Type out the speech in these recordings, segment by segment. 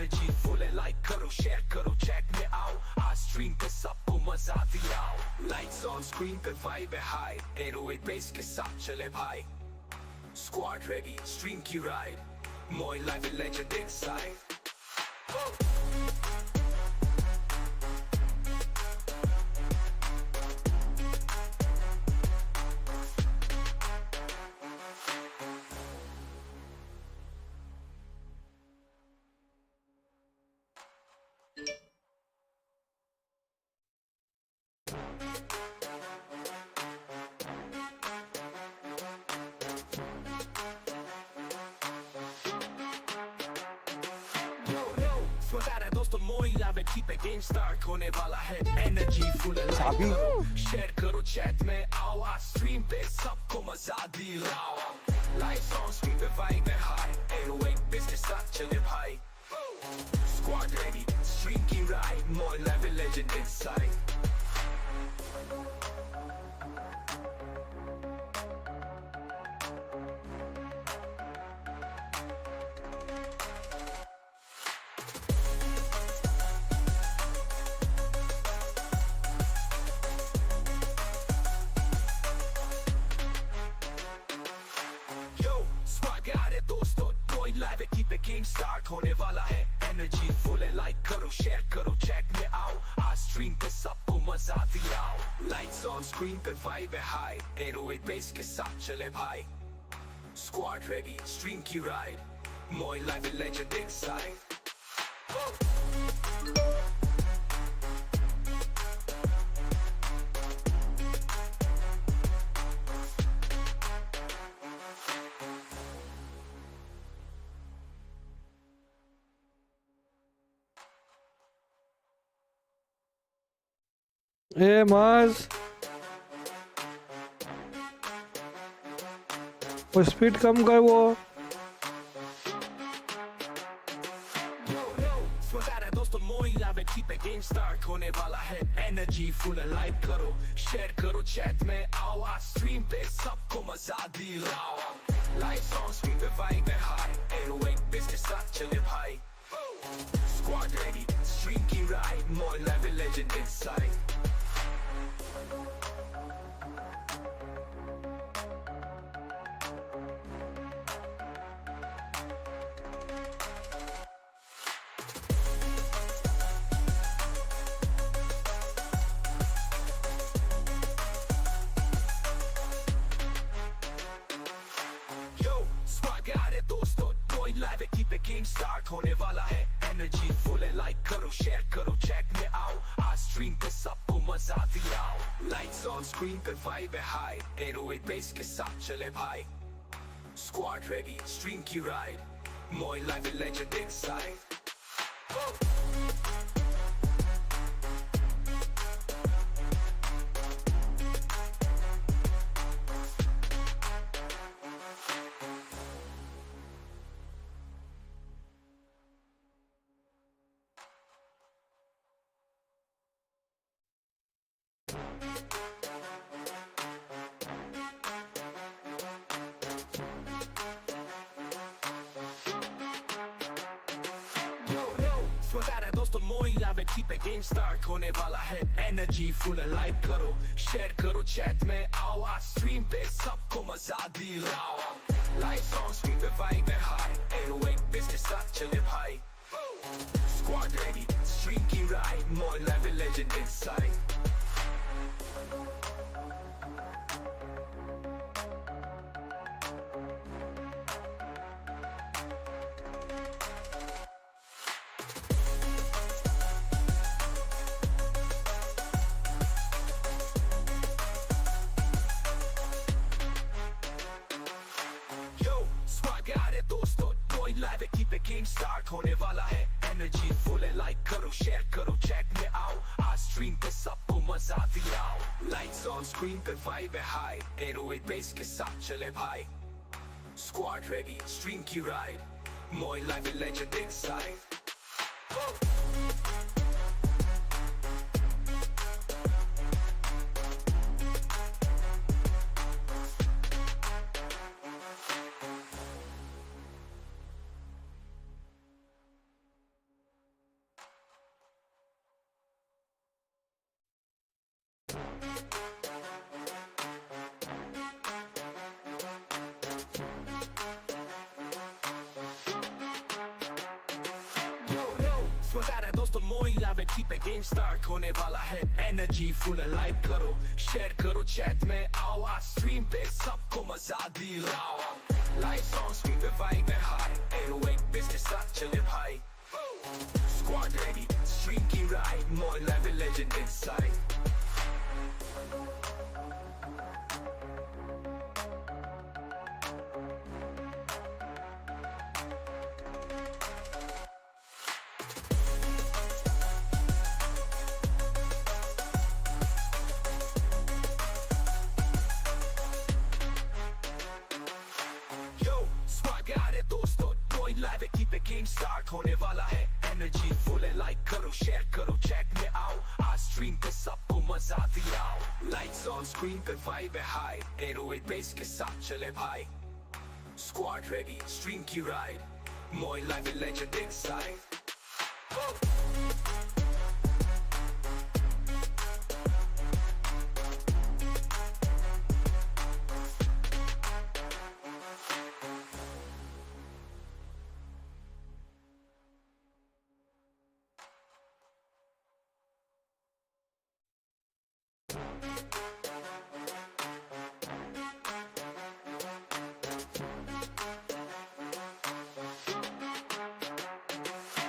Energy full है, like करो share करो चैट में आओ, आज स्ट्रीम पे सबको मजा दिलाओ। लाइट्स ऑन स्क्रीन पे वाइब है हाई, 808 बेस के साथ चले भाई, स्क्वाड रेडी स्ट्रीम की ride, Moin live legend inside. दोस्तों MoinLiveYT पे गेम स्टार्ट होने वाला है, एनर्जी फुल है, लाइक करो शेयर करो चैट में आओ, आज स्ट्रीम पे सबको मजा दिलाओ। लाइट्स ऑन स्क्रीन पे वाइब है हाई, 808 बिजनेस साथ चले भाई, स्क्वाड रेडी स्ट्रीम की ride, MoinLiveYT legend inside. MoinLiveYT पे गेम स्टार्ट होने वाला है, एनर्जी फुल है, लाइक करो शेयर करो चैट में आओ, आज स्ट्रीम पे सबको मजा दिलाओ। लाइट्स ऑन स्क्रीन पे वाइब है हाई, 808 बेस के साथ चले भाई, स्क्वाड रेडी स्ट्रीम की राइड, MoinLiveYT लेजेंड इनसाइड। ए माज वो स्पीड कम कर वो। दोस्तों MoinLiveYT पे गेम स्टार्ट होने वाला है, एनर्जी फुल है, लाइक करो शेयर करो चैट में आओ, आज स्ट्रीम पे सबको मजा दिलाओ। लाइट्स ऑन स्क्रीन पे वाइब है हाई, 808 बिजनेस साथ चले भाई, स्क्वाड रेडी स्ट्रीम की राइड, MoinLiveYT लेजेंड इनसाइड। दोस्तों MoinLiveYT पे गेम स्टार्ट होने वाला है, एनर्जी फुल है, लाइक करो शेयर करो चैट में आओ, आज स्ट्रीम पे सबको मजा दिलाओ। लाइट्स ऑन स्क्रीन पे वाइब है हाई, 808 बेस के साथ चले भाई, स्क्वाड रेडी स्ट्रीम की राइड, MoinLiveYT लेजेंड इनसाइड। दोस्तों MoinLiveYT पे गेम स्टार्ट होने वाला है, एनर्जी फुल है, लाइक करो शेयर करो चैट में आओ, आज स्ट्रीम पे सबको मजा दिलाओ। लाइट्स ऑन स्क्रीन पे वाइब है हाई, 808 बिजनेस साथ चले भाई, स्क्वाड रेडी स्ट्रीम की राइड, MoinLiveYT लेजेंड इनसाइड। दोस्तों MoinLiveYT पे गेम स्टार्ट होने वाला है, एनर्जी फुल है, लाइक करो शेयर करो चैट में आओ, आज स्ट्रीम पे सबको मजा दिलाओ। लाइट्स ऑन स्क्रीन पे वाइब है हाई, 808 बेस के साथ चले भाई, स्क्वाड रेडी स्ट्रीम की राइड, MoinLiveYT लेजेंड इनसाइड। स्वागत है दोस्तों MoinLiveYT पे गेम स्टार्ट होने वाला है एनर्जी फुल है लाइक करो शेयर करो चैट में आओ आज स्ट्रीम पे सबको मजा दिलाओ लाइट्स ऑन स्क्रीन पे वाइब है हाई 808 बिजनेस साथ चले भाई स्क्वाड रेडी स्ट्रीम की ride MoinLiveYT legend inside MoinLiveYT पे गेम स्टार्ट होने वाला है एनर्जी फुल है लाइक करो शेयर करो चैट में आओ आज स्ट्रीम पे सबको मजा दिलाओ लाइट्स ऑन स्क्रीन पे वाइब है हाई 808 बेस के साथ चले भाई स्क्वाड रेडी स्ट्रीम की राइड MoinLiveYT लेजेंड इनसाइड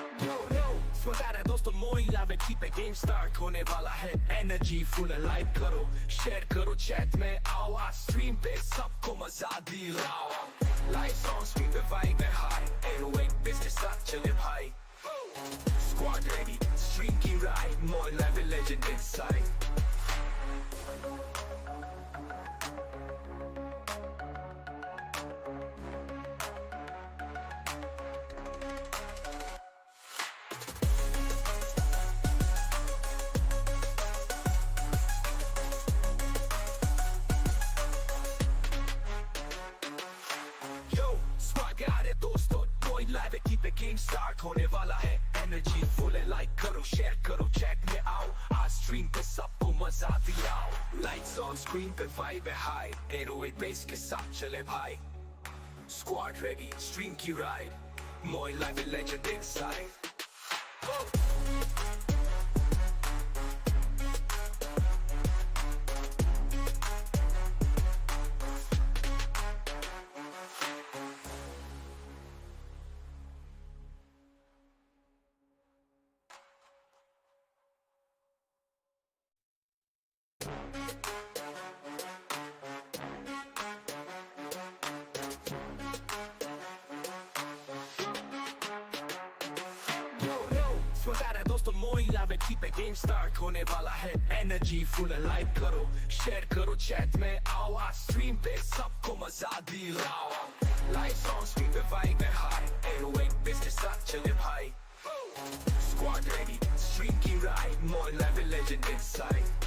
स्वागत है दोस्तों MoinLiveYT पे गेम स्टार्ट होने वाला है एनर्जी फुल है लाइक करो शेयर करो चैट में आओ आज स्ट्रीम पे सबको मजा दिलाओ लाइट्स ऑन स्क्रीन पे वाइब है हाई 808 बिजनेस साथ चले भाई स्क्वाड रेडी स्ट्रीम की ride MoinLiveYT legend inside MoinLiveYT पे गेम स्टार्ट होने वाला है एनर्जी फुल है लाइक करो शेयर करो चैट में आओ आज स्ट्रीम पे सबको मजा दिलाओ लाइट्स ऑन स्क्रीन पे वाइब है हाई 808 बेस के साथ चले भाई स्क्वाड रेडी स्ट्रीम की राइड MoinLiveYT लेजेंड इनसाइड स्वागत है दोस्तों MoinLiveYT पे गेम स्टार्ट होने वाला है एनर्जी फुल है लाइक करो शेयर करो चैट में आओ आज स्ट्रीम पे सबको मजा दिलाओ लाइट्स ऑन स्क्रीन पे वाइब है हाई 808 बिजनेस साथ चले भाई स्क्वाड रेडी स्ट्रीम की ride MoinLiveYT legend inside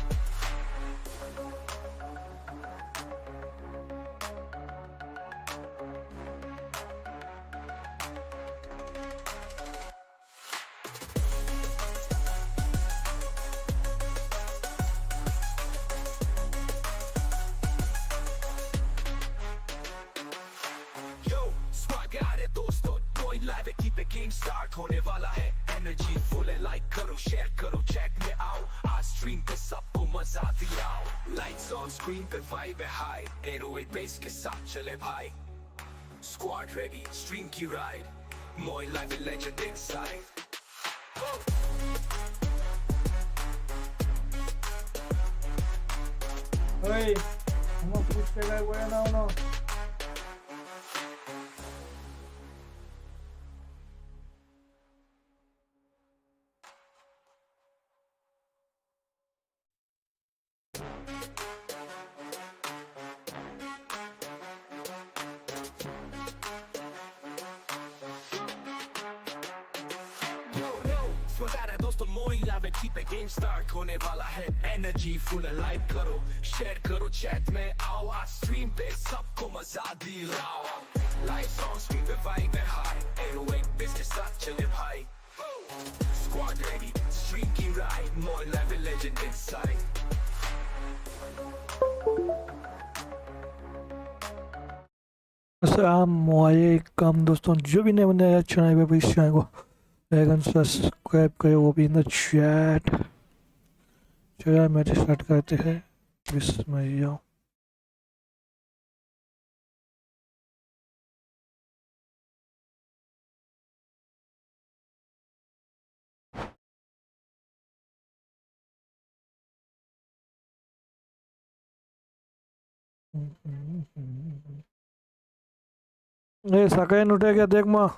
MoinLiveYT पे गेम स्टार्ट होने वाला है एनर्जी फुल है लाइक करो शेयर करो चैट में आओ आज स्ट्रीम पे सबको मजा दिलाओ लाइट्स ऑन स्क्रीन पे वाइब है हाई 808 बेस के साथ चले भाई स्क्वाड रेडी स्ट्रीम की ride MoinLiveYT legend inside Oi, vamos pegar agora não. स्वागत है दोस्तों MoinLiveYT पे गेम स्टार्ट होने वाला है एनर्जी फुल है लाइक करो शेयर करो चैट में आओ आज स्ट्रीम पे सबको मजा दिलाओ लाइट्स ऑन स्क्रीन पे वाइब है हाई 808 बिजनेस साथ चले भाई स्क्वाड रेडी स्ट्रीम की राइड MoinLiveYT लेजेंड इनसाइड अस्सलामुअलैकुम दोस्तों, जो भी नए बंदे चैनल पे इस चैनल को लाइक एंड सब्सक्राइब करें, वो भी इन द चैट। चलो मैच स्टार्ट करते हैं। बिस्मिल्लाह। ए सकाइन उठे क्या देख माँ।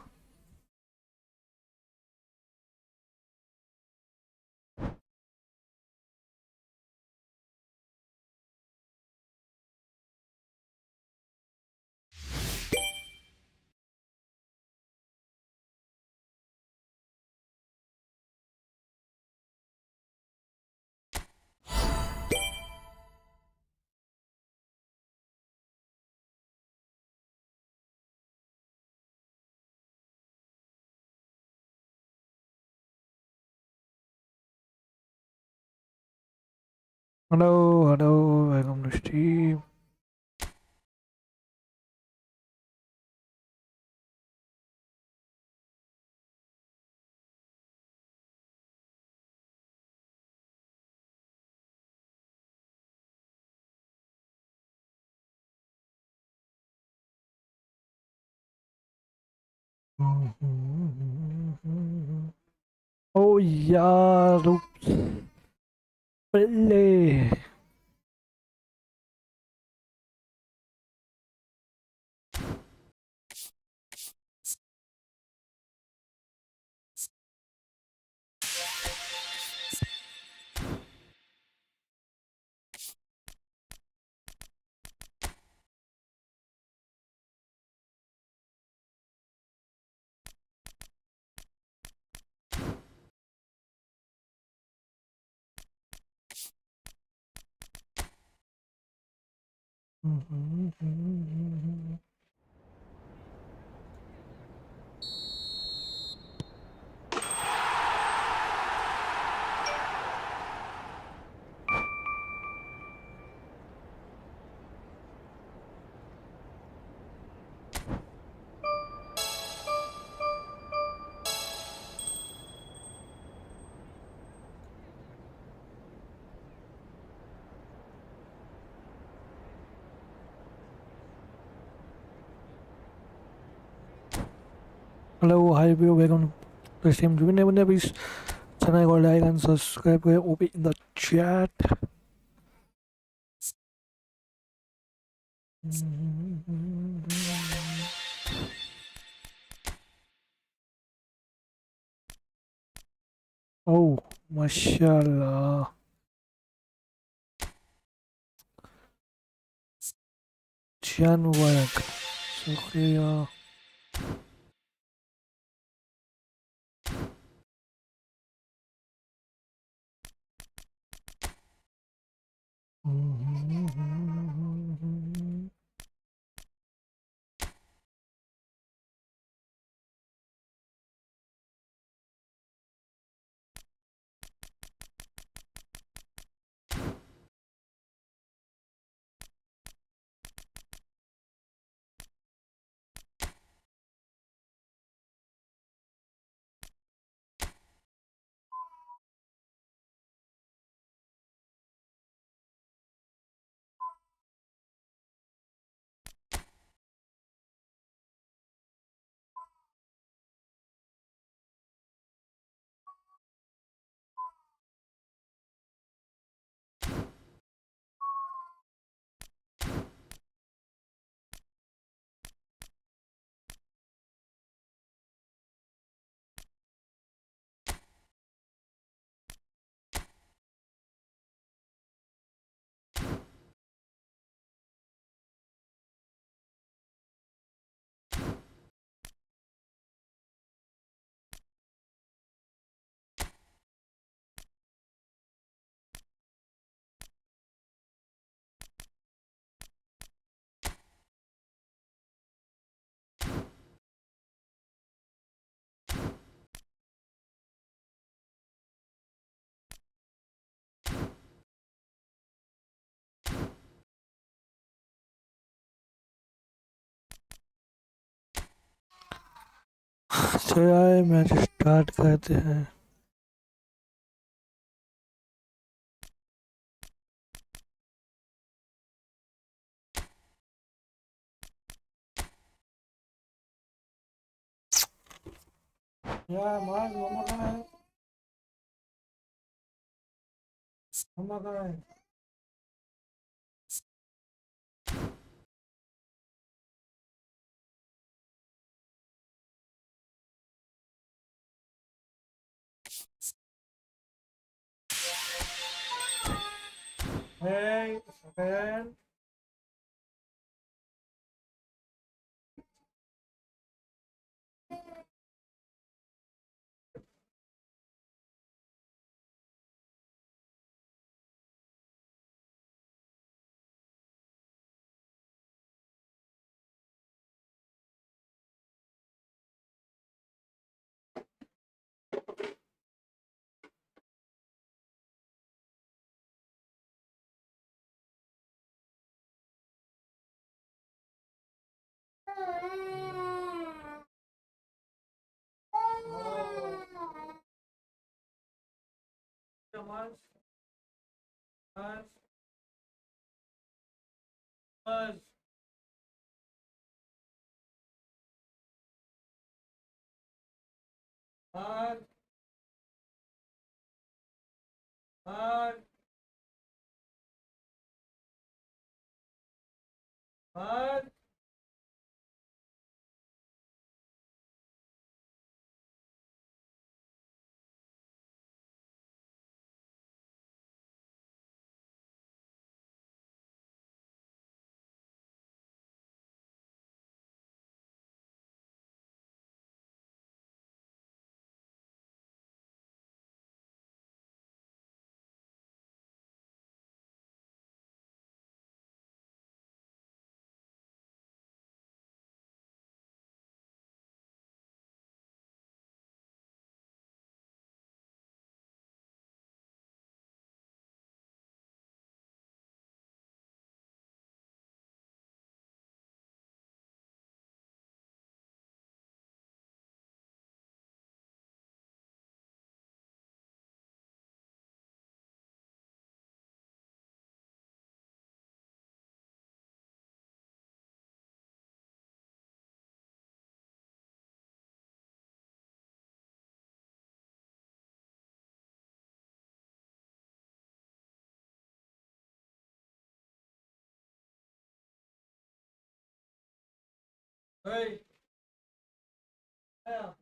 Hello hello, welcome to stream. ओ यार play. Hello hi bro, welcome to stream. जो भी नए बंदे अभी इस चैनल को लाइक एंड सब्सक्राइब करें, वो भी इन द चैट। ओह माशाल्लाह, जान मुबारक, शुक्रिया। आए मैच स्टार्ट करते हैं। यार मार मम्मा कहाँ है? मम्मा कहाँ है? Hey, second. Once, once, once. One, one, one. Hey, yeah,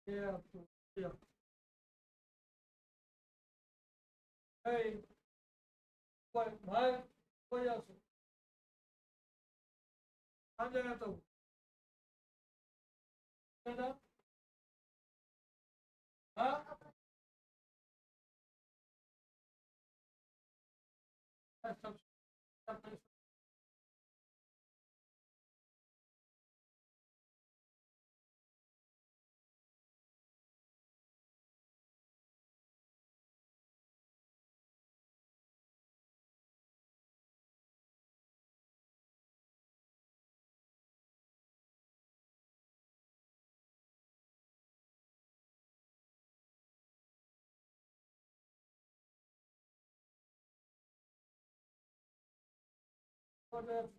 yeah, yeah. Hey, what, man? What else? I'm gonna have to. Stand up. Huh? That's something. What else?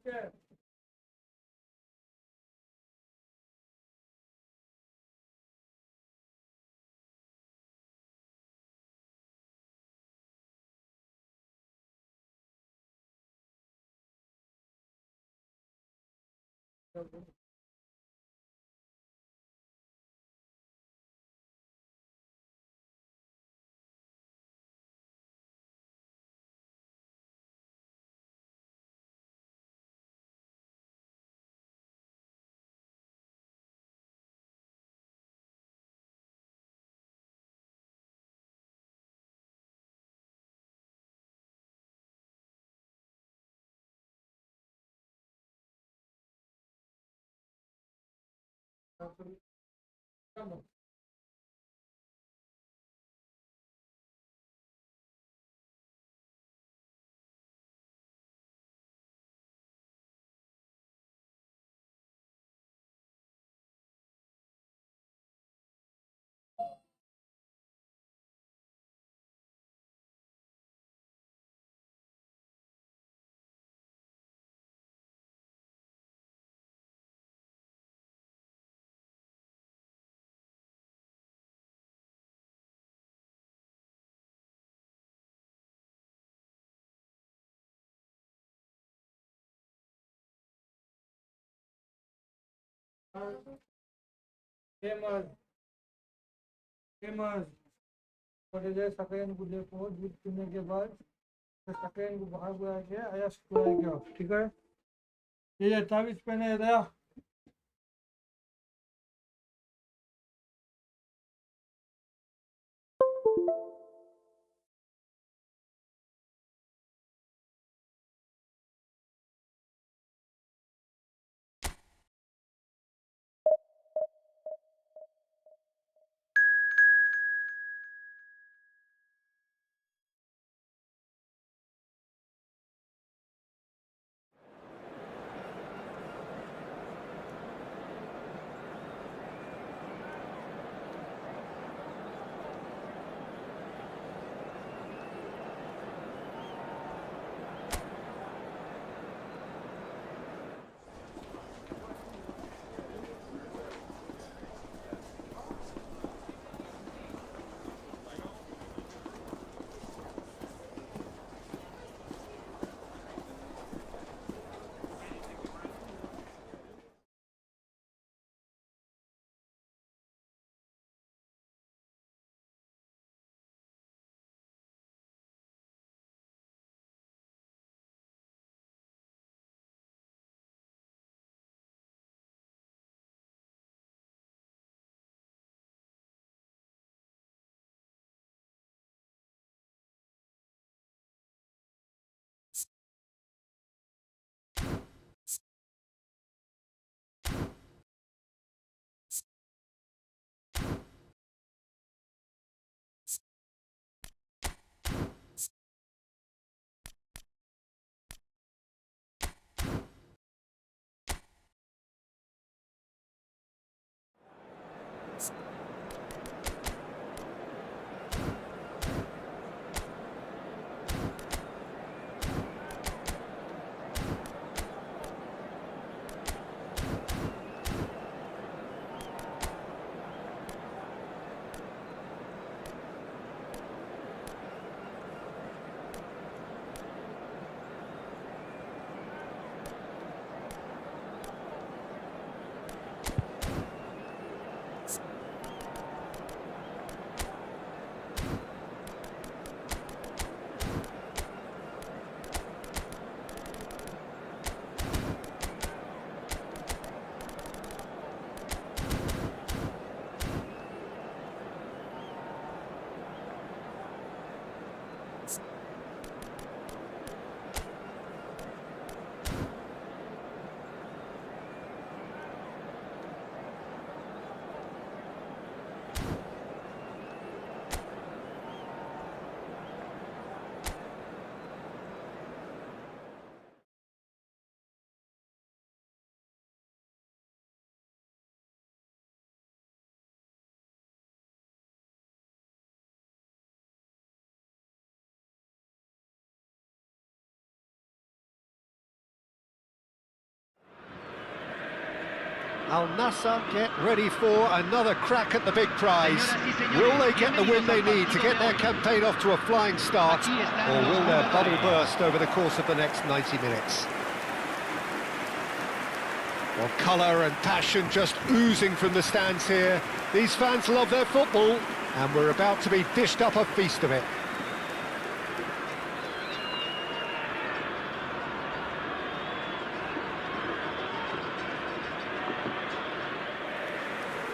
Come on. Famous और इधर second को देखो जीत करने के बाद second को बाहर बुला के आया स्कोर किया ठीक है ये 28 पहने था Al Nassr get ready for another crack at the big prize. Will they get the win they need to get their campaign off to a flying start, or will their bubble burst over the course of the next 90 minutes? Well, colour and passion just oozing from the stands here. These fans love their football, and we're about to be dished up a feast of it.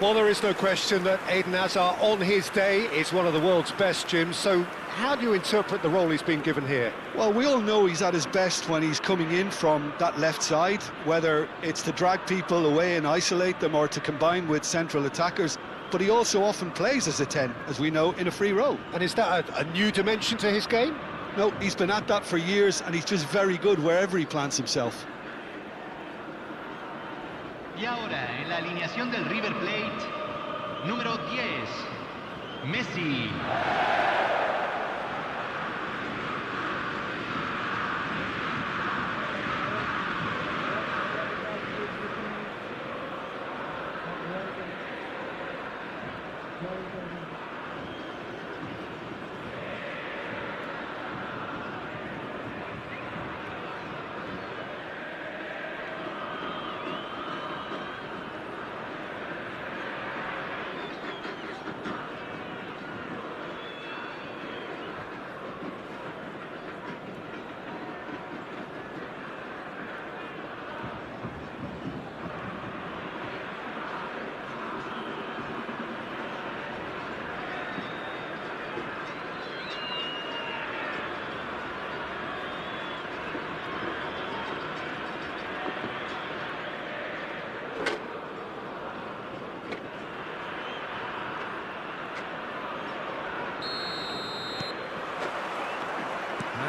Well, there is no question that Eden Hazard, on his day, is one of the world's best, Jim. So how do you interpret the role he's been given here? Well, we all know he's at his best when he's coming in from that left side, whether it's to drag people away and isolate them or to combine with central attackers. But he also often plays as a 10, as we know, in a free role. And is that a new dimension to his game? No, he's been at that for years, and he's just very good wherever he plants himself. Y ahora, en la alineación del River Plate, número 10, Messi.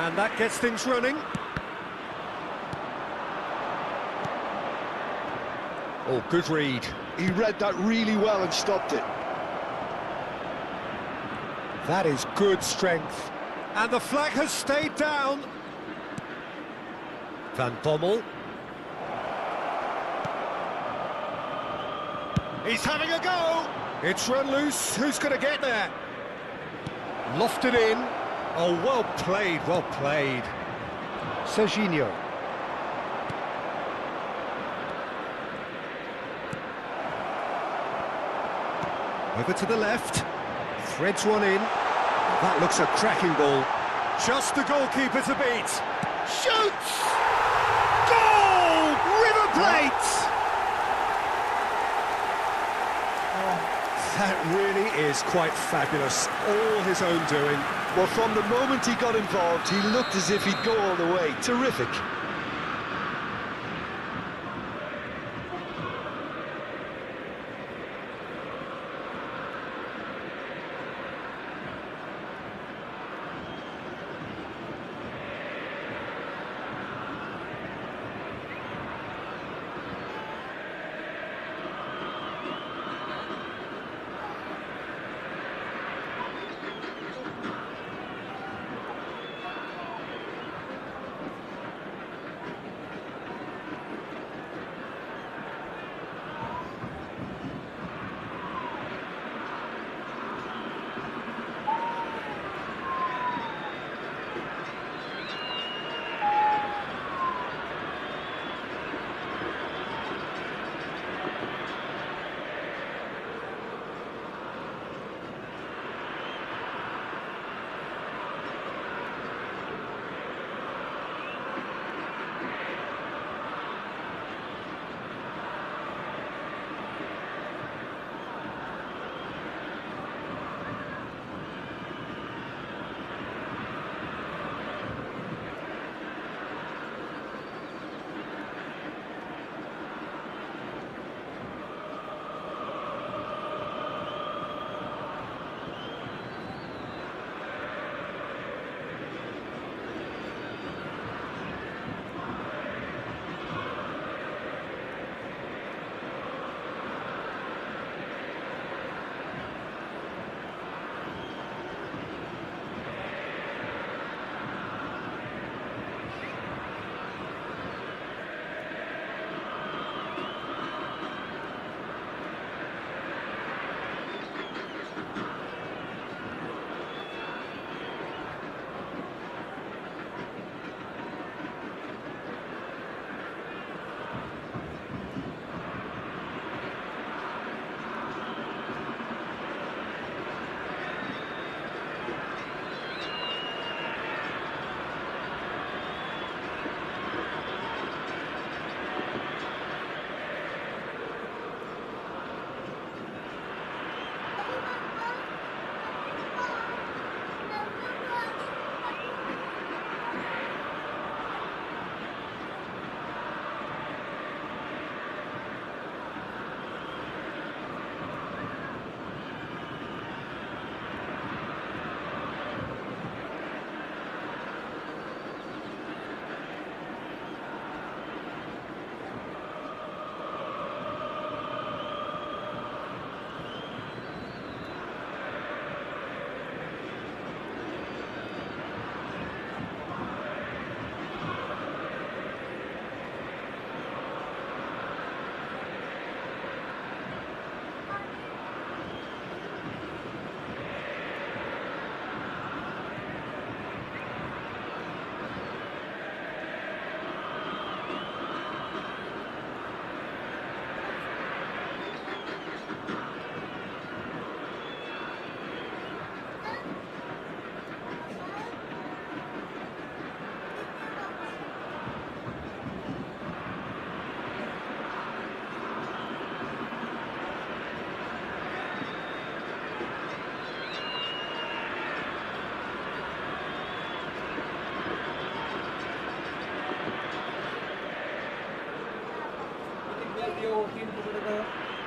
And that gets things running. Oh, good read. He read that really well and stopped it. That is good strength. And the flag has stayed down. Van Bommel. He's having a go. It's run loose. Who's going to get there? Lofted in. Oh, well played, well played. Serginho. Over to the left. Threads one in. That looks a cracking ball. Just the goalkeeper to beat. Shoots! Goal! River Plate! That really is quite fabulous. All his own doing. Well, from the moment he got involved, he looked as if he'd go all the way. Terrific.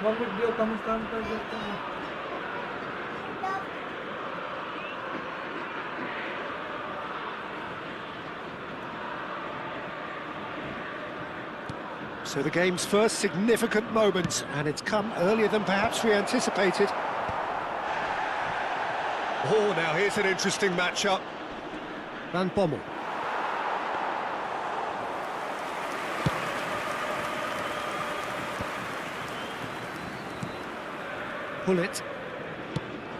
One video कम काम कर देते हैं। So the game's first significant moment, and it's come earlier than perhaps we anticipated. Oh, now here's an interesting matchup. Van Bommel. Pull it.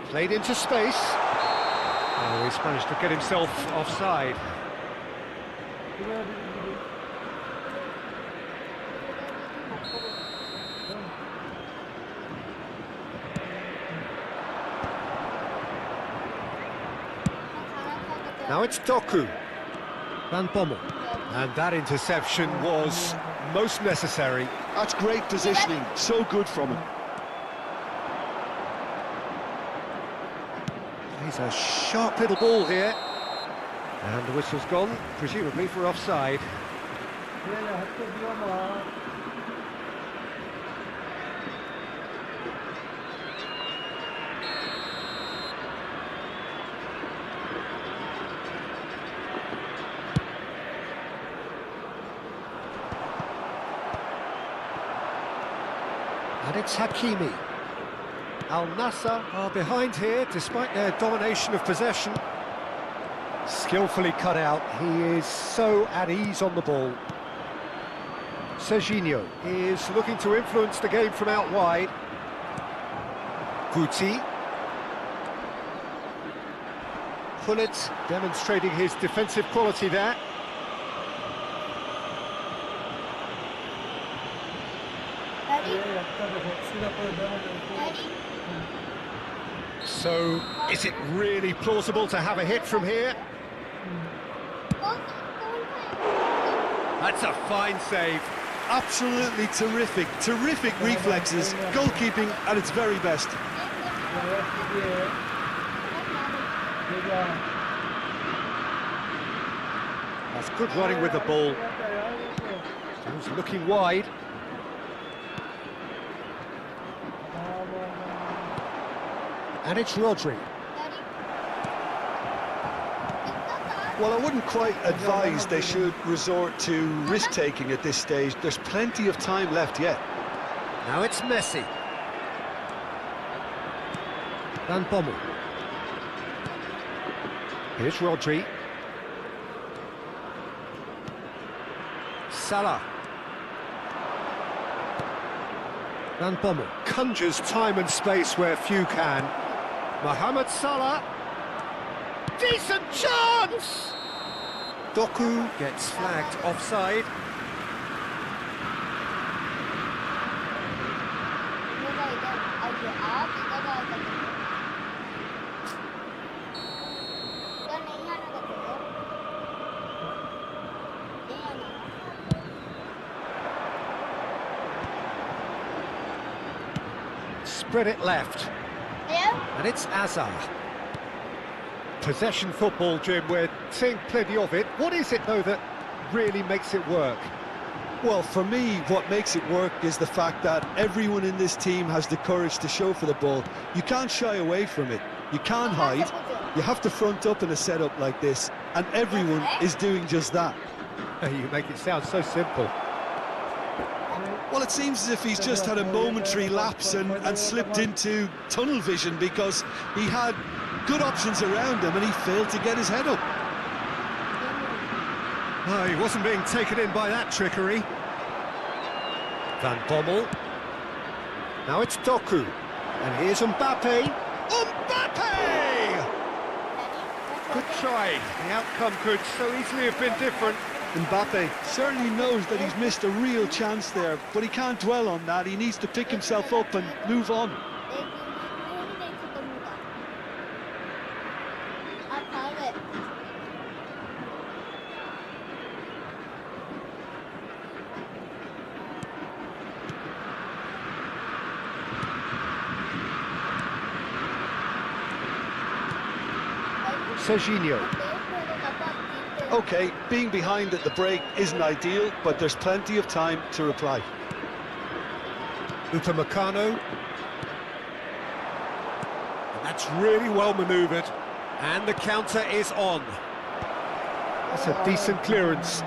Played into space. Oh, he's managed to get himself offside. Now it's Doku. Van Bommel. And that interception was most necessary. That's great positioning, so good from him. He's a sharp little ball here. And the whistle's gone, presumably for offside. And it's Hakimi. Al Nassr are behind here, despite their domination of possession. Skillfully cut out, he is so at ease on the ball. Serginho is looking to influence the game from out wide. Guti. Pullet demonstrating his defensive quality there. So, is it really plausible to have a hit from here? That's a fine save. Absolutely terrific, terrific reflexes, goalkeeping at its very best. That's good running with the ball. He's looking wide. And it's Rodri. Well, I wouldn't quite advise they should resort to risk-taking at this stage. There's plenty of time left yet. Now it's Messi. Van Bommel. Here's Rodri. Salah. Van Bommel conjures time and space where few can. Mohammed Salah. Decent chance! Doku gets flagged offside. Spread it left. And it's Azar. Possession football, Jim, we're seeing plenty of it. What is it, though, that really makes it work? Well, for me, what makes it work is the fact that everyone in this team has the courage to show for the ball. You can't shy away from it. You can't hide. You have to front up in a setup like this, and everyone is doing just that. You make it sound so simple. Well, it seems as if he's just had a momentary lapse and slipped into tunnel vision, because he had good options around him and he failed to get his head up. Oh, he wasn't being taken in by that trickery. Van Bommel. Now it's Doku. And here's Mbappé. Mbappé! Good try. The outcome could so easily have been different. Mbappé certainly knows that he's missed a real chance there, but he can't dwell on that. He needs to pick himself up and move on. Serginho. OK, being behind at the break isn't ideal, but there's plenty of time to reply. Upamecano. And that's really well manoeuvred. And the counter is on. That's a decent clearance.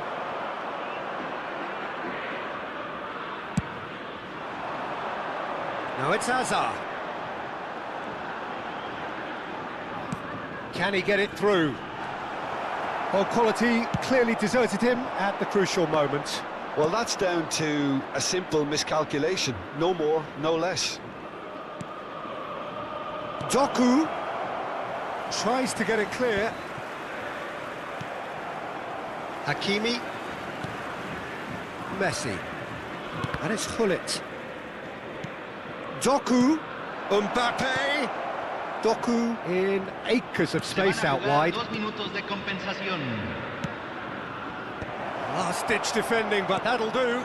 Now it's Azar. Can he get it through? Well, quality clearly deserted him at the crucial moment. Well, that's down to a simple miscalculation. No more, no less. Doku tries to get it clear. Hakimi. Messi. And it's Gullit. Doku. Mbappé. Doku in acres of space out wide. 2 minutos de compensación. Last-ditch defending, but that'll do.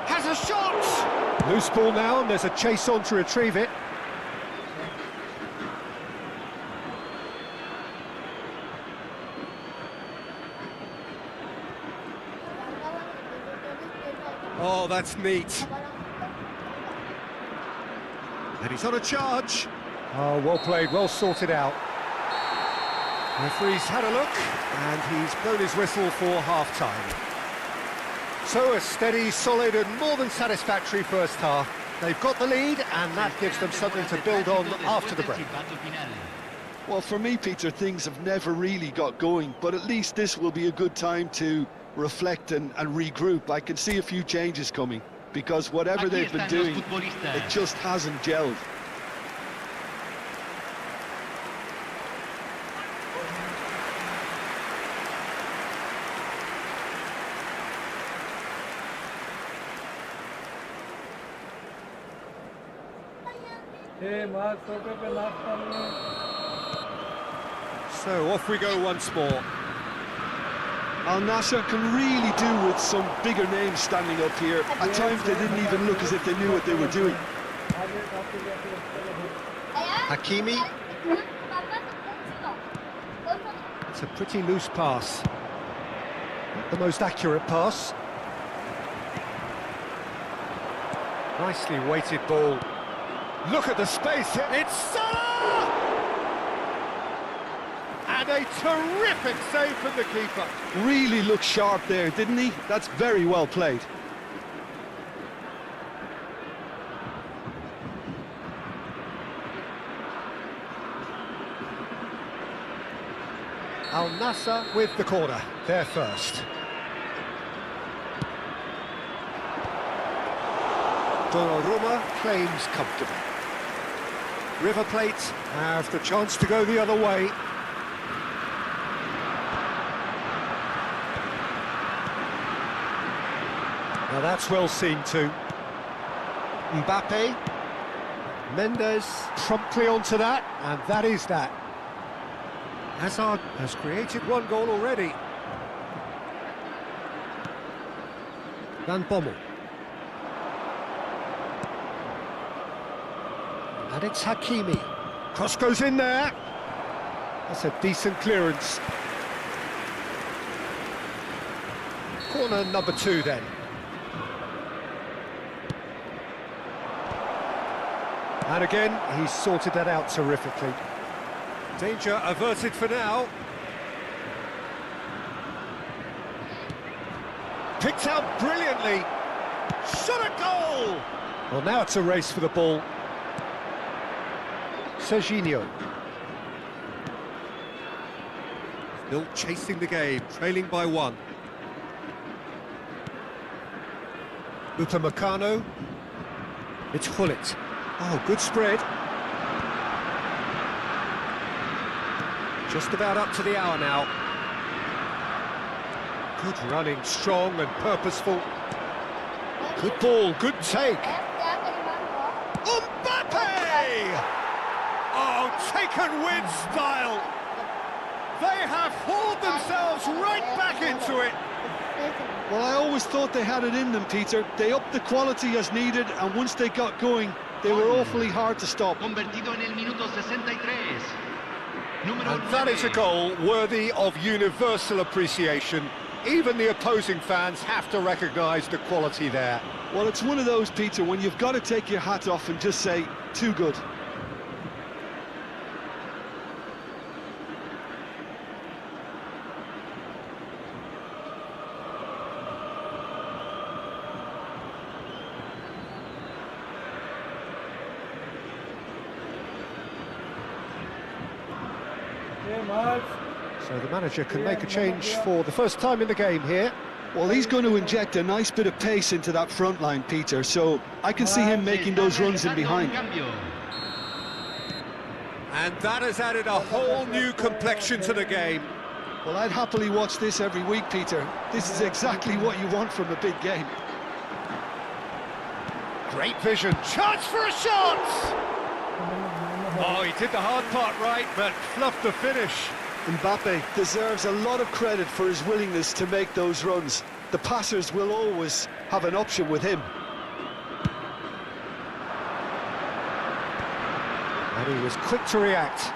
Has a shot! Loose ball now, and there's a chase on to retrieve it. Oh, that's neat. And he's on a charge. Oh, well played, well sorted out. Referee's had a look, and he's blown his whistle for half-time. So a steady, solid and more than satisfactory first half. They've got the lead, and that gives them something to build on after the break. Well, for me, Peter, things have never really got going, but at least this will be a good time to reflect and regroup. I can see a few changes coming, because whatever they've been doing, it just hasn't gelled. So off we go once more. Al Nassr can really do with some bigger names standing up here. At times they didn't even look as if they knew what they were doing. Hakimi. It's a pretty loose pass. Not the most accurate pass. Nicely weighted ball. Look at the space here. It's Salah! And a terrific save from the keeper. Really looked sharp there, didn't he? That's very well played. Al Nassr with the corner. They're first. Donnarumma claims comfortable. River Plate have the chance to go the other way. Now that's well seen too. Mbappé. Mendes promptly onto that, and that is that. Hazard has created one goal already. Van Bommel. And it's Hakimi. Cross goes in there. That's a decent clearance. Corner number 2 then. And again, he's sorted that out terrifically. Danger averted for now. Picked out brilliantly. Shot a goal! Well, now it's a race for the ball. Serginho. Still chasing the game, trailing by 1. Upamecano. It's Gullit. Oh, good spread. Just about up to the hour now. Good running, strong and purposeful. Good ball, good take. Mbappé! Oh, taken with style. They have hauled themselves right back into it. Well, I always thought they had it in them, Peter. They upped the quality as needed, and once they got going, they were awfully hard to stop. Convertido en el minuto 63. And that is a goal worthy of universal appreciation. Even the opposing fans have to recognise the quality there. Well, it's one of those, Peter, when you've got to take your hat off and just say, too good. So the manager can make a change for the first time in the game here. Well, he's going to inject a nice bit of pace into that front line, Peter, so I can see him making those runs in behind. And that has added a whole new complexion to the game. Well, I'd happily watch this every week, Peter. This is exactly what you want from a big game. Great vision, chance for a shot! Oh, he did the hard part right, but fluffed the finish. Mbappé deserves a lot of credit for his willingness to make those runs. The passers will always have an option with him. And he was quick to react.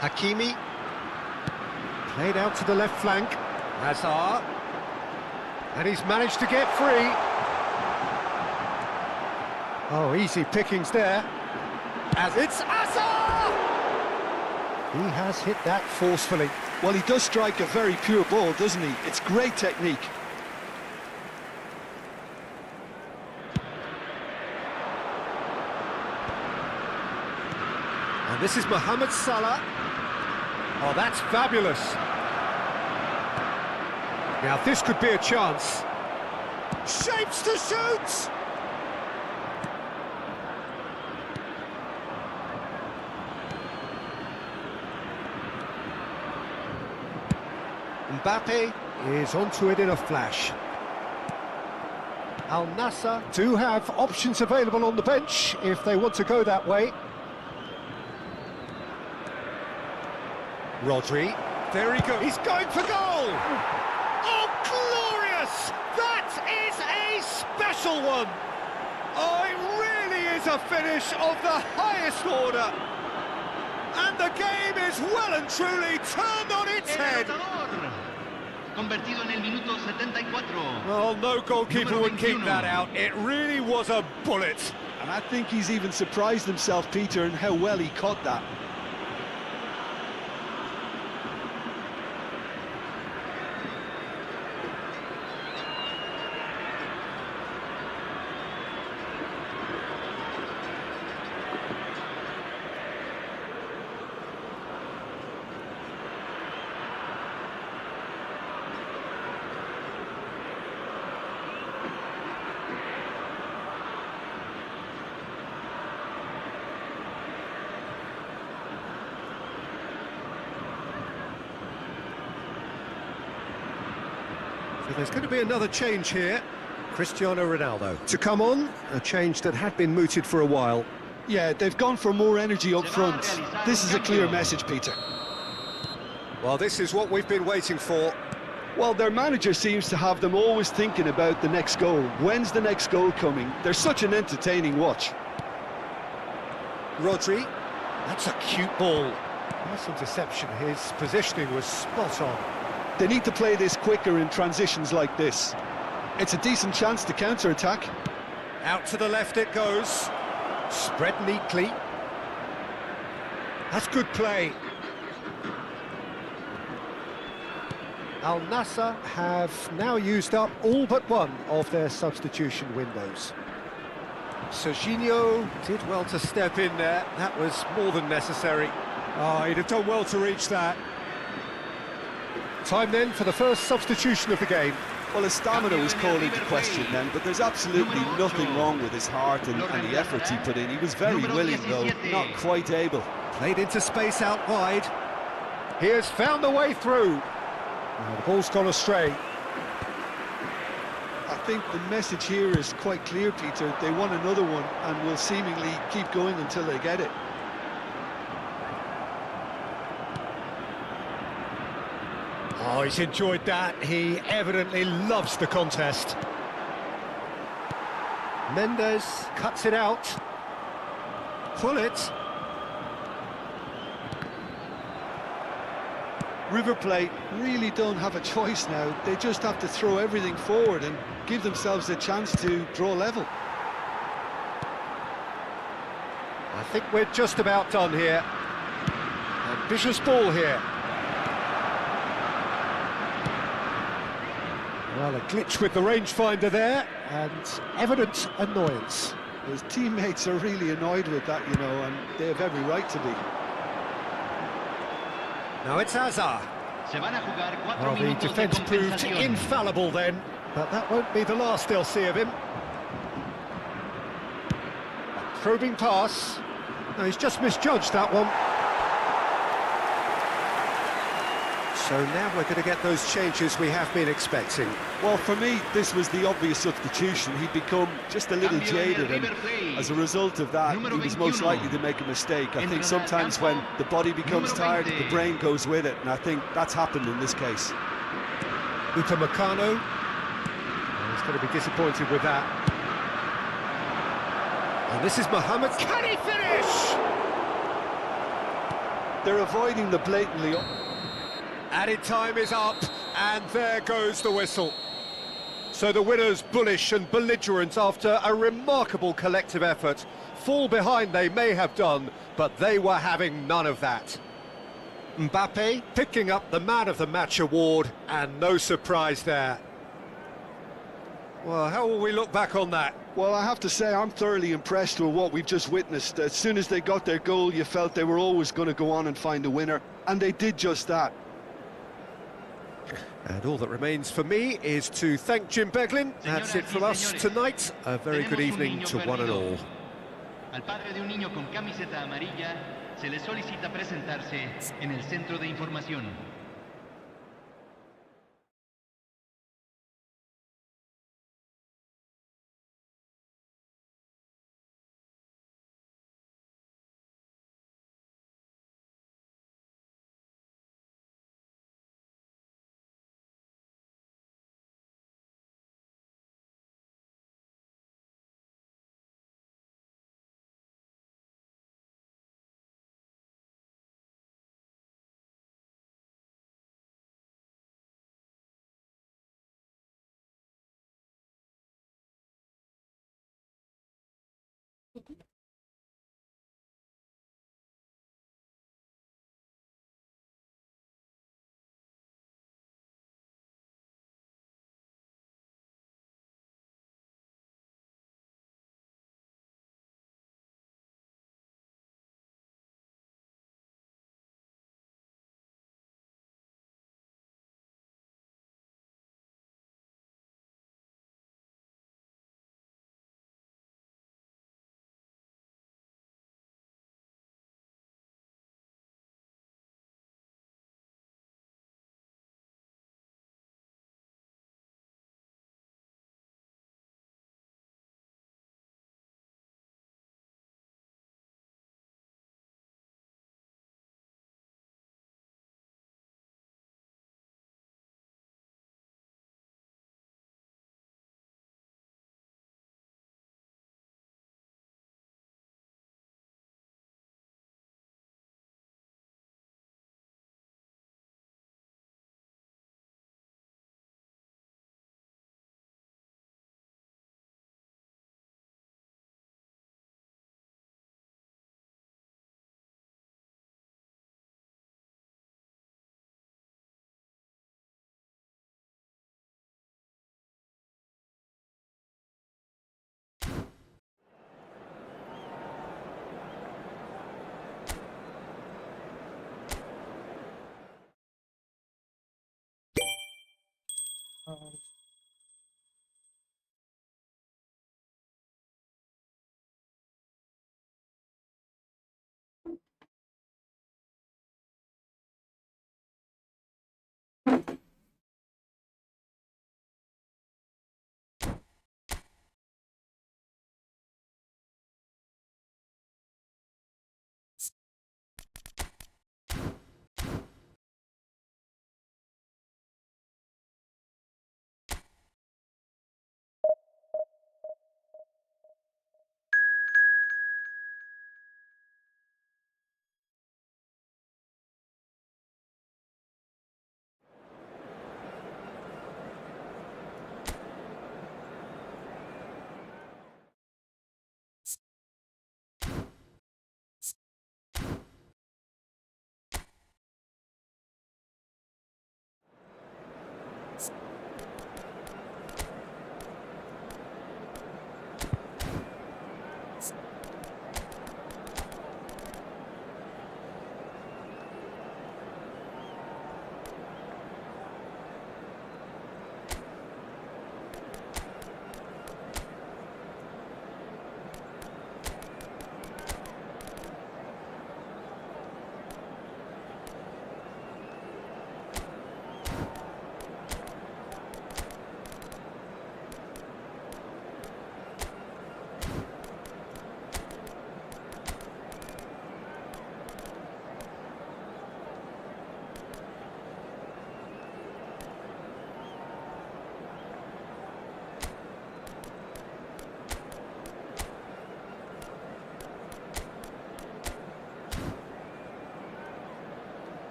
Hakimi. Played out to the left flank. Hazard. And he's managed to get free. Oh, easy pickings there. As it's Hazard! He has hit that forcefully. Well, he does strike a very pure ball, doesn't he? It's great technique. And this is Mohammed Salah. Oh, that's fabulous. Now, this could be a chance. Shapes to shoot! Mbappé is onto it in a flash. Al Nassr do have options available on the bench if they want to go that way. Rodri, there he goes, he's going for goal! Oh, glorious! That is a special one! Oh, it really is a finish of the highest order! And the game is well and truly turned on its head! Convertido en el minuto 74. Well, no goalkeeper would keep that out. It really was a bullet. And I think he's even surprised himself, Peter, in how well he caught that. So there's going to be another change here. Cristiano Ronaldo to come on, a change that had been mooted for a while. Yeah, they've gone for more energy up front. This is a clear message, Peter. Well, this is what we've been waiting for. Well, their manager seems to have them always thinking about the next goal. When's the next goal coming? They're such an entertaining watch. Rodri, that's a cute ball. Nice interception, his positioning was spot on. They need to play this quicker in transitions like this. It's a decent chance to counter-attack. Out to the left it goes. Spread neatly. That's good play. Al Nassr have now used up all but one of their substitution windows. Serginho did well to step in there. That was more than necessary. Oh, he'd have done well to reach that. Time then for the first substitution of the game. Well, his stamina was called into question then, but there's absolutely nothing wrong with his heart and the effort he put in. He was very willing, though, not quite able. Played into space out wide. He has found the way through. Now the ball's gone astray. I think the message here is quite clear, Peter. They want another one and will seemingly keep going until they get it. Oh, he's enjoyed that. He evidently loves the contest. Mendes cuts it out. Pull it. River Plate really don't have a choice now. They just have to throw everything forward and give themselves a chance to draw level. I think we're just about done here. Ambitious ball here. Well, a glitch with the rangefinder there, and evident annoyance. His teammates are really annoyed with that, you know, and they have every right to be. Now it's Hazard. Se van a jugar 4 Well, the minutos de defence proved compensación. infallible then, but that won't be the last they'll see of him. A probing pass. No, he's just misjudged that one. So now we're going to get those changes we have been expecting. Well, for me, this was the obvious substitution. He'd become just a little Cambio en el jaded, and River Plate. as a result of that, Número he was most 21. likely to make a mistake. I think Entrará sometimes al campo. when the body becomes Número tired, 20. the brain goes with it, and I think that's happened in this case. Upamecano. Oh, he's going to be disappointed with that. And this is Mohammed. Can he finish? They're avoiding the blatantly... Added time is up, and there goes the whistle. So the winners, bullish and belligerent after a remarkable collective effort. Fall behind they may have done, but they were having none of that. Mbappé picking up the Man of the Match award, and no surprise there. Well, how will we look back on that? Well, I have to say, I'm thoroughly impressed with what we've just witnessed. As soon as they got their goal, you felt they were always going to go on and find a winner, and they did just that. And all that remains for me is to thank Jim Beglin. That's it from us tonight. A very good evening to one and all. Al padre de un niño con camiseta amarilla se le solicita presentarse en el centro de información.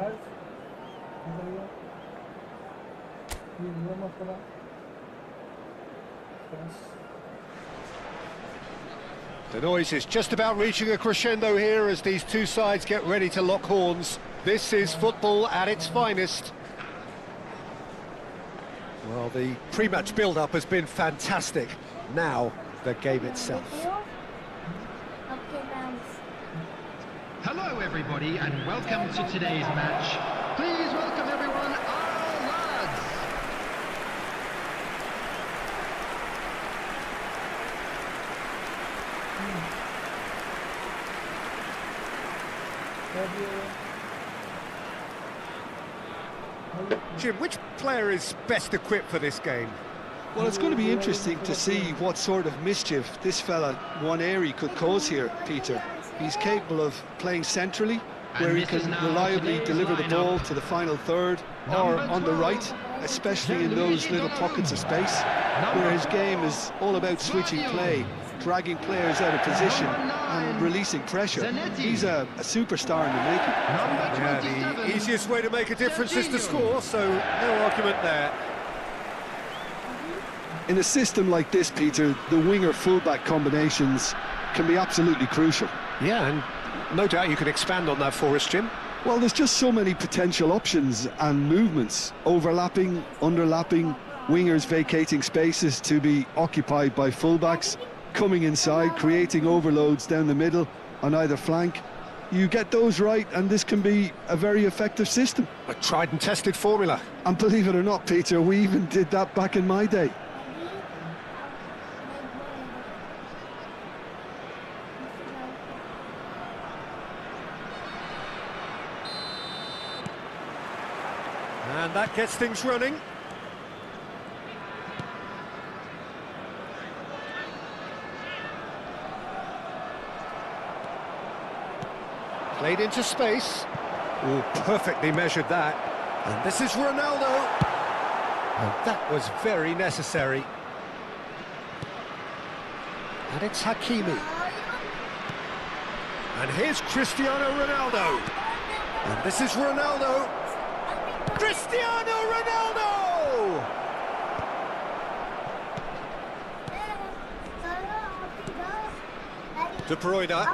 The noise is just about reaching a crescendo here as these two sides get ready to lock horns. This is football at its finest. Well, the pre-match build-up has been fantastic. Now, the game itself. Hello everybody and welcome to today's match. Please welcome everyone, our lads. Jim, which player is best equipped for this game? Well, it's going to be interesting to see what sort of mischief this fella, Nwaneri, could cause here, Peter. He's capable of playing centrally, where he can reliably deliver the ball to the final third, or on the right, especially in those little pockets of space, where his game is all about switching play, dragging players out of position and releasing pressure. He's a superstar in the making. Yeah, the easiest way to make a difference is to score, so no argument there. In a system like this, Peter, the winger-fullback combinations can be absolutely crucial. Yeah, and no doubt you can expand on that for us, Jim. Well, there's just so many potential options and movements, overlapping, underlapping, wingers vacating spaces to be occupied by fullbacks, coming inside, creating overloads down the middle on either flank. You get those right and this can be a very effective system. A tried and tested formula. And believe it or not, Peter, we even did that back in my day. And that gets things running. Played into space. Oh, perfectly measured that. And this is Ronaldo. And that was very necessary. And it's Hakimi. And here's Cristiano Ronaldo. And this is Ronaldo. Cristiano Ronaldo! De Bruyne.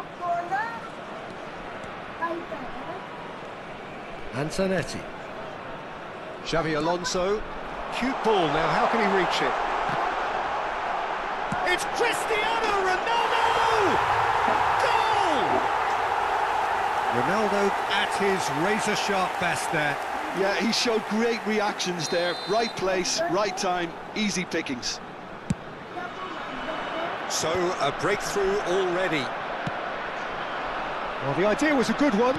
And Zanetti. Xavi Alonso. Cute ball now, how can he reach it? It's Cristiano Ronaldo! Goal! Ronaldo at his razor-sharp best there. Yeah, he showed great reactions there. Right place, right time, easy pickings. So, a breakthrough already. Well, the idea was a good one.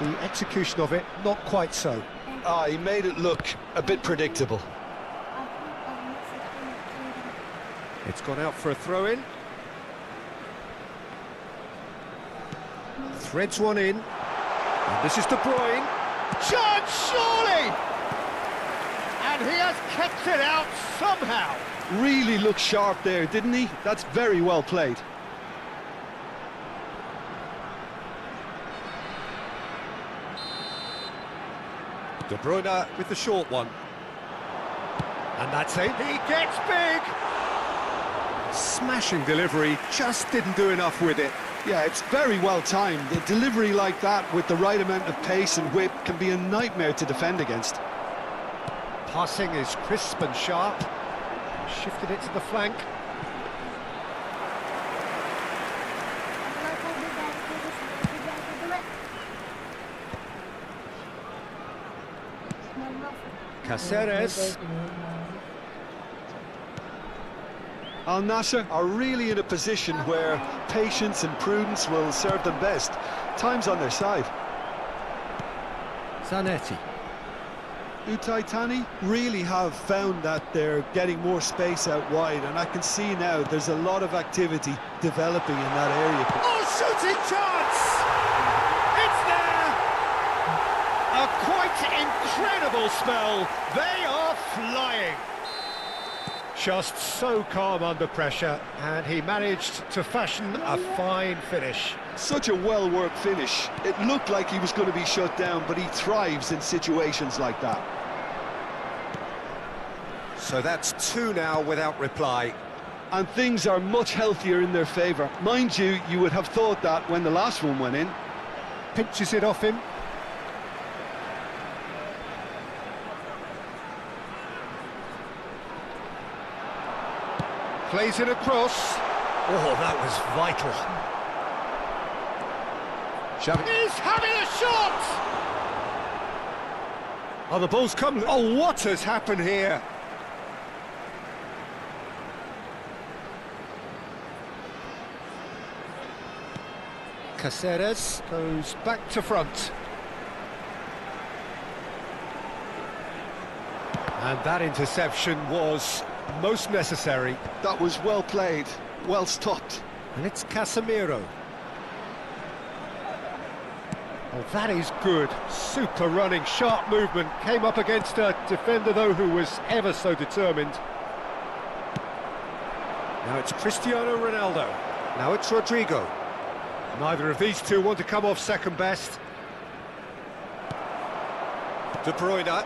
The execution of it, not quite so. He made it look a bit predictable. It's gone out for a throw-in. Threads one in. And this is De Bruyne. Chance, surely! And he has kept it out somehow. Really looked sharp there, didn't he? That's very well played. De Bruyne with the short one. And that's it. He gets big! Smashing delivery, just didn't do enough with it. Yeah, it's very well timed. The delivery like that with the right amount of pace and whip can be a nightmare to defend against. Passing is crisp and sharp. Shifted it to the flank. Caceres. Al Nassr are really in a position where patience and prudence will serve them best. Time's on their side. Zanetti. Utaitani really have found that they're getting more space out wide, and I can see now there's a lot of activity developing in that area. Oh, shooting chance! It's there! A quite incredible spell. They are flying. Just so calm under pressure, and he managed to fashion a fine finish. Such a well-worked finish. It looked like he was going to be shut down, but he thrives in situations like that. So that's 2 now without reply. And things are much healthier in their favour. Mind you, you would have thought that when the last one went in. Pinches it off him. Plays it across. Oh, that was vital. He's having a shot! Oh, the ball's come. Oh, what has happened here? Caceres goes back to front. And that interception was most necessary. That was well played, well stopped. And it's Casemiro. Oh, that is good. Super running, sharp movement. Came up against a defender, though, who was ever so determined. Now it's Cristiano Ronaldo. Now it's Rodrigo. Neither of these two want to come off second best. De Bruyne.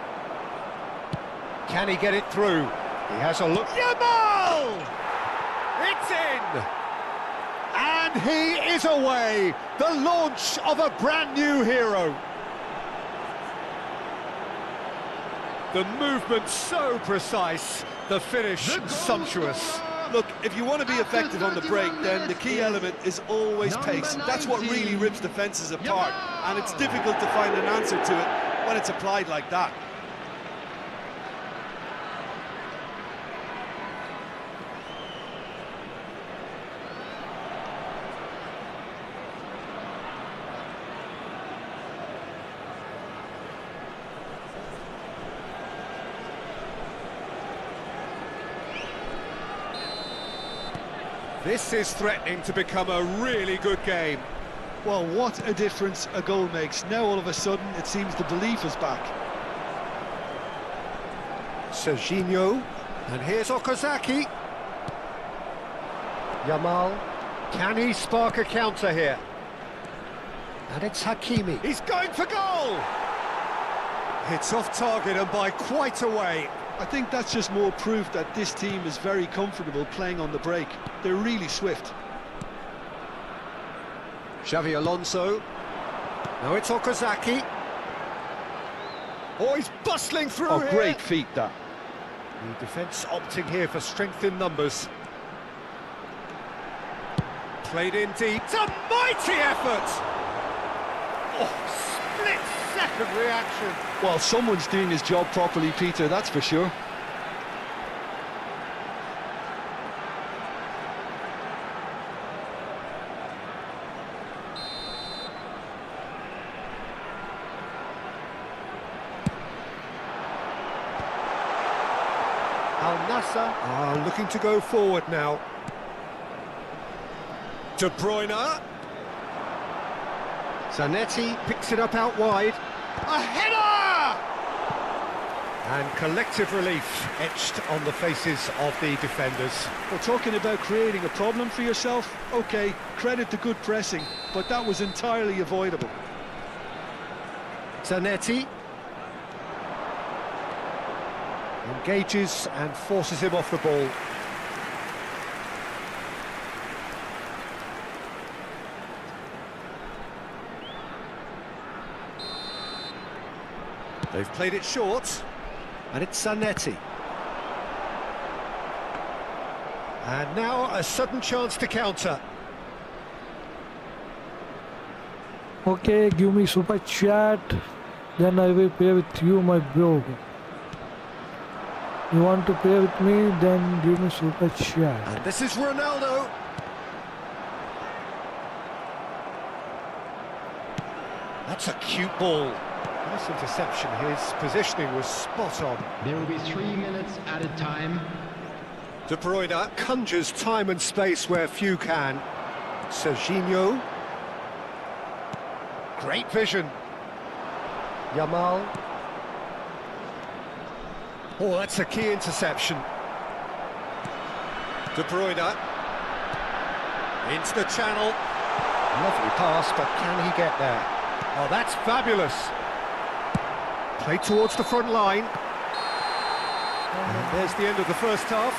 Can he get it through? He has a look. Yamal! It's in! And he is away! The launch of a brand new hero. The movement so precise, the finish sumptuous. Look, if you want to be effective on the break, then the key element is always pace. That's what really rips defences apart, and it's difficult to find an answer to it when it's applied like that. This is threatening to become a really good game. Well, what a difference a goal makes. Now all of a sudden it seems the belief is back. Serginho, and here's Okazaki. Yamal, can he spark a counter here? And it's Hakimi. He's going for goal! It's off target and by quite a way. I think that's just more proof that this team is very comfortable playing on the break. They're really swift. Xavi Alonso. Now it's Okazaki. Oh, he's bustling through Oh, here. great feat, that. The defence opting here for strength in numbers. Played in deep. It's a mighty effort! Oh, split-second reaction. Well, someone's doing his job properly, Peter, that's for sure. Al-Nassr are looking to go forward now. De Bruyne. Zanetti picks it up out wide. A header! And collective relief etched on the faces of the defenders. We're talking about creating a problem for yourself. OK, credit to good pressing, but that was entirely avoidable. Zanetti engages and forces him off the ball. They've played it short, and it's Zanetti. And now a sudden chance to counter. Okay, give me super chat, then I will play with you, my bro. You want to play with me, then give me super chat. And this is Ronaldo. That's a cute ball. Nice interception. His positioning was spot on. There will be 3 minutes added time. De Bruyne conjures time and space where few can. Serginho. Great vision. Yamal. Oh, that's a key interception. De Bruyne. Into the channel. Lovely pass, but can he get there? Oh, that's fabulous. Play towards the front line. And there's the end of the first half.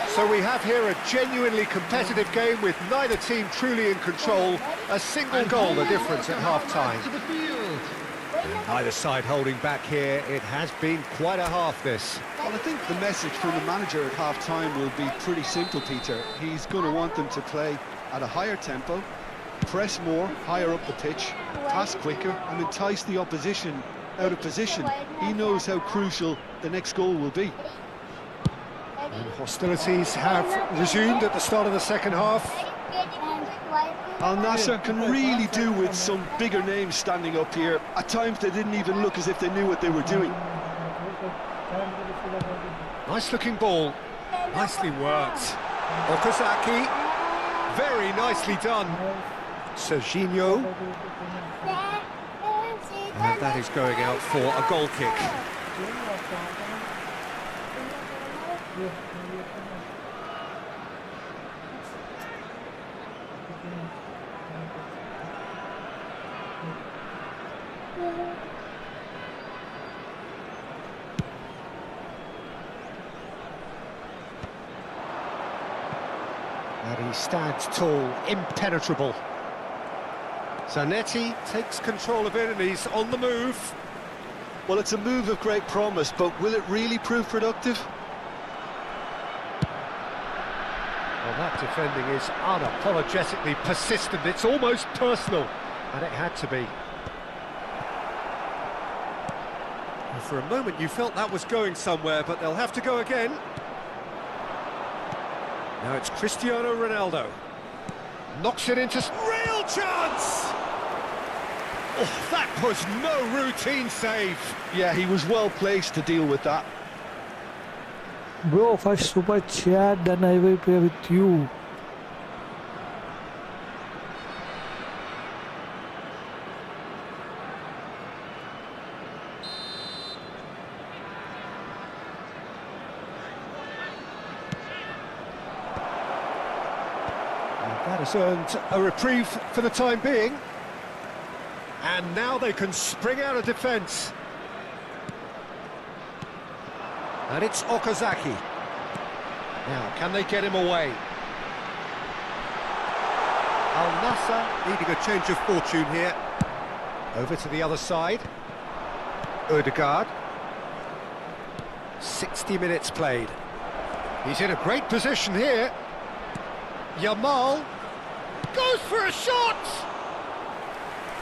So we have here a genuinely competitive game with neither team truly in control. A single goal the difference at half-time. Neither side holding back here. It has been quite a half, this. Well, I think the message from the manager at half-time will be pretty simple, Peter. He's going to want them to play at a higher tempo, press more, higher up the pitch, pass quicker, and entice the opposition out of position. He knows how crucial the next goal will be. And hostilities have resumed at the start of the second half. Al Nassr can really do with some bigger names standing up here. At times they didn't even look as if they knew what they were doing. Nice looking ball, nicely worked. Okazaki, very nicely done. Serginho. And that is going out for a goal kick. And he stands tall, impenetrable. Zanetti takes control of it and he's on the move. Well, it's a move of great promise, but will it really prove productive? Well, that defending is unapologetically persistent. It's almost personal, and it had to be. And for a moment you felt that was going somewhere, but they'll have to go again. Now it's Cristiano Ronaldo. Knocks it into... Real chance! Oh, that was no routine save. Yeah, he was well placed to deal with that. Bro, first super chat, then I will play with you. That has earned a reprieve for the time being. And now they can spring out of defence. And it's Okazaki. Now, can they get him away? Al Nassr needing a change of fortune here. Over to the other side. Ødegaard. 60 minutes played. He's in a great position here. Yamal goes for a shot!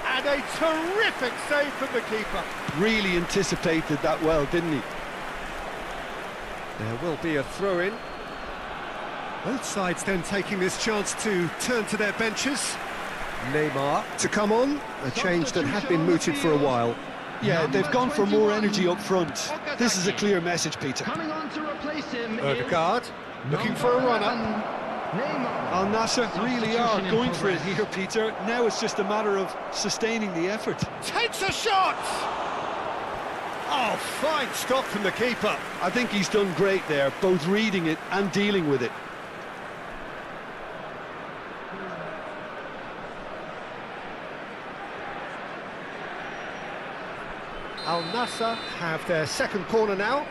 And a terrific save from the keeper. Really anticipated that well, didn't he? There will be a throw-in. Both sides then taking this chance to turn to their benches. Neymar to come on, a change that had been mooted for a while. Yeah, they've gone for more energy up front. This is a clear message, Peter. Coming on to replace him Ødegaard looking for a runner. Al Nassr really are going for it here, Peter. Now it's just a matter of sustaining the effort. Takes a shot! Oh, fine stop from the keeper. I think he's done great there, both reading it and dealing with it. Al Nassr have their second corner now.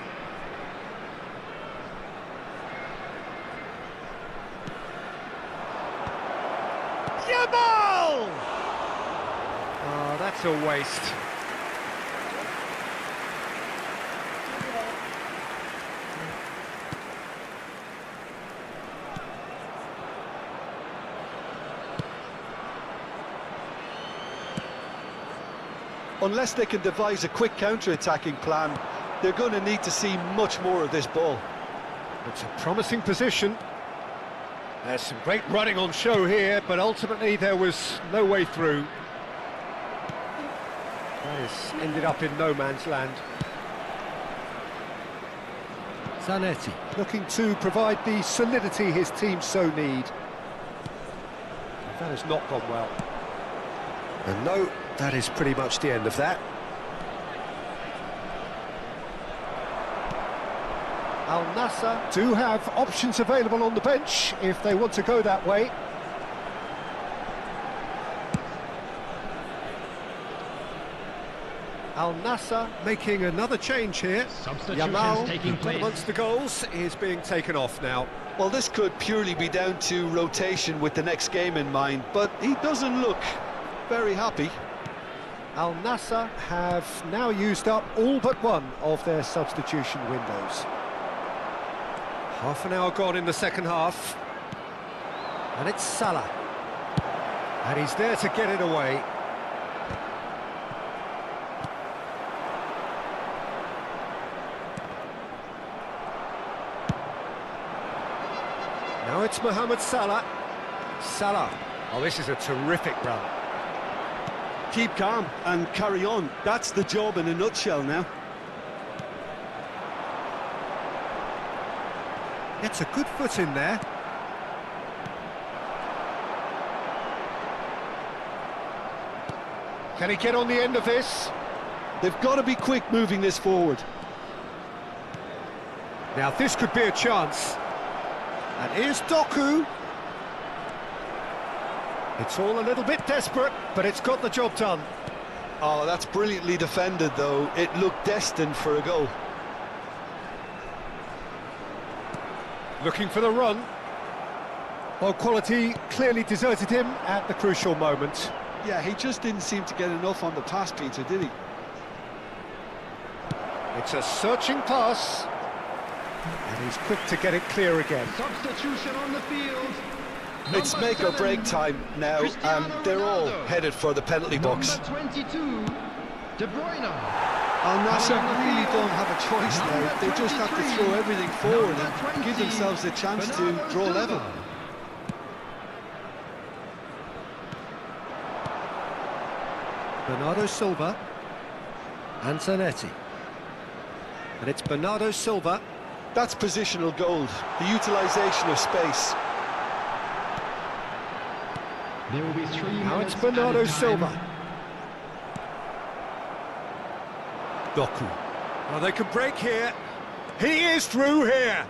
Yamal! Oh, that's a waste. Unless they can devise a quick counter-attacking plan, they're going to need to see much more of this ball. It's a promising position. There's some great running on show here, but ultimately there was no way through. That has ended up in no man's land. Zanetti looking to provide the solidity his team so need. That has not gone well. And no, that is pretty much the end of that. Al Nassr do have options available on the bench if they want to go that way. Al Nassr making another change here. Yamal, taking place. amongst the goals, is being taken off now. Well, this could purely be down to rotation with the next game in mind, but he doesn't look very happy. Al Nassr have now used up all but one of their substitution windows. Half an hour gone in the second half. And it's Salah. And he's there to get it away. Now it's Mohammed Salah. Salah. Oh, this is a terrific run. Keep calm and carry on. That's the job in a nutshell now. Gets a good foot in there. Can he get on the end of this? They've got to be quick moving this forward. Now this could be a chance. And here's Doku. It's all a little bit desperate, but it's got the job done. Oh, that's brilliantly defended, though. It looked destined for a goal. Looking for the run. Well, quality clearly deserted him at the crucial moment. Yeah, he just didn't seem to get enough on the pass, Peter, did he? It's a searching pass. And he's quick to get it clear again. Substitution on the field. It's make or break time now, and they're all headed for the penalty box. Number 22, De Bruyne. Al Nassr really don't have a choice now. They just have to throw everything forward and give themselves a chance to draw level. Bernardo Silva. Antonetti. And it's Bernardo Silva. That's positional gold, the utilisation of space. There will be 3 Now minutes it's Bernardo added time. Silva. Doku. Well, they can break here. He is through here.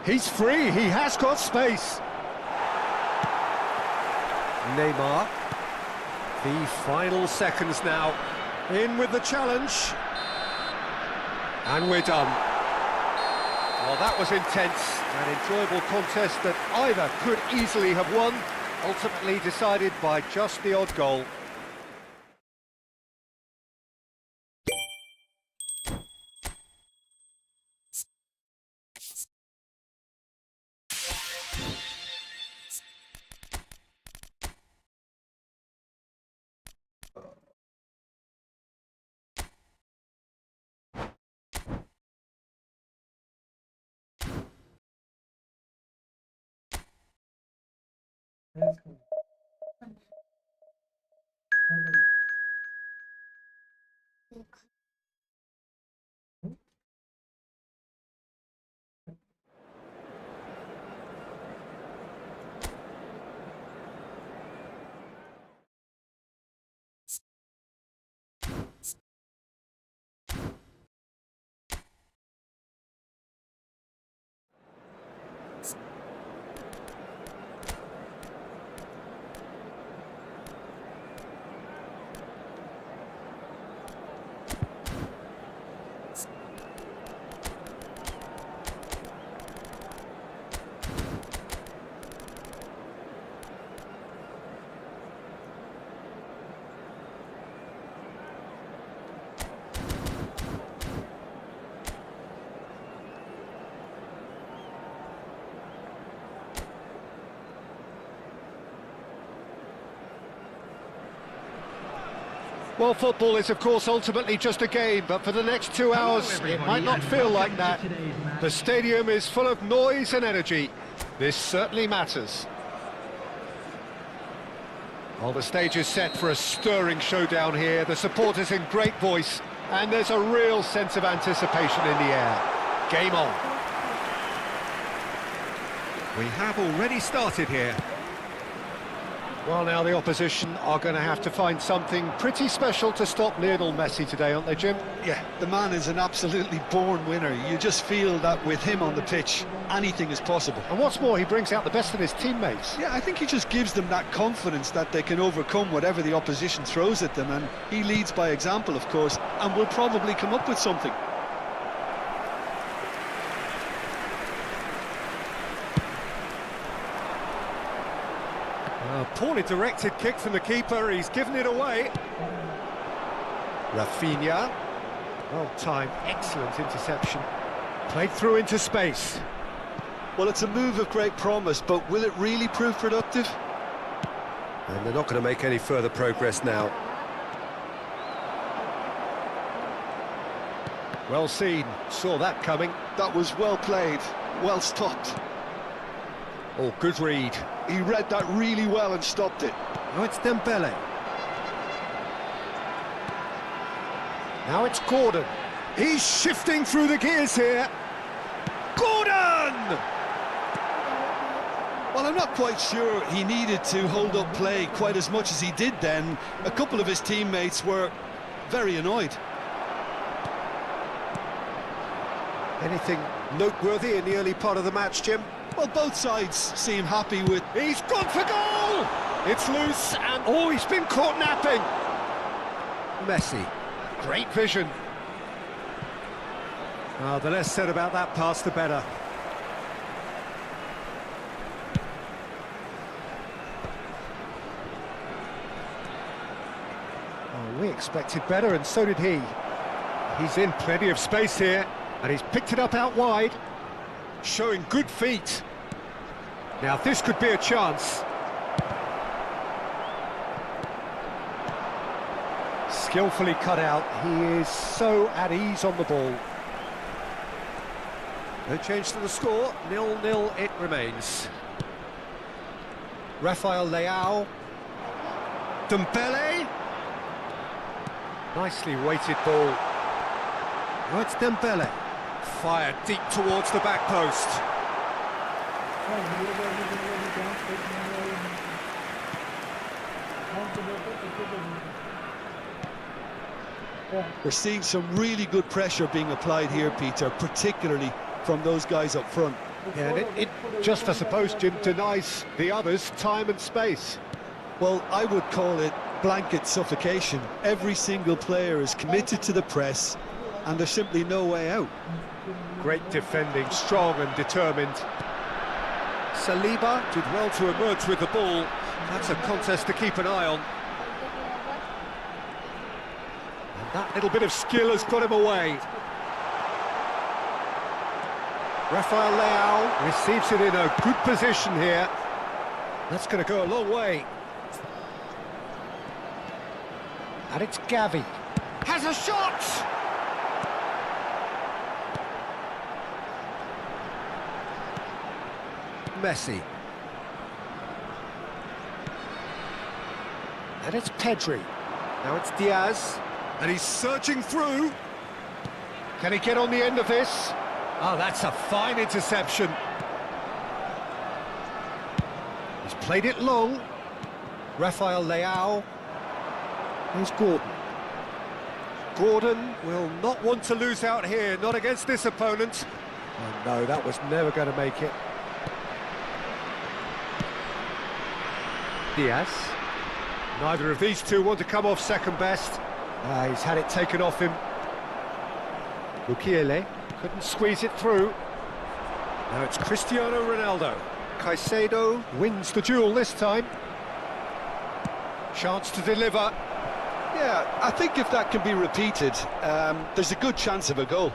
He's free. He has got space. Neymar. The final seconds now. In with the challenge. And we're done. Well, that was intense. An enjoyable contest that either could easily have won. Ultimately decided by just the odd goal. Well, football is, of course, ultimately just a game, but for the next 2 hours, it might not feel like that. The stadium is full of noise and energy. This certainly matters. Well, the stage is set for a stirring showdown here. The supporters in great voice, and there's a real sense of anticipation in the air. Game on. We have already started here. Well, now the opposition are going to have to find something pretty special to stop Lionel Messi today, aren't they, Jim? Yeah, the man is an absolutely born winner. You just feel that with him on the pitch, anything is possible. And what's more, he brings out the best in his teammates. Yeah, I think he just gives them that confidence that they can overcome whatever the opposition throws at them, and he leads by example, of course, and will probably come up with something. Poorly directed kick from the keeper, he's given it away. Rafinha, well timed, excellent interception. Played through into space. Well, it's a move of great promise, but will it really prove productive? And they're not going to make any further progress now. Well seen, saw that coming. That was well played, well stopped. Oh, good read. He read that really well and stopped it. Now it's Dembele. Now it's Gordon. He's shifting through the gears here. Gordon! Well, I'm not quite sure he needed to hold up play quite as much as he did then. A couple of his teammates were very annoyed. Anything noteworthy in the early part of the match, Jim? Well, both sides seem happy with... He's gone for goal! It's loose and... Oh, he's been caught napping! Messi. Great vision. The less said about that pass, the better. Oh, we expected better, and so did he. He's in plenty of space here, and he's picked it up out wide. Showing good feet. Now this could be a chance. Skillfully cut out. He is so at ease on the ball. No change to the score. 0-0 it remains. Rafael Leao. Dembele. Nicely weighted ball. Now it's Dembele. Fired deep towards the back post. We're seeing some really good pressure being applied here, Peter, particularly from those guys up front. Yeah, and it just, I suppose, Jim, denies the others time and space. Well, I would call it blanket suffocation. Every single player is committed to the press, and there's simply no way out. Great defending, strong and determined. Saliba did well to emerge with the ball. That's a contest to keep an eye on. And that little bit of skill has got him away. Rafael Leao receives it in a good position here. That's going to go a long way. And it's Gavi. Has a shot! Messi. And it's Pedri. Now it's Diaz. And he's searching through. Can he get on the end of this? Oh, that's a fine interception. He's played it long. Rafael Leao. Here's Gordon. Gordon will not want to lose out here, not against this opponent. Oh no, that was never going to make it. Diaz. Neither of these two want to come off second best. He's had it taken off him. Mukiele couldn't squeeze it through. Now it's Cristiano Ronaldo. Caicedo wins the duel this time. Chance to deliver. Yeah, I think if that can be repeated, there's a good chance of a goal.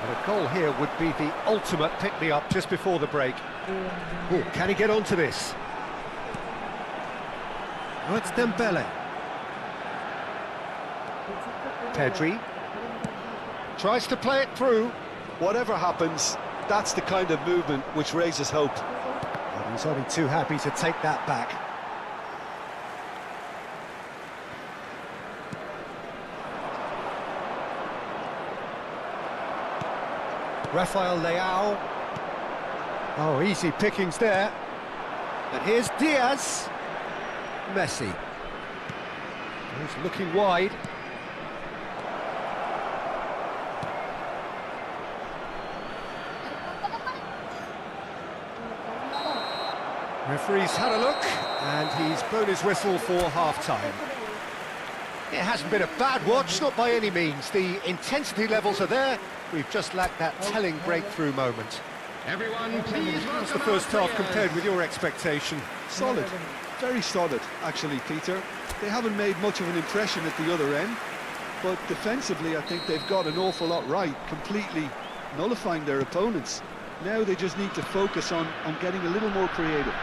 And a goal here would be the ultimate pick-me-up just before the break. Ooh, can he get onto this? Oh, it's Dembele. Pedri tries to play it through. Whatever happens, that's the kind of movement which raises hope. And he's only too happy to take that back. Rafael Leao. Oh, easy pickings there. And here's Diaz. Messi. He's looking wide. Referee's had a look, and he's blown his whistle for half-time. It hasn't been a bad watch, not by any means. The intensity levels are there. We've just lacked that telling breakthrough moment. Everyone, please How's the first half compared with your expectation? Solid, very solid, actually, Peter. They haven't made much of an impression at the other end, but defensively I think they've got an awful lot right, completely nullifying their opponents. Now they just need to focus on getting a little more creative.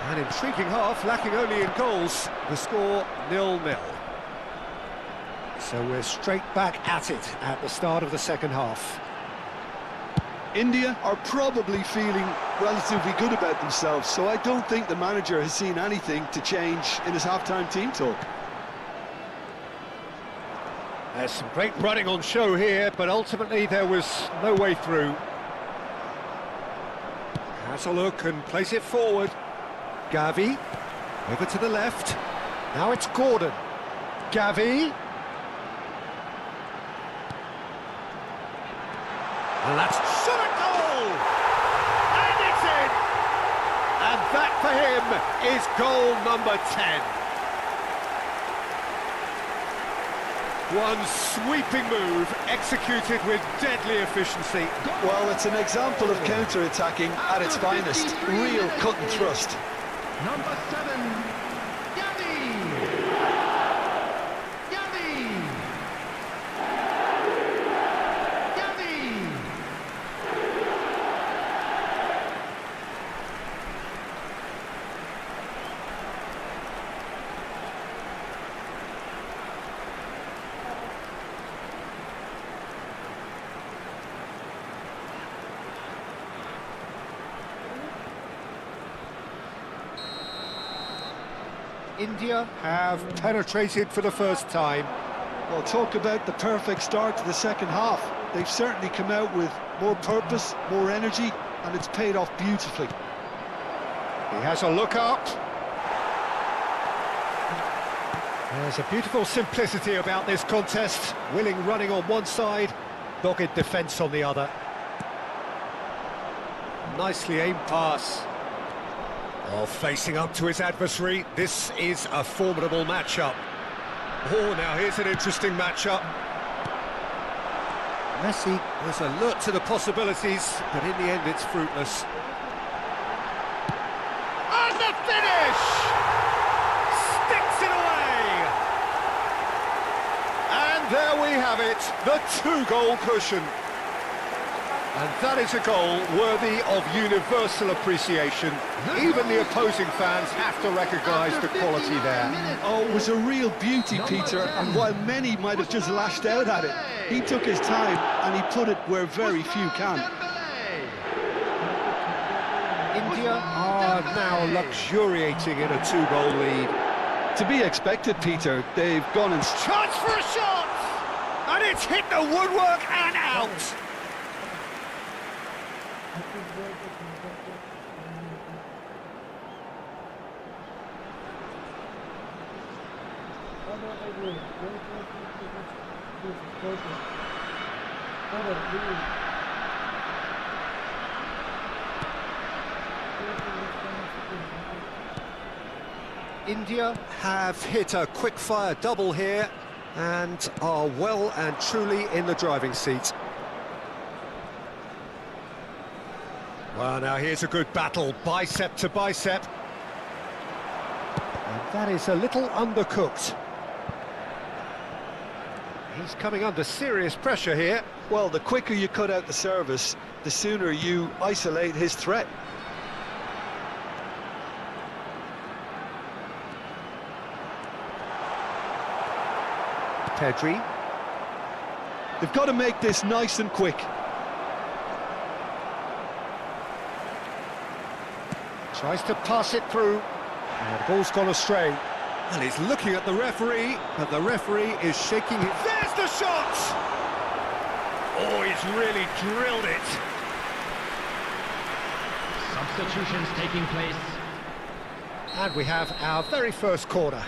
An intriguing half, lacking only in goals. The score 0-0. So we're straight back at it at the start of the second half. India are probably feeling relatively good about themselves, so I don't think the manager has seen anything to change in his half-time team talk. There's some great running on show here, but ultimately there was no way through. Has a look and plays it forward. Gavi, over to the left. Now it's Gordon. Gavi. And that's shot at goal! And it's in! And that for him is goal number 10. One sweeping move, executed with deadly efficiency. Well, it's an example of counter-attacking at its finest. Real cut and thrust. Number 7, Gavi! Gavi! Gavi! India have penetrated for the first time. Well, talk about the perfect start to the second half. They've certainly come out with more purpose, more energy, and it's paid off beautifully. He has a look up. There's a beautiful simplicity about this contest. Willing running on one side, dogged defence on the other. Nicely aimed pass. Oh, facing up to his adversary, this is a formidable matchup. Oh, now here's an interesting matchup. Messi was alert to the possibilities, but in the end it's fruitless. And the finish! Sticks it away! And there we have it, the 2-goal cushion. And that is a goal worthy of universal appreciation. Even the opposing fans have to recognise the quality there. Oh, it was a real beauty, Peter, and while many might have just lashed out at it, he took his time and he put it where very few can. India are now luxuriating in a 2-goal lead. To be expected, Peter. They've gone and... Chance for a shot! And it's hit the woodwork and out! India have hit a quick-fire double here and are well and truly in the driving seat. Well, now here's a good battle, bicep to bicep. And that is a little undercooked. He's coming under serious pressure here. Well, the quicker you cut out the service, the sooner you isolate his threat. Pedri. They've got to make this nice and quick. Tries to pass it through. And the ball's gone astray. And he's looking at the referee, but the referee is shaking his... There's the shot! Oh, he's really drilled it. Substitutions taking place. And we have our very first corner.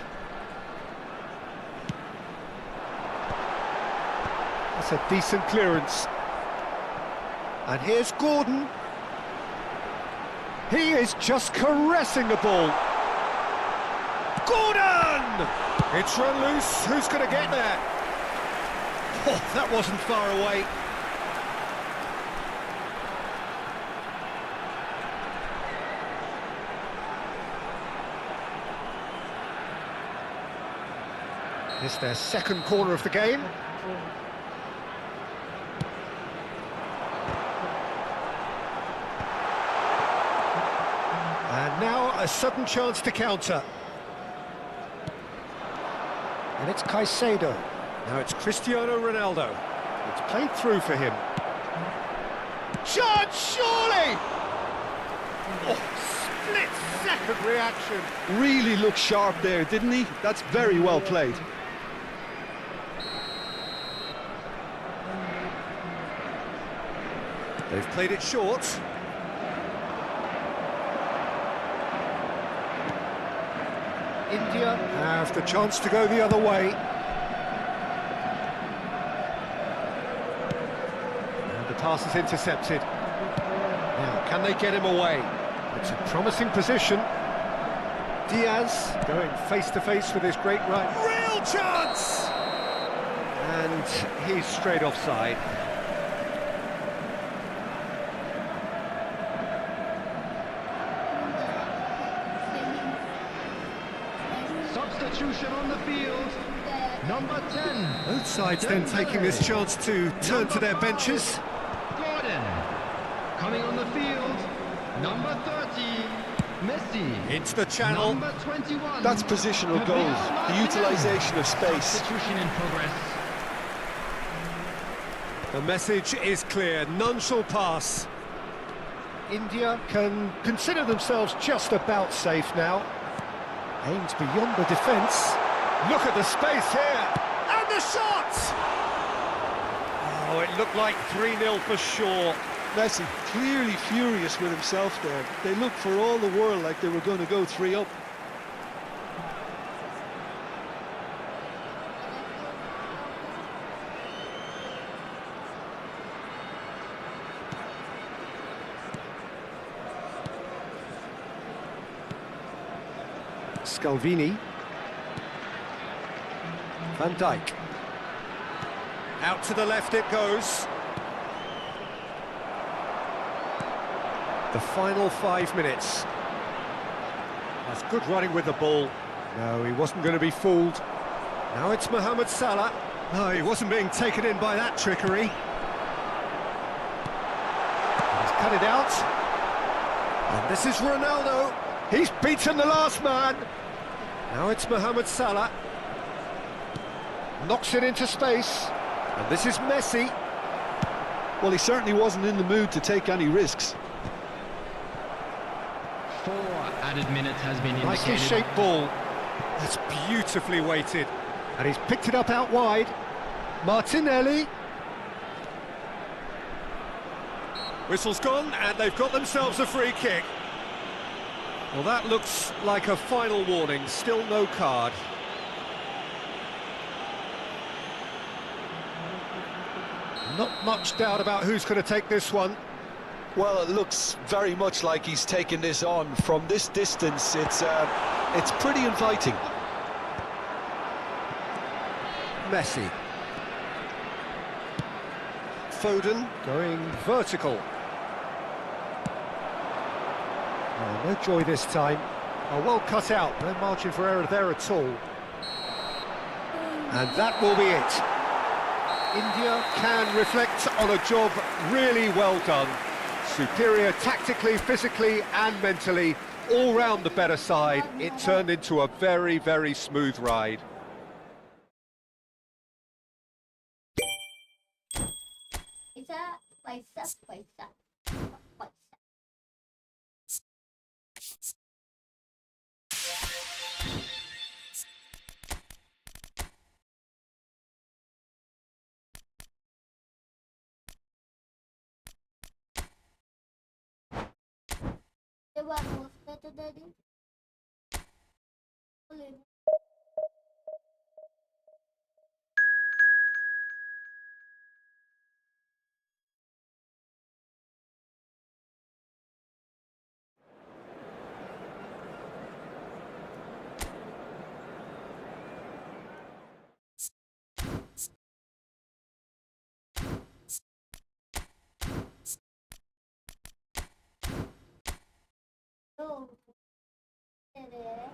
That's a decent clearance. And here's Gordon. He is just caressing the ball. Gordon! It's run loose. Who's going to get there? Oh, that wasn't far away. It's their second corner of the game. And now a sudden chance to counter. And it's Caicedo. Now it's Cristiano Ronaldo. It's played through for him. Chance, surely! Oh, split-second reaction. Really looked sharp there, didn't he? That's very well played. They've played it short. India have the chance to go the other way. And the pass is intercepted. Now, can they get him away? It's a promising position. Diaz going face-to-face with his great right. Real chance! And he's straight offside. Substitution on the field. Number 10. Both sides then taking this chance to turn to their benches. Gordon. Coming on the field. Number 30. Messi. Into the channel. Number 21. That's positional goals, the utilisation of space. Substitution in progress. The message is clear, none shall pass. India can consider themselves just about safe now. Aims beyond the defence. Look at the space here. And the shot! Oh, it looked like 3-0 for sure. Messi clearly furious with himself there. They looked for all the world like they were going to go 3 up. Scalvini. Van Dijk. Out to the left it goes. The final 5 minutes. That's good running with the ball. No, he wasn't going to be fooled. Now it's Mohammed Salah. No, he wasn't being taken in by that trickery. He's cut it out. And this is Ronaldo. He's beaten the last man. Now it's Mohammed Salah. Knocks it into space. And this is Messi. Well, he certainly wasn't in the mood to take any risks. 4 added minutes has been indicated. Nicely shaped ball. That's beautifully weighted. And he's picked it up out wide. Martinelli. Whistle's gone, and they've got themselves a free kick. Well, that looks like a final warning. Still no card. Not much doubt about who's going to take this one. Well, it looks very much like he's taken this on. From this distance, it's pretty inviting. Messi. Foden going vertical. Oh, no joy this time. Oh, well cut out, no margin for error there at all. And that will be it. India can reflect on a job really well done. Superior tactically, physically and mentally, all round the better side. It turned into a very, very smooth ride. Paisa. coba post itu tadi. Boleh. Tuh. Ada.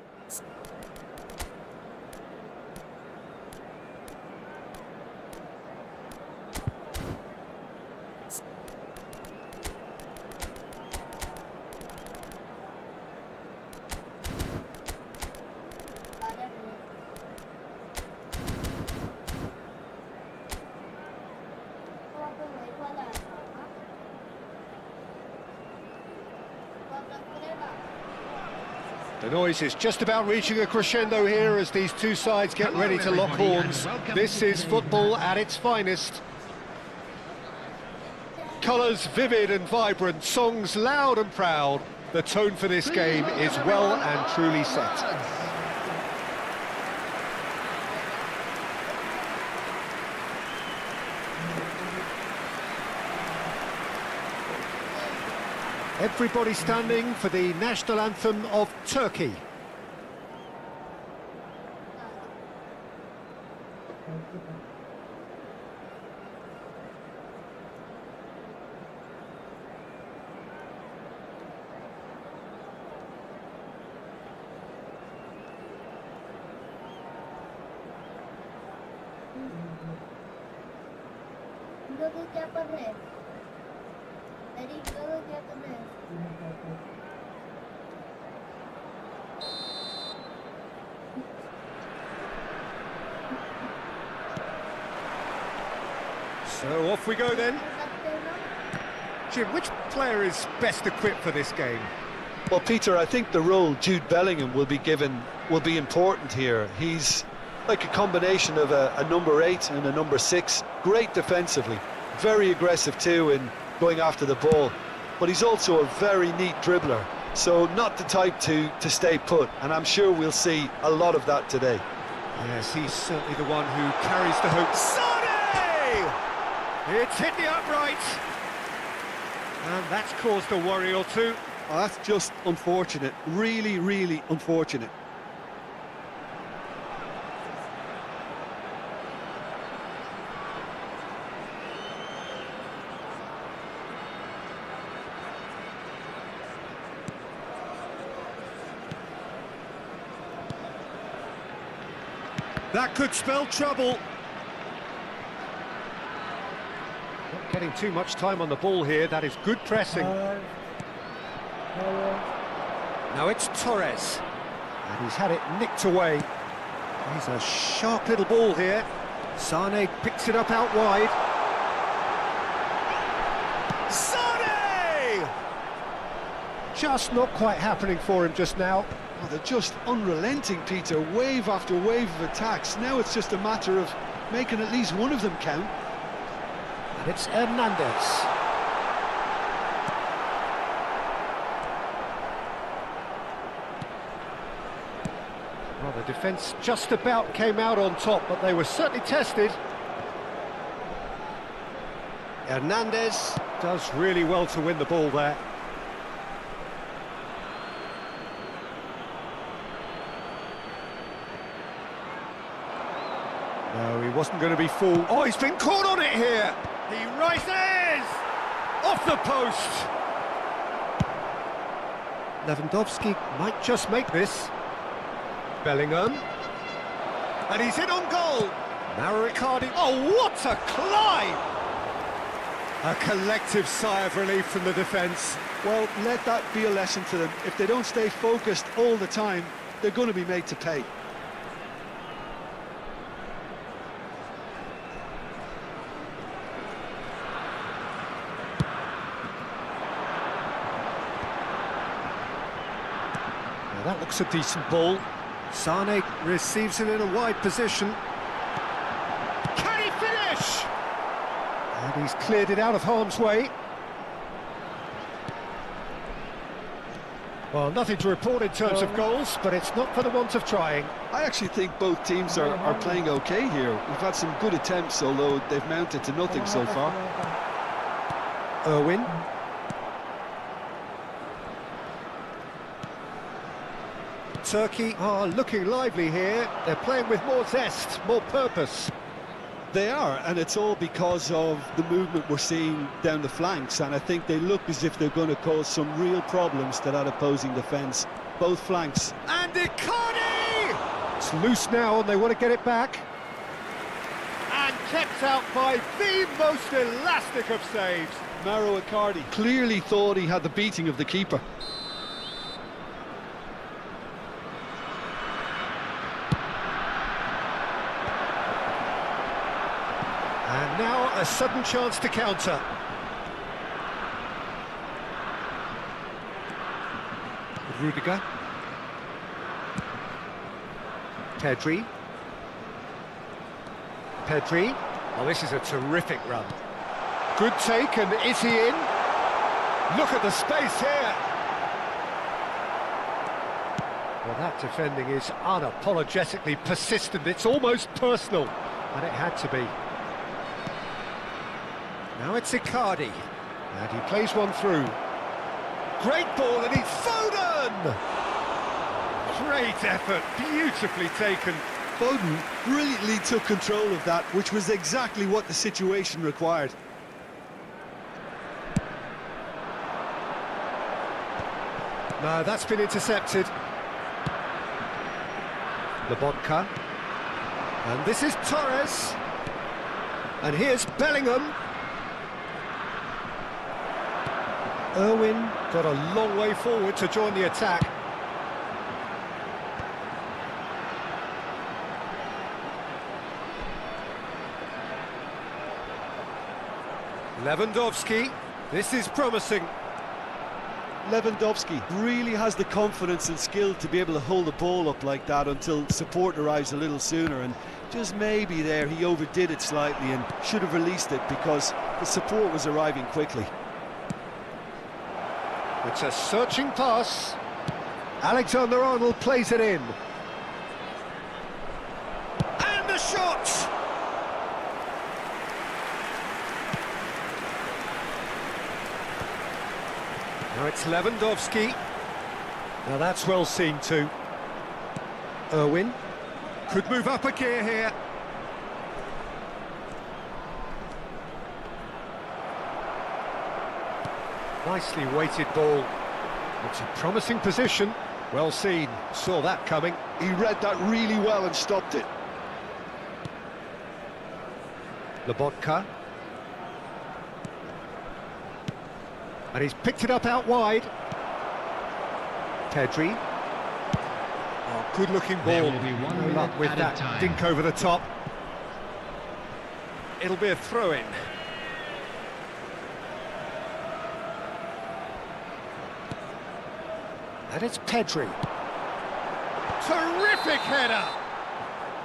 Ada nih. Oh, aku mau itu ada. The noise is just about reaching a crescendo here as these two sides get ready to lock horns. This is football at its finest. Colours vivid and vibrant, songs loud and proud. The tone for this game is well and truly set. Everybody standing for the national anthem of Turkey. Logo क्या कर रहे हैं? अरे लोगो क्या कर रहे हैं? So off we go then. Jim, which player is best equipped for this game? Well, Peter, I think the role Jude Bellingham will be given will be important here. He's like a combination of a number 8 and a number 6. Great defensively, very aggressive too in going after the ball. But he's also a very neat dribbler, so not the type to stay put. And I'm sure we'll see a lot of that today. Yes, he's certainly the one who carries the hope. Sane! It's hit the upright. And that's caused a worry or two. Oh, that's just unfortunate, really, really unfortunate. That could spell trouble. Not getting too much time on the ball here. That is good pressing. Now it's Torres. And he's had it nicked away. He's a sharp little ball here. Sane picks it up out wide. Sane! Just not quite happening for him just now. Oh, they're just unrelenting, Peter, wave after wave of attacks. Now it's just a matter of making at least one of them count. And it's Hernandez. Well, the defence just about came out on top, but they were certainly tested. Hernandez does really well to win the ball there. No, he wasn't going to be fooled. Oh, he's been caught on it here. He rises! Off the post! Lewandowski might just make this. Bellingham. And he's in on goal. Now Riccardi. Oh, what a climb! A collective sigh of relief from the defence. Well, let that be a lesson to them. If they don't stay focused all the time, they're going to be made to pay. That looks a decent ball. Sane receives it in a wide position. Can he finish? And he's cleared it out of harm's way. Well, nothing to report in terms of goals, but it's not for the want of trying. I actually think both teams are playing okay here. We've had some good attempts, although they've mounted to nothing so far. Irwin. Turkey are looking lively here. They're playing with more zest, more purpose. They are, and it's all because of the movement we're seeing down the flanks, and I think they look as if they're going to cause some real problems to that opposing defence, both flanks. And Icardi! It's loose now and they want to get it back. And kept out by the most elastic of saves. Mauro Icardi clearly thought he had the beating of the keeper. And now a sudden chance to counter. Rudiger. Pedri. Oh, this is a terrific run. Good take, and is he in? Look at the space here. Well, that defending is unapologetically persistent. It's almost personal, and it had to be. Now it's Icardi, and he plays one through. Great ball, and it's Foden! Great effort, beautifully taken. Foden brilliantly took control of that, which was exactly what the situation required. No, that's been intercepted. Lobotka. And this is Torres. And here's Bellingham. Irwin got a long way forward to join the attack. Lewandowski, this is promising. Lewandowski really has the confidence and skill to be able to hold the ball up like that until support arrives a little sooner, and just maybe there he overdid it slightly and should have released it because the support was arriving quickly. It's a searching pass. Alexander-Arnold plays it in. And the shot! Now it's Lewandowski. Now that's well seen too. Irwin could move up a gear here. Nicely weighted ball. It's a promising position. Well seen. Saw that coming. He read that really well and stopped it. Lobotka. And he's picked it up out wide. Pedri. Oh, good-looking ball. No luck with that dink over the top. It'll be a throw-in. And it's Pedri. Terrific header!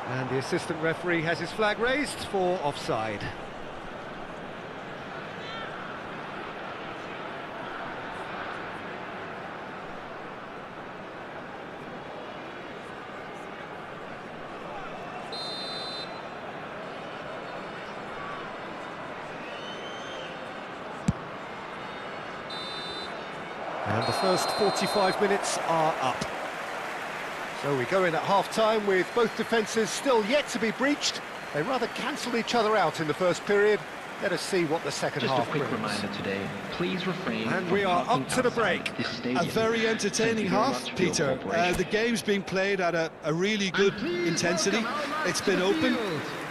And the assistant referee has his flag raised for offside. And the first 45 minutes are up. So we go in at half-time with both defences still yet to be breached. They rather cancelled each other out in the first period. Let us see what the second half brings. Just a quick reminder today, please refrain. And we are up to the break. A very entertaining half, Peter. The game's been played at a really good intensity. It's been open.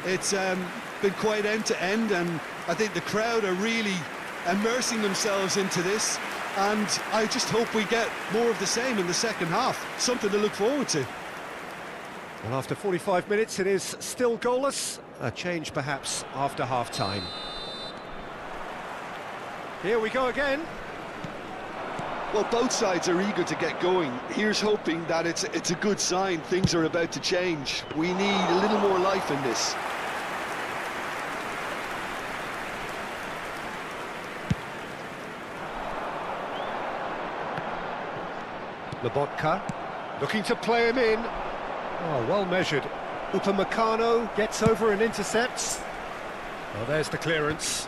It's been quite end-to-end, and I think the crowd are really immersing themselves into this. And I just hope we get more of the same in the second half. Something to look forward to. Well, after 45 minutes, it is still goalless. A change, perhaps, after half-time. Here we go again. Well, both sides are eager to get going. Here's hoping that it's a good sign. Things are about to change. We need a little more life in this. Lobotka looking to play him in. Oh, well measured. Upamecano gets over and intercepts. Well, there's the clearance.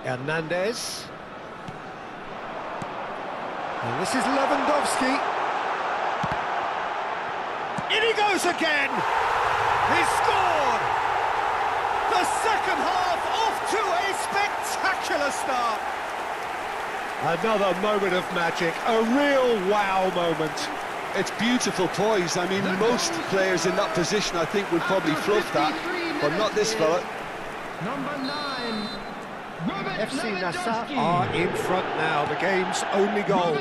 Hernandez. And this is Lewandowski. In he goes again! He scored! The second half off to a spectacular start! Another moment of magic, a real wow moment. It's beautiful poise. I mean, most players in that position, I think, would probably fluff that, but not this fella. Number 9. FC Nassau are in front now, the game's only goal.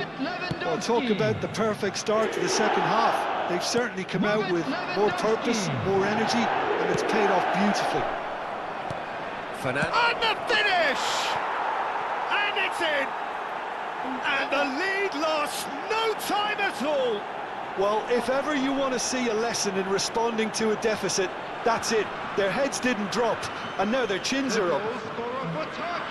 Well, talk about the perfect start to the second half. They've certainly come out with more purpose, more energy, and it's paid off beautifully. Fernand. And the finish! And it's in! And the lead lost no time at all! Well, if ever you want to see a lesson in responding to a deficit, that's it. Their heads didn't drop, and now their chins are up.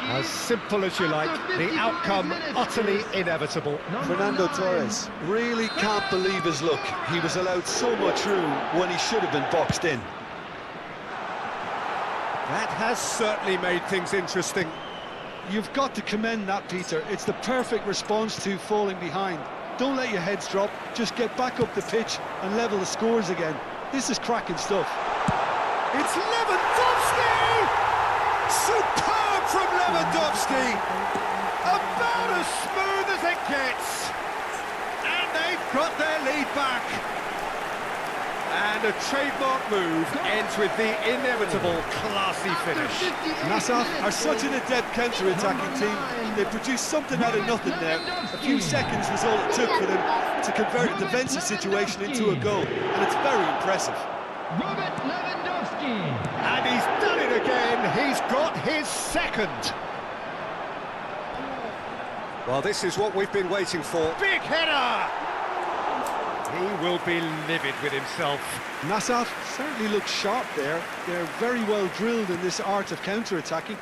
As simple as you like, the outcome utterly inevitable. Fernando Torres really can't believe his luck. He was allowed so much room when he should have been boxed in. That has certainly made things interesting. You've got to commend that, Peter. It's the perfect response to falling behind. Don't let your heads drop, just get back up the pitch and level the scores again. This is cracking stuff. It's Lewandowski! Superb from Lewandowski! About as smooth as it gets! And they've got their lead back! And a trademark move ends with the inevitable classy finish. Nassau are such an adept counter-attacking team. They produced something out of nothing there. A few seconds was all it took for them to convert a defensive situation into a goal, and it's very impressive. Robert Lewandowski. And he's done it again. He's got his second. Well, this is what we've been waiting for. Big header! He will be livid with himself. Nassau certainly looks sharp there. They're very well drilled in this art of counter-attacking.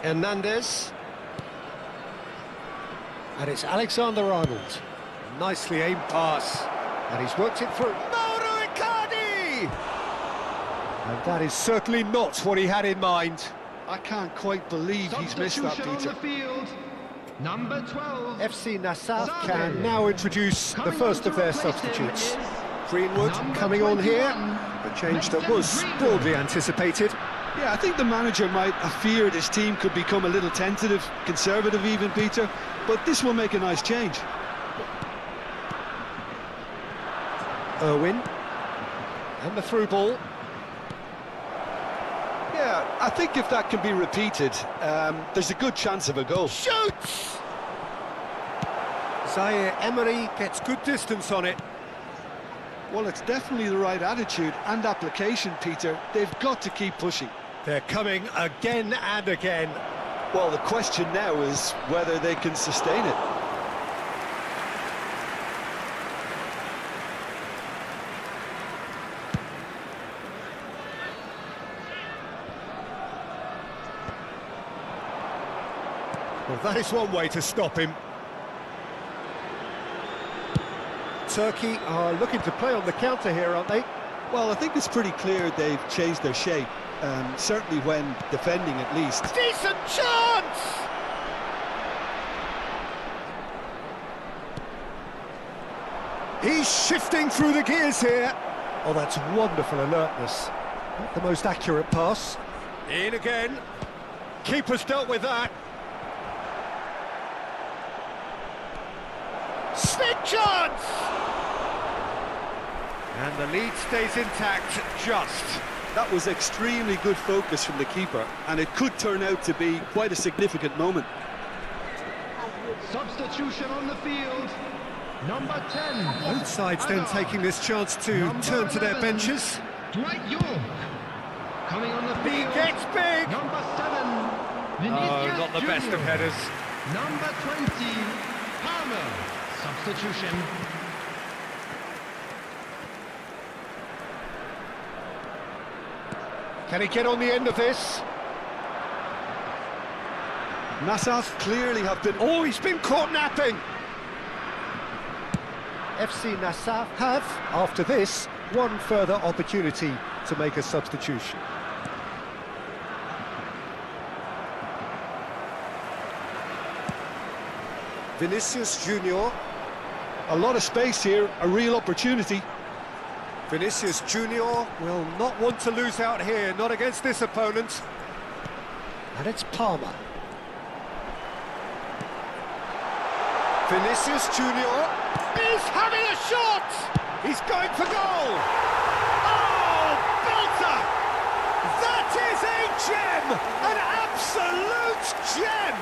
Hernandez. And it's Alexander-Arnold. Nicely aimed pass. And he's worked it through. Mauro Icardi! And that is certainly not what he had in mind. I can't quite believe he's missed that, Peter. Number 12. FC Nassau can now introduce the first of their substitutes. Greenwood coming on here, a change that was broadly anticipated. Yeah, I think the manager might have feared his team could become a little tentative, conservative even, Peter, but this will make a nice change. Irwin, and the through ball. Yeah, I think if that can be repeated, there's a good chance of a goal. Shoots! Zaire Emery gets good distance on it. Well, it's definitely the right attitude and application, Peter. They've got to keep pushing. They're coming again and again. Well, the question now is whether they can sustain it. Well, that is one way to stop him. Turkey are looking to play on the counter here, aren't they? Well, I think it's pretty clear they've changed their shape, certainly when defending at least. Decent chance! He's shifting through the gears here. Oh, that's wonderful alertness. Not the most accurate pass. In again. Keeper's dealt with that. Stick chance! And the lead stays intact, just. That was extremely good focus from the keeper, and it could turn out to be quite a significant moment. Substitution on the field. Number 10. Both sides then taking this chance to turn to their benches. Dwight York. Coming on the field. He gets big! Number 7. Oh, not the best of headers. Number 20. Palmer. Substitution. Can he get on the end of this? Nassaf clearly have been... Oh, he's been caught napping! FC Nassaf have, after this, one further opportunity to make a substitution. Vinicius Junior. A lot of space here, a real opportunity. Vinicius Junior will not want to lose out here, not against this opponent. And it's Palmer. Vinicius Junior is having a shot! He's going for goal! Oh, belter! That is a gem! An absolute gem!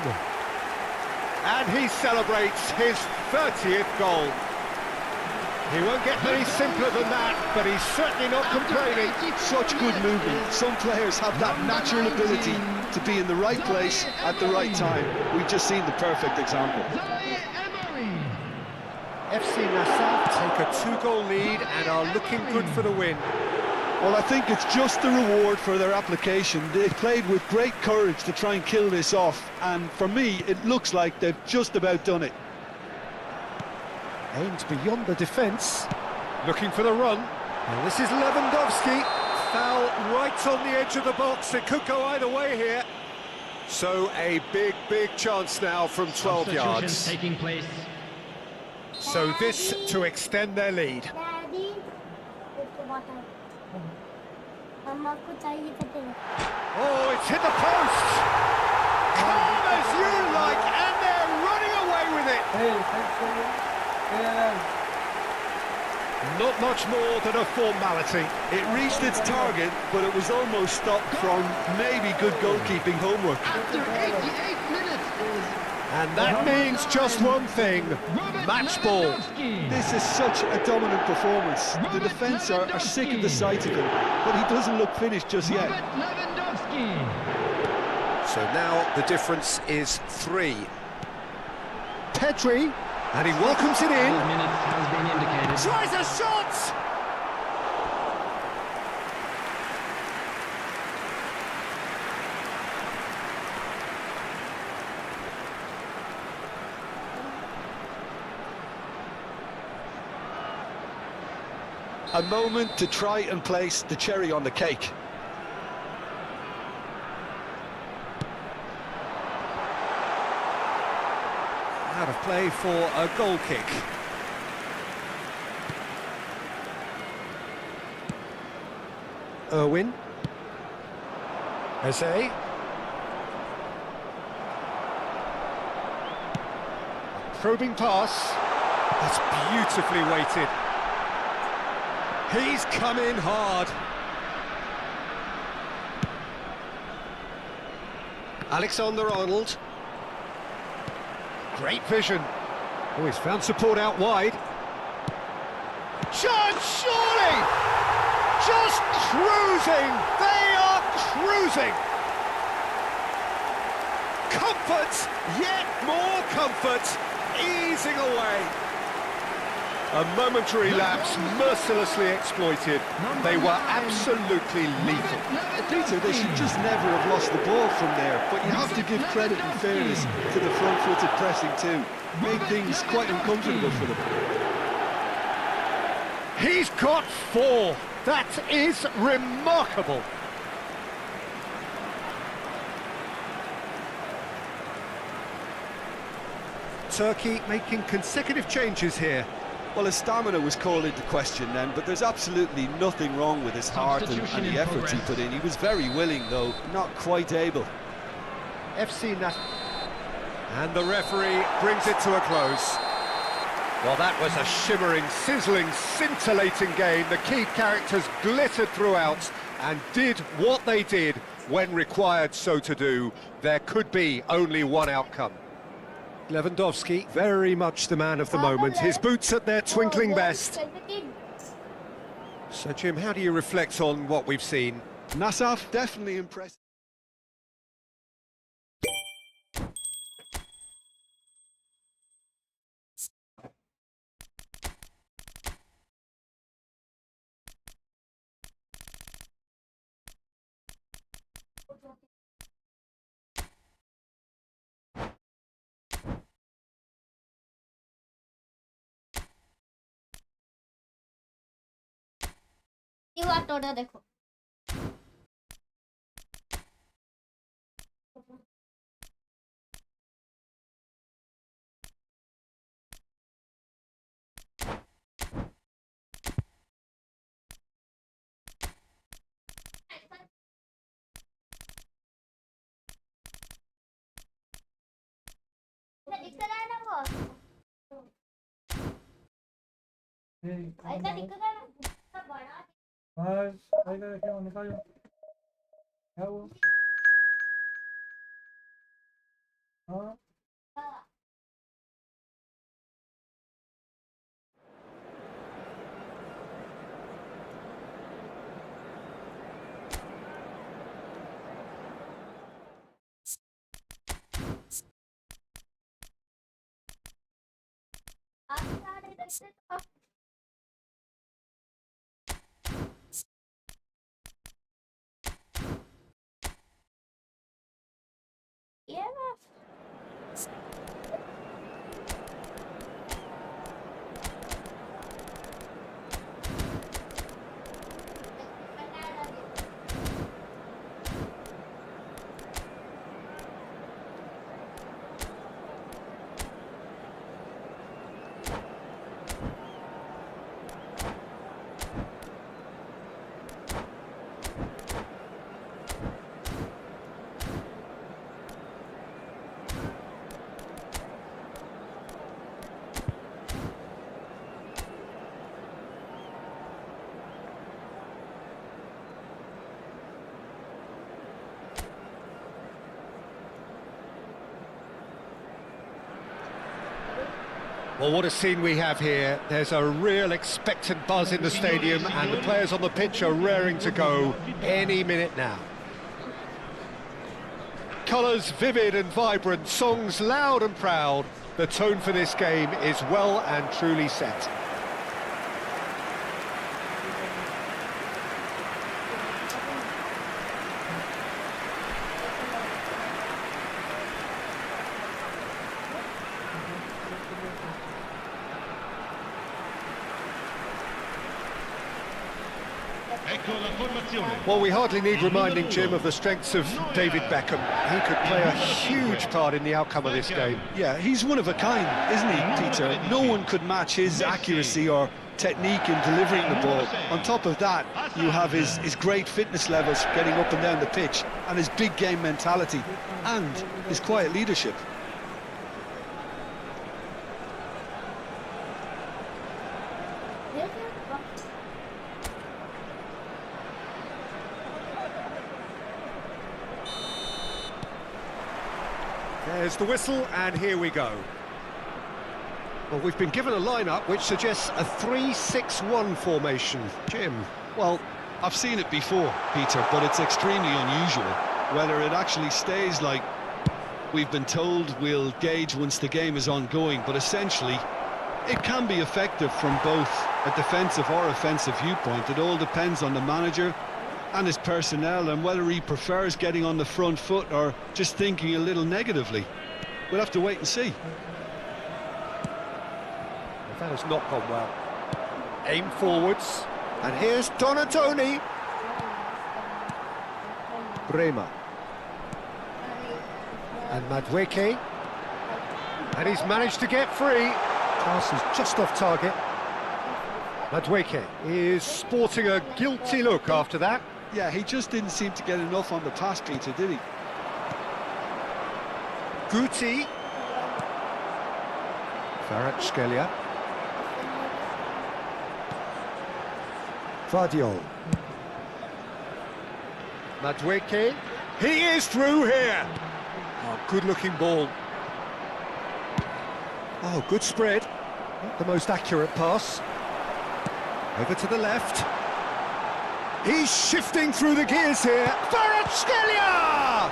And he celebrates his 30th goal. He won't get any simpler than that, but he's certainly not complaining. Such good movement. Some players have that natural ability to be in the right place at the right time. We've just seen the perfect example. FC Nassaf take a 2-goal lead and are looking good for the win. Well, I think it's just the reward for their application. They've played with great courage to try and kill this off, and for me, it looks like they've just about done it. Aimed beyond the defence, looking for the run. And this is Lewandowski, foul right on the edge of the box. It could go either way here. So a big chance now from 12 yards. Taking place. So this to extend their lead. Daddy, उसको बता। मम्मा को चाहिए कहते हैं। Oh, it's hit the post! Calm as you like, and they're running away with it! Not much more than a formality. It reached its target, but it was almost stopped from maybe good goalkeeping homework. After 88 minutes And that means just one thing, match ball. This is such a dominant performance. The defence are sick of the sight of him, but he doesn't look finished just yet. So now the difference is 3. Pedri, and he welcomes it in. minutes has been indicated. Tries a shot! A moment to try and place the cherry on the cake. Out of play for a goal kick. Irwin. Eze. Probing pass. That's beautifully weighted. He's come in hard. Alexander-Arnold. Great vision. Oh, he's found support out wide. Chance, surely! Just cruising! They are cruising! Comfort, yet more comfort, easing away. A momentary lapse mercilessly exploited. They were absolutely lethal. Peter, they should just never have lost the ball from there, but you have to give credit and fairness to the front-footed pressing too. Made things quite uncomfortable for them. He's got 4. That is remarkable. Turkey making consecutive changes here. Well, his stamina was called into question then, but there's absolutely nothing wrong with his heart and the efforts he put in. He was very willing, though, not quite able. FC Nat. And the referee brings it to a close. Well, that was a shimmering, sizzling, scintillating game. The key characters glittered throughout and did what they did when required so to do. There could be only one outcome. Lewandowski, very much the man of the moment. His boots at their twinkling best. So, Jim, how do you reflect on what we've seen? Nassaf definitely impressed. बात तोड़ो देखो दिक्कत है ना वो ऐसा दिक्कत है ना बड़ा बस आएगा क्या निकालो क्या वो हाँ आप सारे देखते तो ये ना Well, what a scene we have here. There's a real expectant buzz in the stadium and the players on the pitch are raring to go any minute now. Colours vivid and vibrant, songs loud and proud. The tone for this game is well and truly set. Well, we hardly need reminding, Jim, of the strengths of David Beckham. He could play a huge part in the outcome of this game. Yeah, he's one of a kind, isn't he, Peter? No one could match his accuracy or technique in delivering the ball. On top of that, you have his great fitness levels getting up and down the pitch, and his big game mentality, and his quiet leadership. There's the whistle, and here we go. Well, we've been given a lineup which suggests a 3-6-1 formation. Jim? Well, I've seen it before, Peter, but it's extremely unusual. Whether it actually stays like we've been told, we'll gauge once the game is ongoing, but essentially it can be effective from both a defensive or offensive viewpoint. It all depends on the manager and his personnel and whether he prefers getting on the front foot or just thinking a little negatively. We'll have to wait and see. That has not gone well. Aim forwards, and here's Donatoni. Bremer. And Madueke. And he's managed to get free. Pass is just off target. Madueke is sporting a guilty look after that. Yeah, he just didn't seem to get enough on the pass, Peter, did he? Guti. Kvaratskhelia. Vardiol. Madueke. He is through here. Oh, good-looking ball. Oh, good spread. Not the most accurate pass. Over to the left. He's shifting through the gears here. Kvaratskhelia!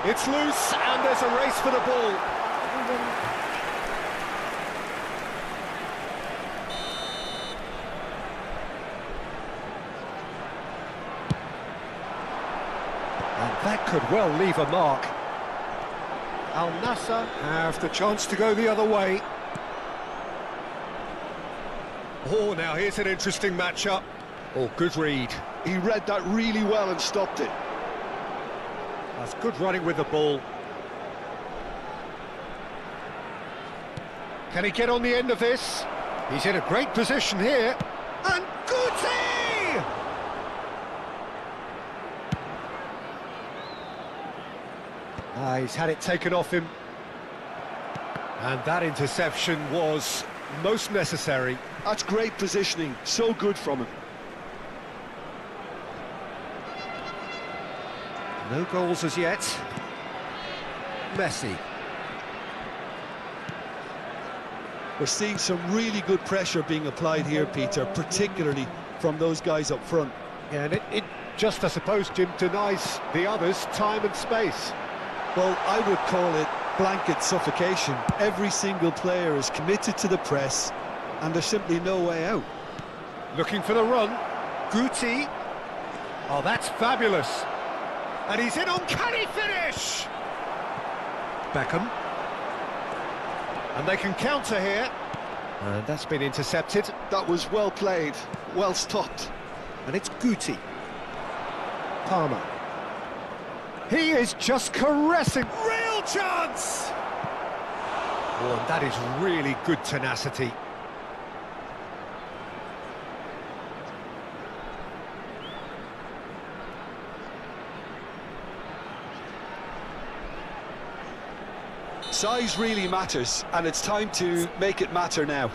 It's loose, and there's a race for the ball. And that could well leave a mark. Al Nassr have the chance to go the other way. Oh, now here's an interesting matchup. Oh, good read. He read that really well and stopped it. That's good running with the ball. Can he get on the end of this? He's in a great position here. And Guti! He's had it taken off him. And that interception was most necessary. That's great positioning, so good from him. No goals as yet. Messi. We're seeing some really good pressure being applied here, Peter, particularly from those guys up front. Yeah, and it just, I suppose, Jim, denies the others time and space. Well, I would call it blanket suffocation. Every single player is committed to the press, and there's simply no way out. Looking for the run. Guti. Oh, that's fabulous. And he's in, uncanny finish! Beckham. And they can counter here. And that's been intercepted. That was well played, well stopped. And it's Guti. Palmer. He is just caressing. Real chance! Oh, and that is really good tenacity. Size really matters, and it's time to make it matter now.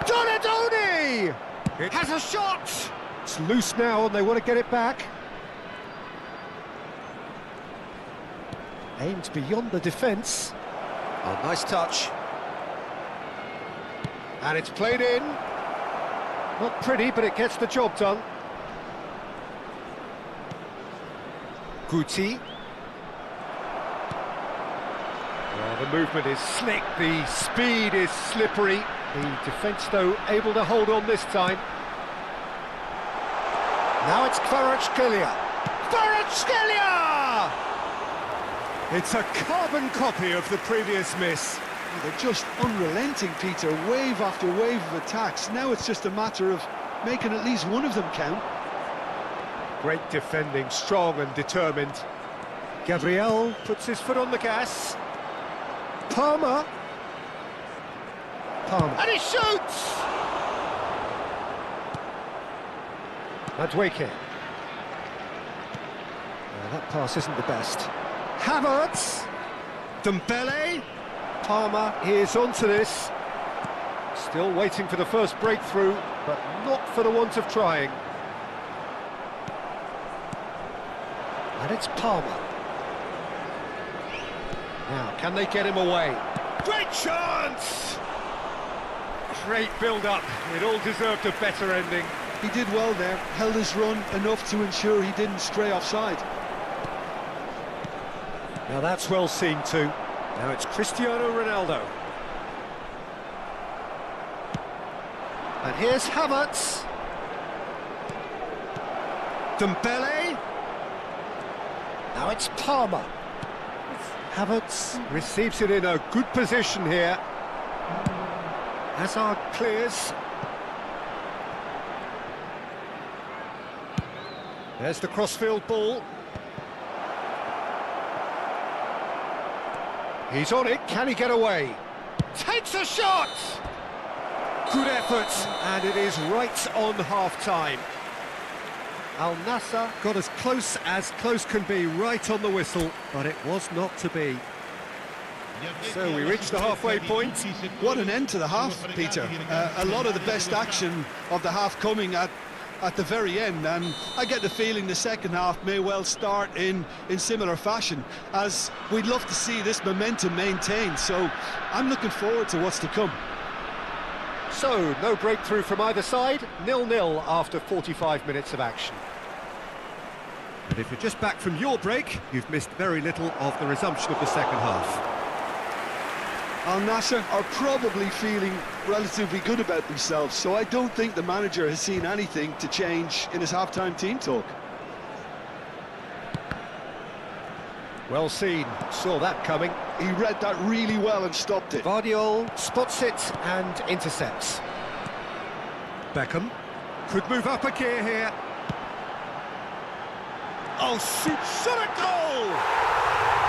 Donadoni! It has a shot! It's loose now and they want to get it back. Aimed beyond the defence. Oh, nice touch. And it's played in. Not pretty, but it gets the job done. Guti. Oh, the movement is slick, the speed is slippery. The defence, though, able to hold on this time. Now it's Kvaratskhelia. Kvaratskhelia! It's a carbon copy of the previous miss. They're just unrelenting, Peter, wave after wave of attacks. Now it's just a matter of making at least one of them count. Great defending, strong and determined. Gabriel puts his foot on the gas. Palmer. And he shoots! Madweke. That pass isn't the best. Havertz! Dembele! Palmer is onto this. Still waiting for the first breakthrough, but not for the want of trying. And it's Palmer. Now, can they get him away? Great chance! Great build-up. It all deserved a better ending. He did well there, held his run enough to ensure he didn't stray offside. Now that's well seen too. Now it's Cristiano Ronaldo. And here's Havertz. Dembele. Now it's Palmer. Havertz receives it in a good position here. Hazard clears. There's the crossfield ball. He's on it, can he get away? Takes a shot! Good effort, and it is right on half-time. Al Nassr got as close can be, right on the whistle, but it was not to be. So we reach the halfway point. What an end to the half, Peter. A lot of the best action of the half coming at the very end, and I get the feeling the second half may well start in similar fashion, as we'd love to see this momentum maintained, so I'm looking forward to what's to come. So, no breakthrough from either side, 0-0 after 45 minutes of action. And if you're just back from your break, you've missed very little of the resumption of the second half. Al Nassr are probably feeling relatively good about themselves, so I don't think the manager has seen anything to change in his half-time team talk. Well seen, saw that coming. He read that really well and stopped it. Guardiola spots it and intercepts. Beckham could move up a gear here. Oh, shot a goal!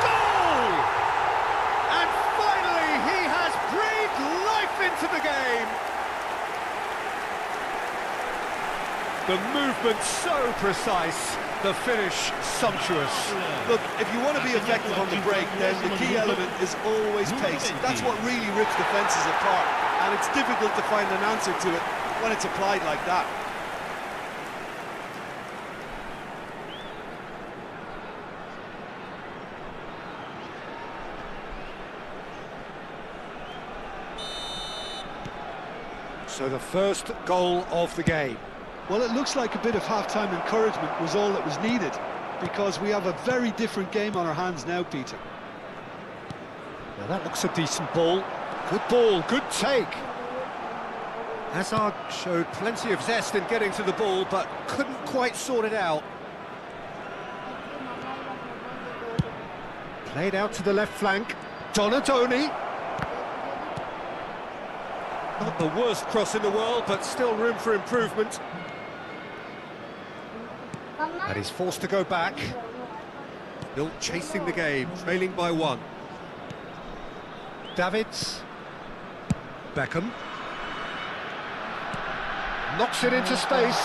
Goal! And finally he has breathed life into the game. The movement so precise, the finish sumptuous. Look, if you want to be effective on the break, then the key element is always pace. That's what really rips defences apart, and it's difficult to find an answer to it when it's applied like that. So the first goal of the game. Well, it looks like a bit of half-time encouragement was all that was needed, because we have a very different game on our hands now, Peter. Now that looks a decent ball. Good ball, good take. Hazard showed plenty of zest in getting to the ball, but couldn't quite sort it out. Played out to the left flank. Donatoni. Not the worst cross in the world, but still room for improvement. And he's forced to go back. Still chasing the game, trailing by 1. Davids. Beckham. Knocks it into space.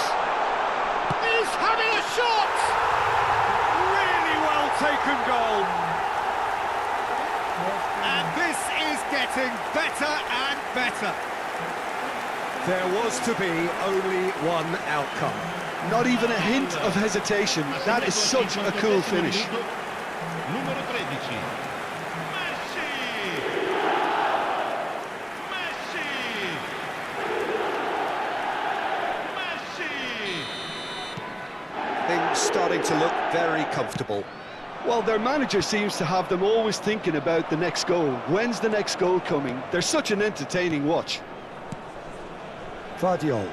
He's having a shot! Really well taken goal. And this is getting better and better. There was to be only one outcome. Not even a hint of hesitation. That is such a cool finish. Numero 13. Things starting to look very comfortable. Well, their manager seems to have them always thinking about the next goal. When's the next goal coming? They're such an entertaining watch. Guardiola.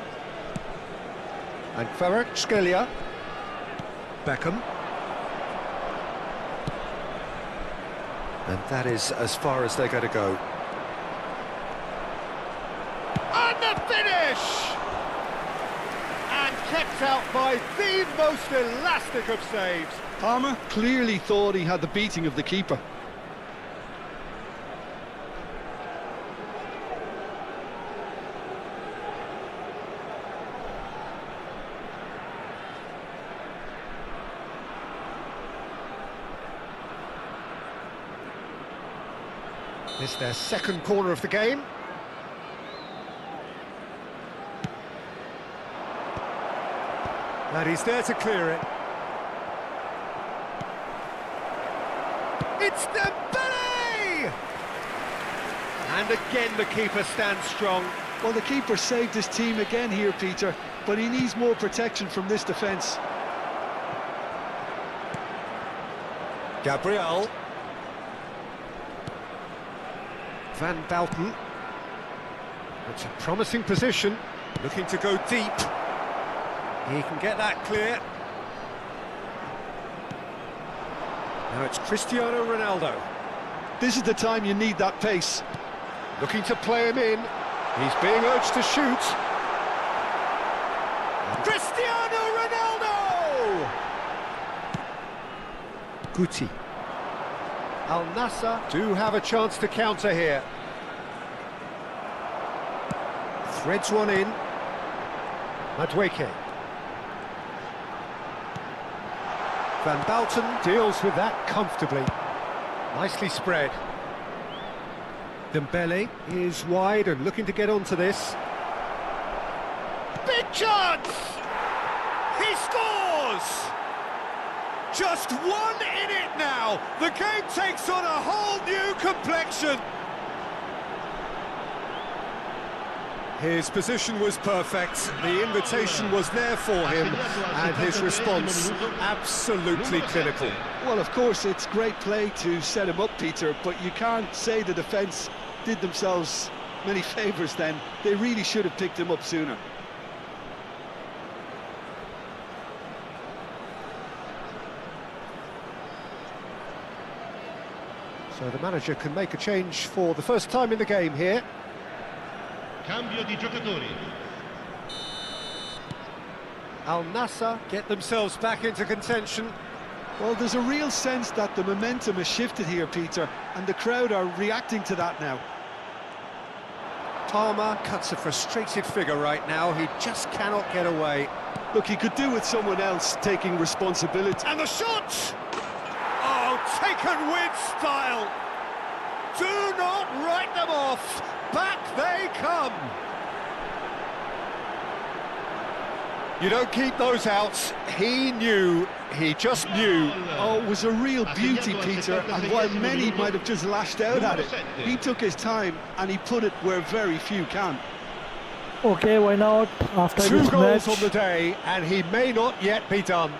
And Kvaratskhelia. Beckham. And that is as far as they're going to go. And the finish! And kept out by the most elastic of saves. Palmer clearly thought he had the beating of the keeper. This is their second corner of the game. And he's there to clear it. It's Mbappé! And again the keeper stands strong. Well, the keeper saved his team again here, Peter, but he needs more protection from this defence. Gabriel. Van Bouten. It's a promising position, looking to go deep. He can get that clear. Now it's Cristiano Ronaldo. This is the time you need that pace. Looking to play him in. He's being urged to shoot. Cristiano Ronaldo! Guti. Al Nassr do have a chance to counter here. Threads one in. Madueke. Van Bouten deals with that comfortably. Nicely spread. Dembele is wide and looking to get onto this. Big chance! He scores! Just one in it now. The game takes on a whole new complexion. His position was perfect, the invitation was there for him, and his response absolutely clinical. Well, of course, it's great play to set him up, Peter, but you can't say the defence did themselves many favours then. They really should have picked him up sooner. So the manager can make a change for the first time in the game here. Cambio di giocatori. Al Nassr get themselves back into contention. Well, there's a real sense that the momentum has shifted here, Peter, and the crowd are reacting to that now. Palmer cuts a frustrated figure right now. He just cannot get away. Look, he could do with someone else taking responsibility. And the shot! Oh, taken with style. Do not write them off. Back they come. You don't keep those outs. He knew, he just knew. Oh, it was a real beauty, Peter, and while many might have just lashed out at it, he took his time and he put it where very few can. Okay, why not? After Two this goals match, on the day, and he may not yet be done.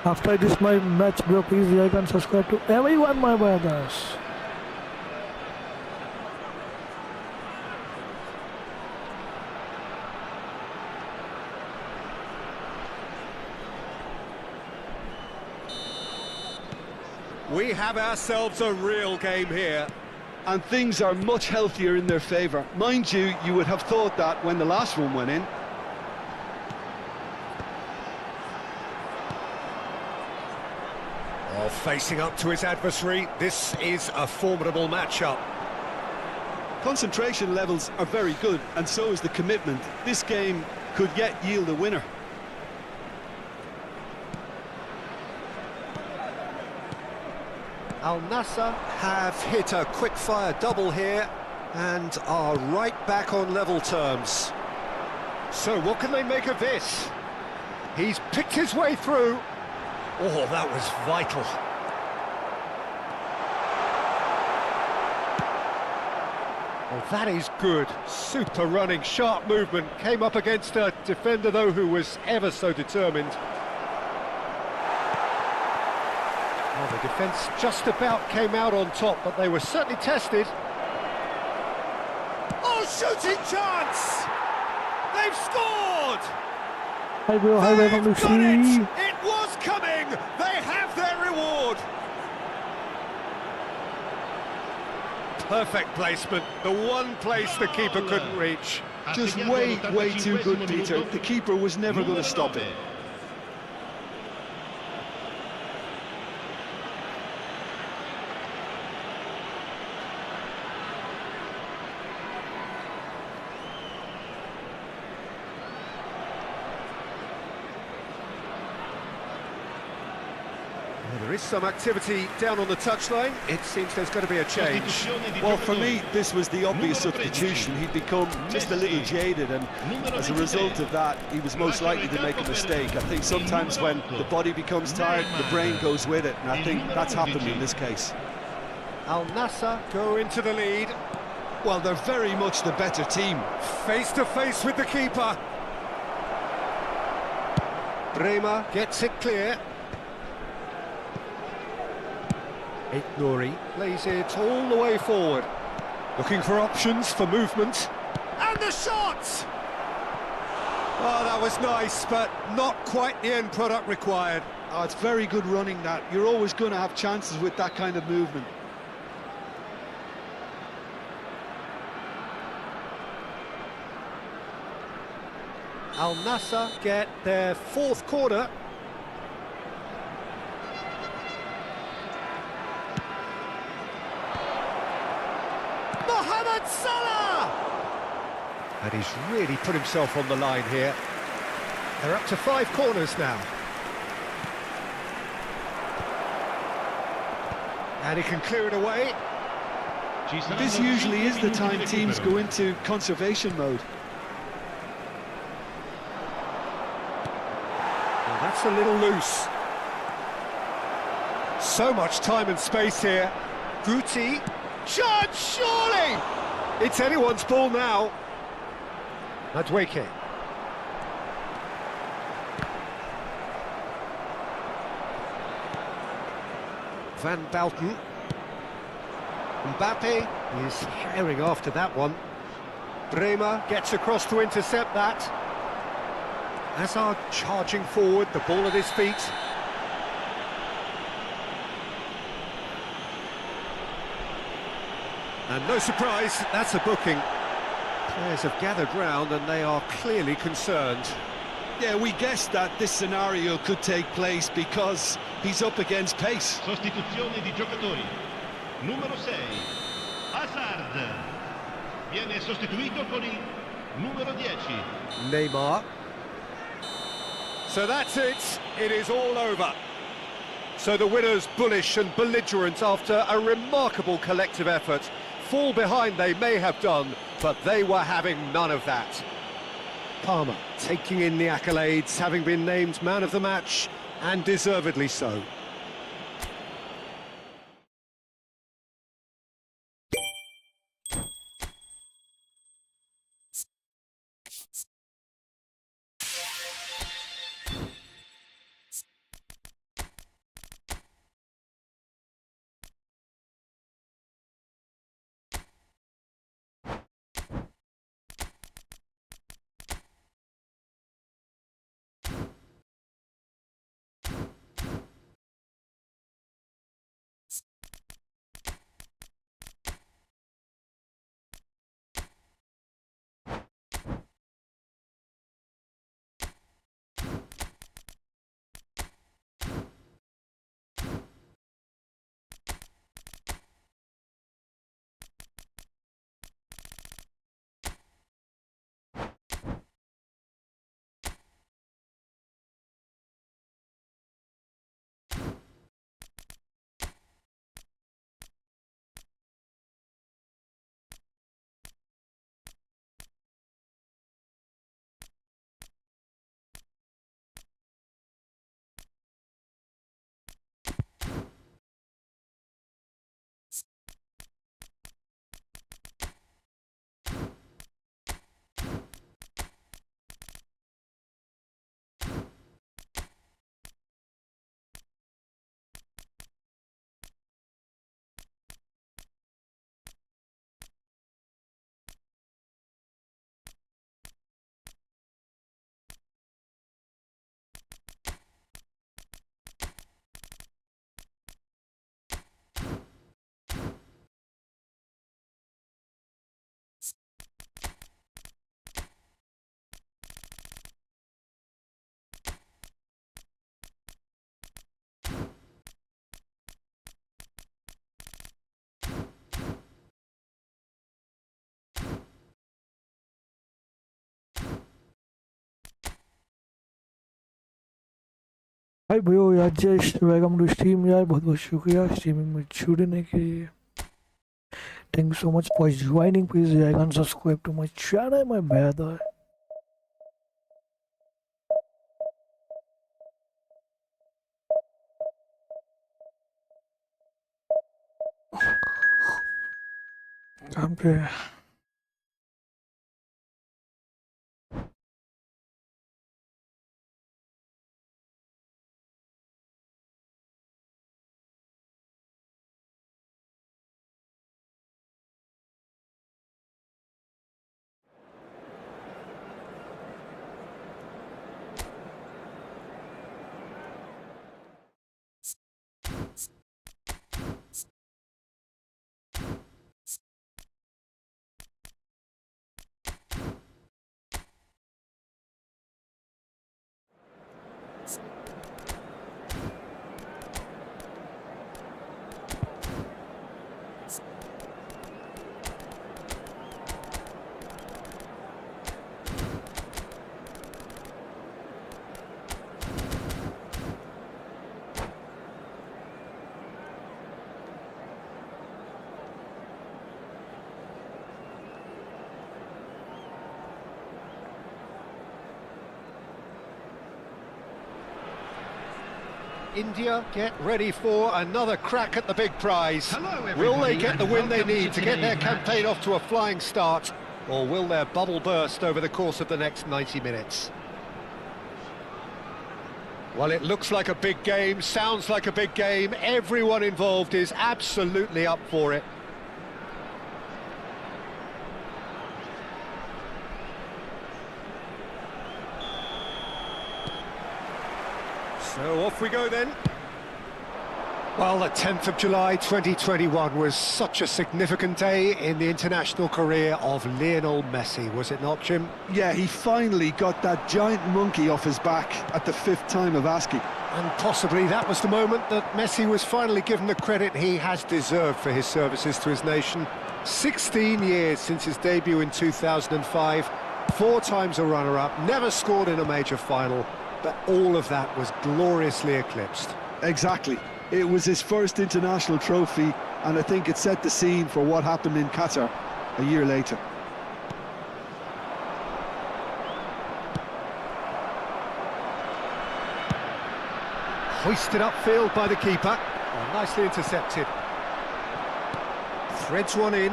after this my match, bro, please like and subscribe to everyone, my brothers. We have ourselves a real game here. And things are much healthier in their favour. Mind you, you would have thought that when the last one went in. Oh, facing up to his adversary, this is a formidable matchup. Concentration levels are very good, and so is the commitment. This game could yet yield a winner. Al Nassr have hit a quick-fire double here and are right back on level terms. So what can they make of this? He's picked his way through. Oh, that was vital. Oh, that is good. Super running, sharp movement. Came up against a defender, though, who was ever so determined. Well, the defence just about came out on top, but they were certainly tested. Oh, shooting chance! They've scored! Hi bro, hi, welcome to They've got it! see. It was coming! They have their reward! Perfect placement, the one place the keeper couldn't reach. Just way too good, Peter. The keeper was never going to stop it. There is some activity down on the touchline. It seems there's going to be a change. Well, for me, this was the obvious substitution. He'd become just a little jaded, and as a result of that, he was most likely to make a mistake. I think sometimes when the body becomes tired, the brain goes with it, and I think that's happened in this case. Al Nassr go into the lead. Well, they're very much the better team. Face to face with the keeper. Bremer gets it clear. Nouri plays it all the way forward. Looking for options for movement. And the shot! Oh, that was nice, but not quite the end product required. Oh, it's very good running, that. You're always going to have chances with that kind of movement. Al Nassr get their fourth corner. Mohammed Salah! And he's really put himself on the line here. They're up to 5 corners now. And he can clear it away. This usually is the time teams go into conservation mode. Well, that's a little loose. So much time and space here. Guti. Chance, surely! It's anyone's ball now. Madweke. Van Bouten. Mbappé He's herring after that one. Bremer gets across to intercept that. Hazard charging forward, the ball at his feet. And no surprise, that's a booking. Players have gathered round and they are clearly concerned. Yeah, we guessed that this scenario could take place because he's up against pace. Sostituzione di giocatori. Numero 6, Hazard. Viene sostituito con il numero 10. Neymar. So that's it, it is all over. So the winners bullish and belligerent after a remarkable collective effort. Fall behind they may have done, but they were having none of that. Palmer taking in the accolades, having been named man of the match, and deservedly so. भाई भैया यार just welcome to stream यार, बहुत बहुत शुक्रिया streaming में जुड़ने के लिए। Thank you so much for joining. Please like and subscribe to my channel my brother. कहाँ पे India get ready for another crack at the big prize. Hello, Will they everybody, get the and win they welcome need to get their today's match. campaign off to a flying start, or will their bubble burst over the course of the next 90 minutes? Well, it looks like a big game, sounds like a big game. Everyone involved is absolutely up for it. So off we go then. Well, the 10th of July 2021 was such a significant day in the international career of Lionel Messi, was it not, Jim? Yeah, he finally got that giant monkey off his back at the 5th time of asking. And possibly that was the moment that Messi was finally given the credit he has deserved for his services to his nation. 16 years since his debut in 2005, 4 times a runner-up, never scored in a major final, but all of that was gloriously eclipsed. Exactly. It was his first international trophy, and I think it set the scene for what happened in Qatar a year later. Hoisted upfield by the keeper. Oh, nicely intercepted. Threads one in.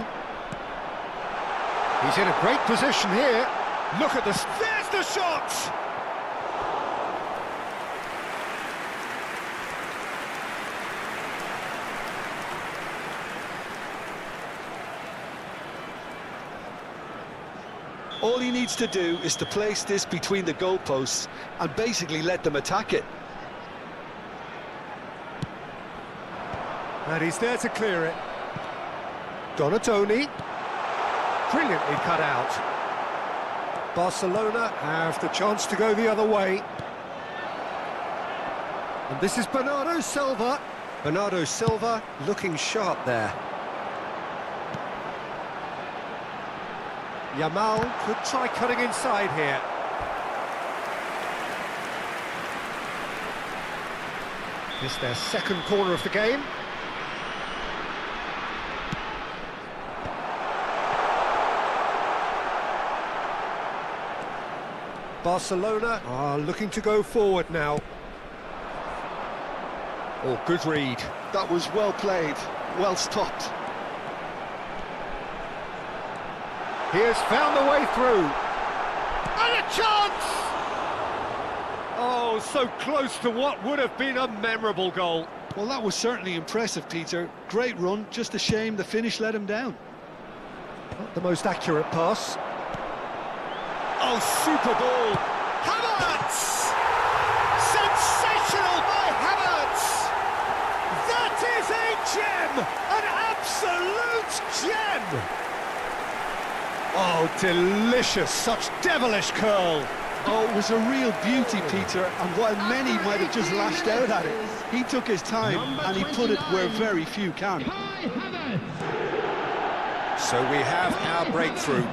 He's in a great position here. Look at this. There's the shot! All he needs to do is to place this between the goalposts and basically let them attack it. And he's there to clear it. Donatoni. Brilliantly cut out. Barcelona have the chance to go the other way. And this is Bernardo Silva. Bernardo Silva looking sharp there. Yamal could try cutting inside here. It's their second corner of the game. Barcelona are looking to go forward now. Oh, good read. That was well played, well stopped. He has found the way through. And a chance! Oh, so close to what would have been a memorable goal. Well, that was certainly impressive, Peter. Great run, just a shame the finish let him down. Not the most accurate pass. Oh, super ball! Havertz! Sensational by Havertz! That is a gem! An absolute gem! Oh, delicious, such devilish curl. Oh, it was a real beauty, Peter, and while many might have just lashed out at it, he took his time and he put it where very few can. So we have our breakthrough.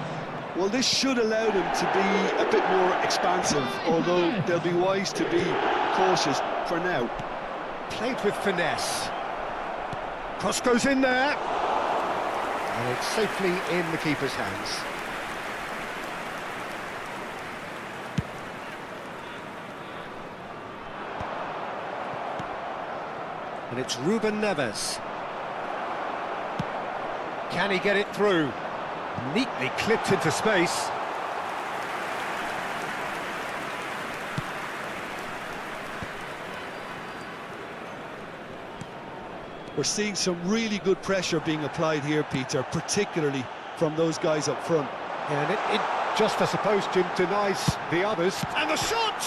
Well, this should allow them to be a bit more expansive, although they'll be wise to be cautious for now. Played with finesse. Cross goes in there. And it's safely in the keeper's hands. And it's Ruben Neves. Can he get it through? Neatly clipped into space. We're seeing some really good pressure being applied here, Peter, particularly from those guys up front. And it just, I suppose, Jim, denies the others. And the shot!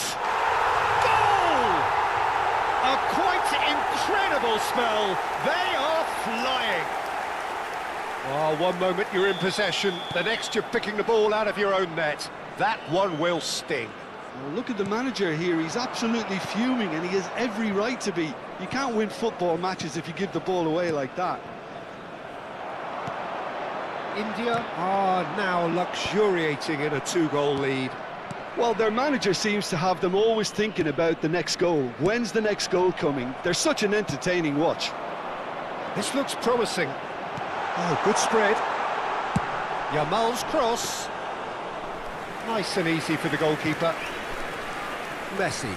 Goal! A quite incredible spell. They are flying. Oh, one moment you're in possession, the next you're picking the ball out of your own net. That one will sting. Well, look at the manager here, he's absolutely fuming and he has every right to be. You can't win football matches if you give the ball away like that. India are now luxuriating in a 2-goal lead. Well, their manager seems to have them always thinking about the next goal. When's the next goal coming? They're such an entertaining watch. This looks promising. Oh, good spread. Yamal's cross. Nice and easy for the goalkeeper. Messi.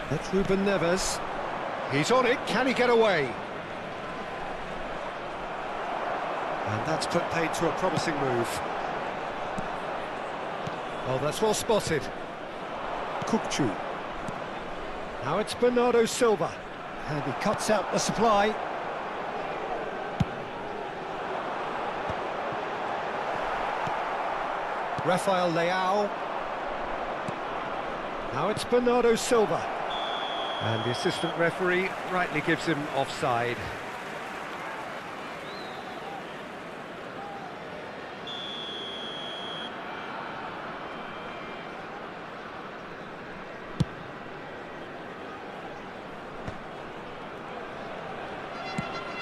That's Ruben Neves. He's on it. Can he get away? And that's put paid to a promising move. Oh, that's well spotted. Kukçu. Now it's Bernardo Silva. And he cuts out the supply. Rafael Leao. Now it's Bernardo Silva. And the assistant referee rightly gives him offside.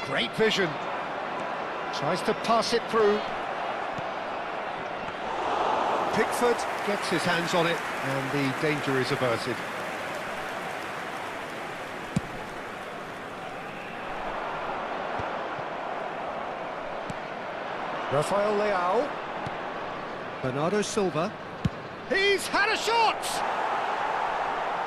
Great vision. Tries to pass it through. Pickford gets his hands on it, and the danger is averted. Rafael Leao. Bernardo Silva. He's had a shot!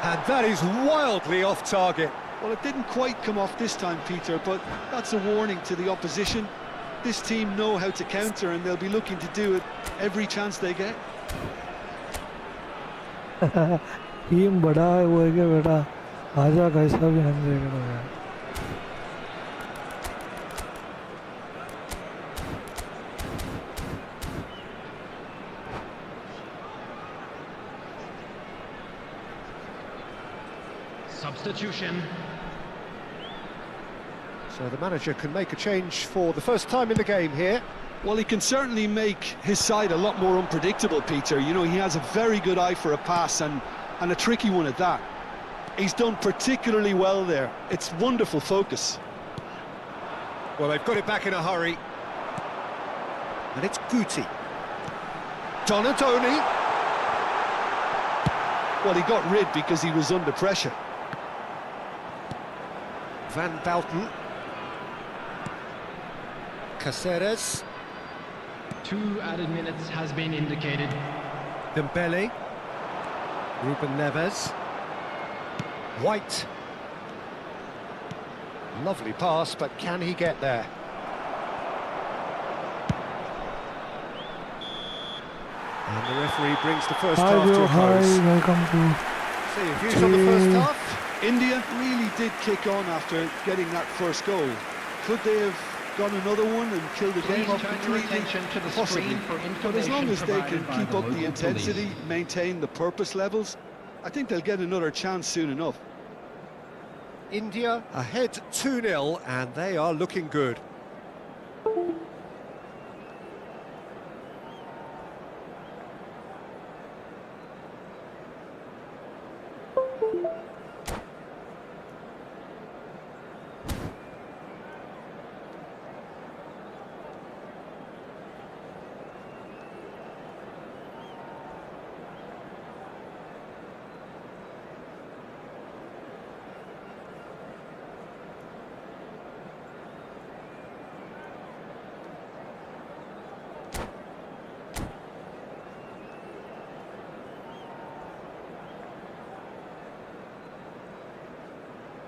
And that is wildly off target. Well, it didn't quite come off this time, Peter, but that's a warning to the opposition. This team know how to counter, and they'll be looking to do it every chance they get. Team बड़ा है वो है क्या बेटा आजा कैसा भी हम देखेगा यार Substitution. So the manager can make a change for the first time in the game here. Well, he can certainly make his side a lot more unpredictable, Peter. You know, he has a very good eye for a pass, and a tricky one at that. He's done particularly well there. It's wonderful focus. Well, they've got it back in a hurry. And it's Guti. Donadoni. Well, he got rid because he was under pressure. Van Bouten. Caceres. 2 added minutes has been indicated. Dembele. Ruben Neves. White. Lovely pass, but can he get there? And the referee brings the first half to a close. welcome to See your views on the first half? India really did kick on after getting that first goal. Could they have got another one and killed the game off completely? Possibly. But as long as they can keep up the intensity, maintain the purpose levels, I think they'll get another chance soon enough. India ahead 2-0, and they are looking good.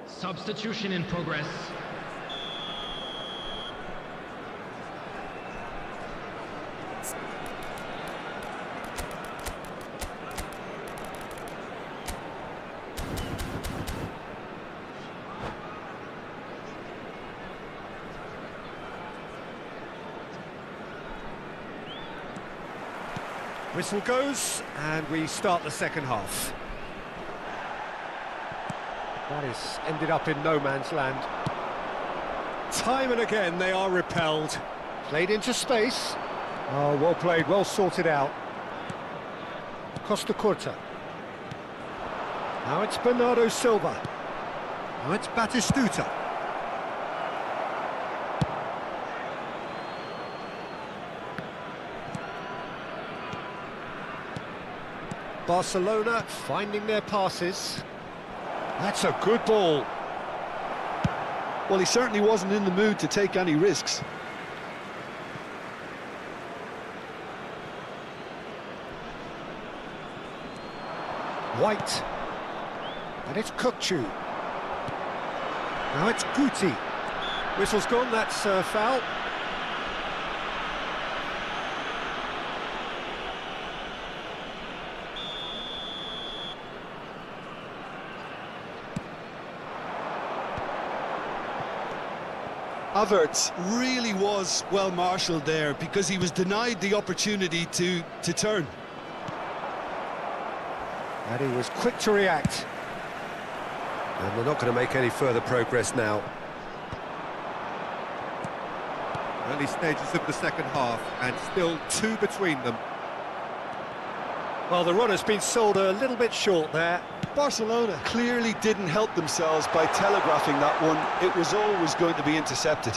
Substitution in progress. Whistle goes, and we start the second half. That is ended up in no man's land. Time and again they are repelled. Played into space. Oh, well played, well sorted out. Costa Curta. Now it's Bernardo Silva. Now it's Batistuta. Barcelona finding their passes. That's a good ball. Well, he certainly wasn't in the mood to take any risks. White. And it's Kukcu. Now it's Guti. Whistle's gone, that's a foul. Havertz really was well marshalled there because he was denied the opportunity to turn. And he was quick to react. And they're not going to make any further progress now. Early stages of the second half, and still 2 between them. Well, the run has been sold a little bit short there. Barcelona clearly didn't help themselves by telegraphing that one. It was always going to be intercepted.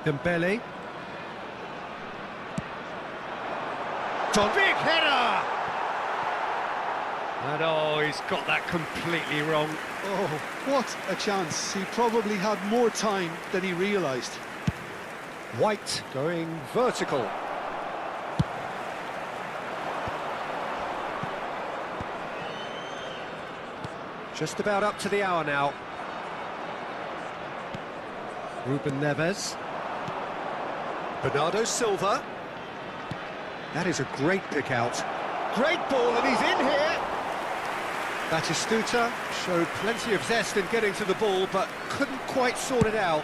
Dembele. Big header! And oh, he's got that completely wrong. Oh, what a chance. He probably had more time than he realised. White going vertical. Just about up to the hour now. Ruben Neves. Bernardo Silva. That is a great pick out. Great ball, and he's in here. Batistuta showed plenty of zest in getting to the ball, but couldn't quite sort it out.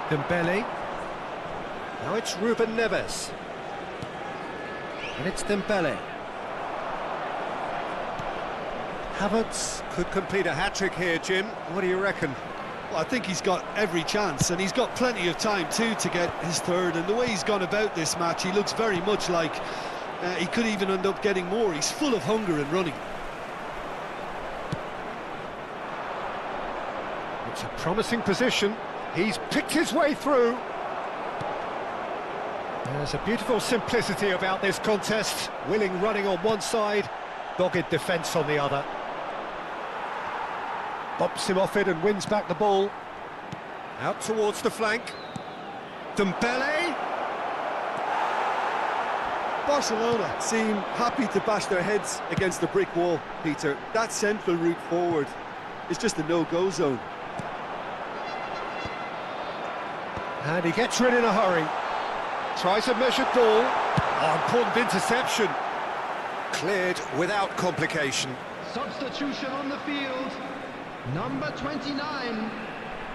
Dembele. Now it's Ruben Neves. And it's Dembele. Havertz could complete a hat-trick here, Jim. What do you reckon? Well, I think he's got every chance, and he's got plenty of time too to get his third. And the way he's gone about this match, he looks very much like he could even end up getting more. He's full of hunger and running. It's a promising position. He's picked his way through. There's a beautiful simplicity about this contest. Willing running on one side, dogged defence on the other. Bops him off it and wins back the ball. Out towards the flank. Dembele. Barcelona seem happy to bash their heads against the brick wall, Peter. That central route forward is just a no-go zone. And he gets rid in a hurry. Tries a measured ball. Oh, important interception. Cleared without complication. Substitution on the field. Number 29,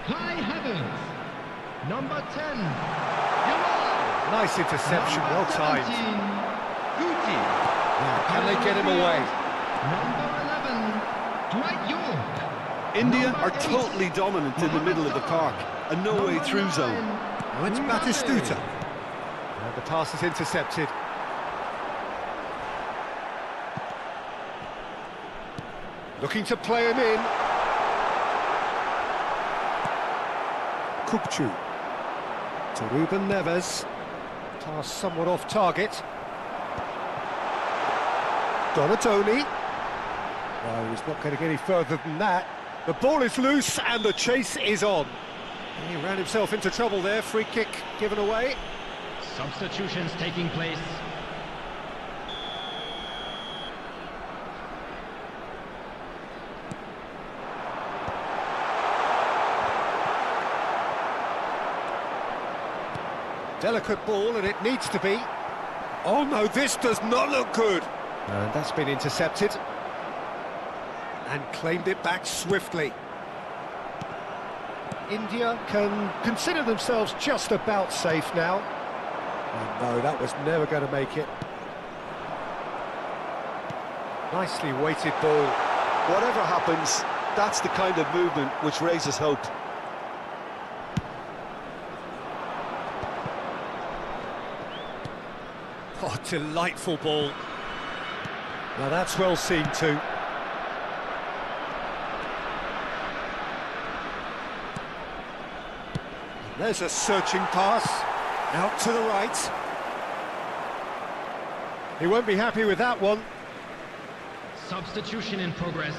Kai Havertz. Number 10, Yamal. Nice interception, well timed. Guti. Can they get him away? Number 11, Dwight York. India Number are 8, totally dominant in the middle of the park. A no-way through zone. Now it's Batistuta. And the pass is intercepted. Looking to play him in. Kupchu. To Ruben Neves. Pass somewhat off target. Donatoni. No, he's not going to get any further than that. The ball is loose and the chase is on. He ran himself into trouble there. Free kick given away. Substitutions taking place. Delicate ball, and it needs to be. Oh no, this does not look good. And that's been intercepted. And claimed it back swiftly. India can consider themselves just about safe now. And no, that was never going to make it. Nicely weighted ball. Whatever happens, that's the kind of movement which raises hope. Oh, delightful ball. Now that's well seen too. There's a searching pass. Out to the right. He won't be happy with that one. Substitution in progress.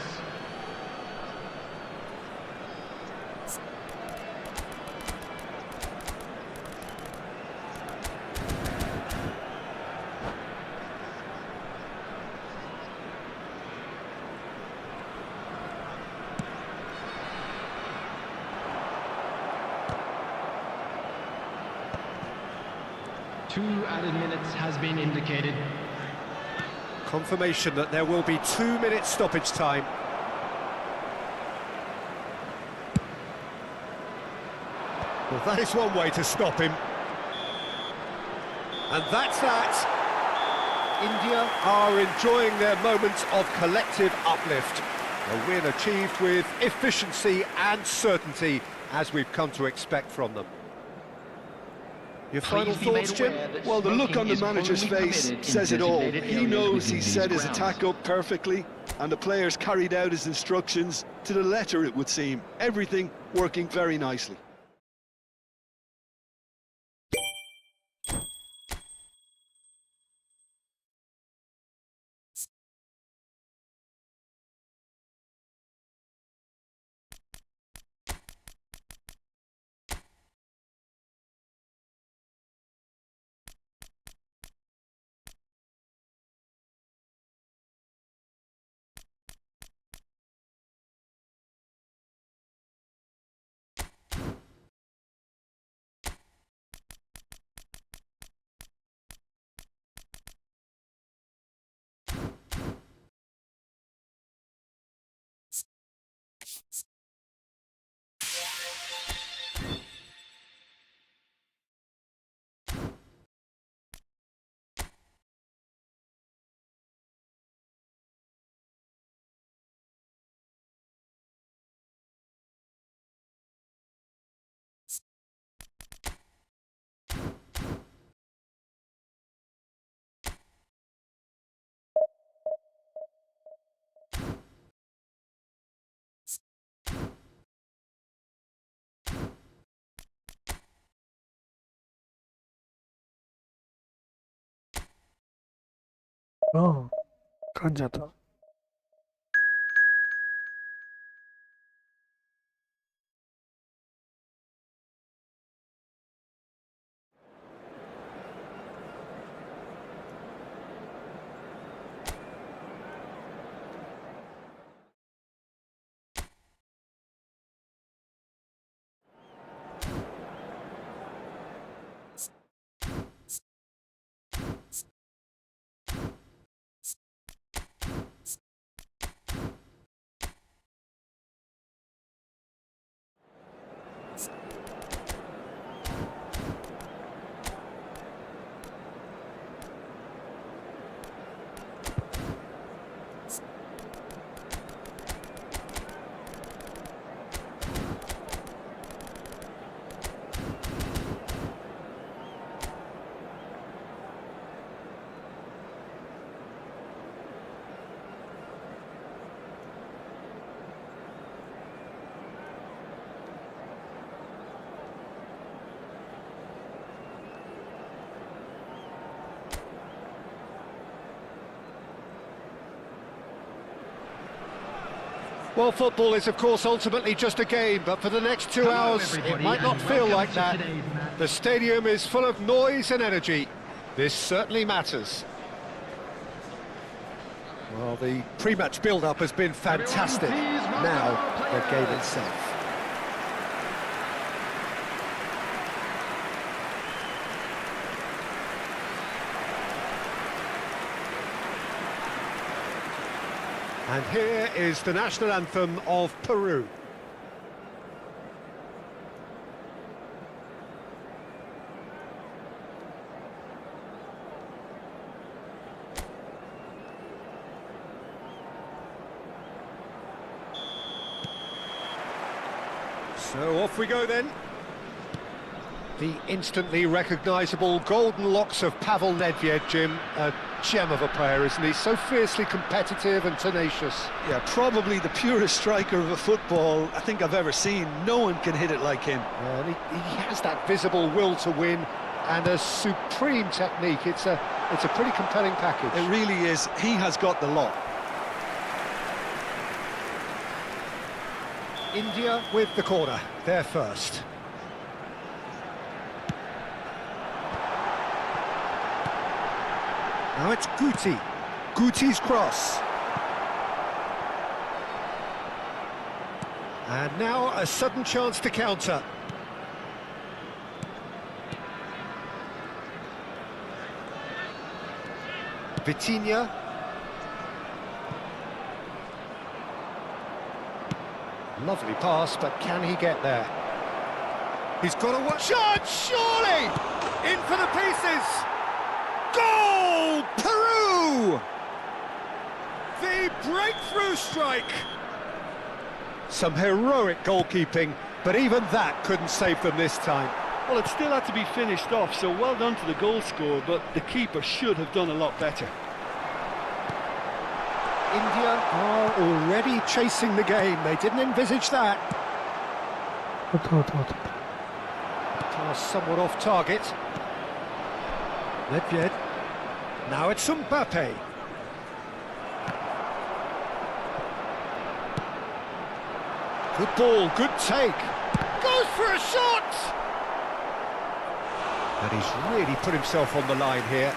Two added minutes has been indicated. Confirmation that there will be 2 minutes stoppage time. Well, that is one way to stop him. And that's that. India are enjoying their moments of collective uplift. A win achieved with efficiency and certainty, as we've come to expect from them. Your final thoughts, Jim? Well, the look on the manager's face says it all. He knows he's set his attack up perfectly, and the players carried out his instructions to the letter, it would seem. Everything working very nicely. हाँ कहाँ जाता Well, football is, of course, ultimately just a game, but for the next 2 hours, it might not feel like that. The stadium is full of noise and energy. This certainly matters. Well, the pre-match build-up has been fantastic. Now, the game itself. And here is the national anthem of Peru. So off we go then. The instantly recognisable golden locks of Pavel Nedved, Jim. A gem of a player, isn't he? So fiercely competitive and tenacious. Yeah, probably the purest striker of a football I think I've ever seen. No one can hit it like him. And he has that visible will to win and a supreme technique. It's a pretty compelling package. It really is. He has got the lot. India with the corner. They're first. Now it's Guti. Guti's cross. And now a sudden chance to counter. Vitinha. Lovely pass, but can he get there? He's got a shot, surely! In for the pieces! Goal! Peru! The breakthrough strike! Some heroic goalkeeping, but even that couldn't save them this time. Well, it still had to be finished off, so well done to the goal scorer, but the keeper should have done a lot better. India are already chasing the game. They didn't envisage that. Pass somewhat off target. Ledvied. Now it's Mbappé. Good ball, good take. Goes for a shot! And he's really put himself on the line here.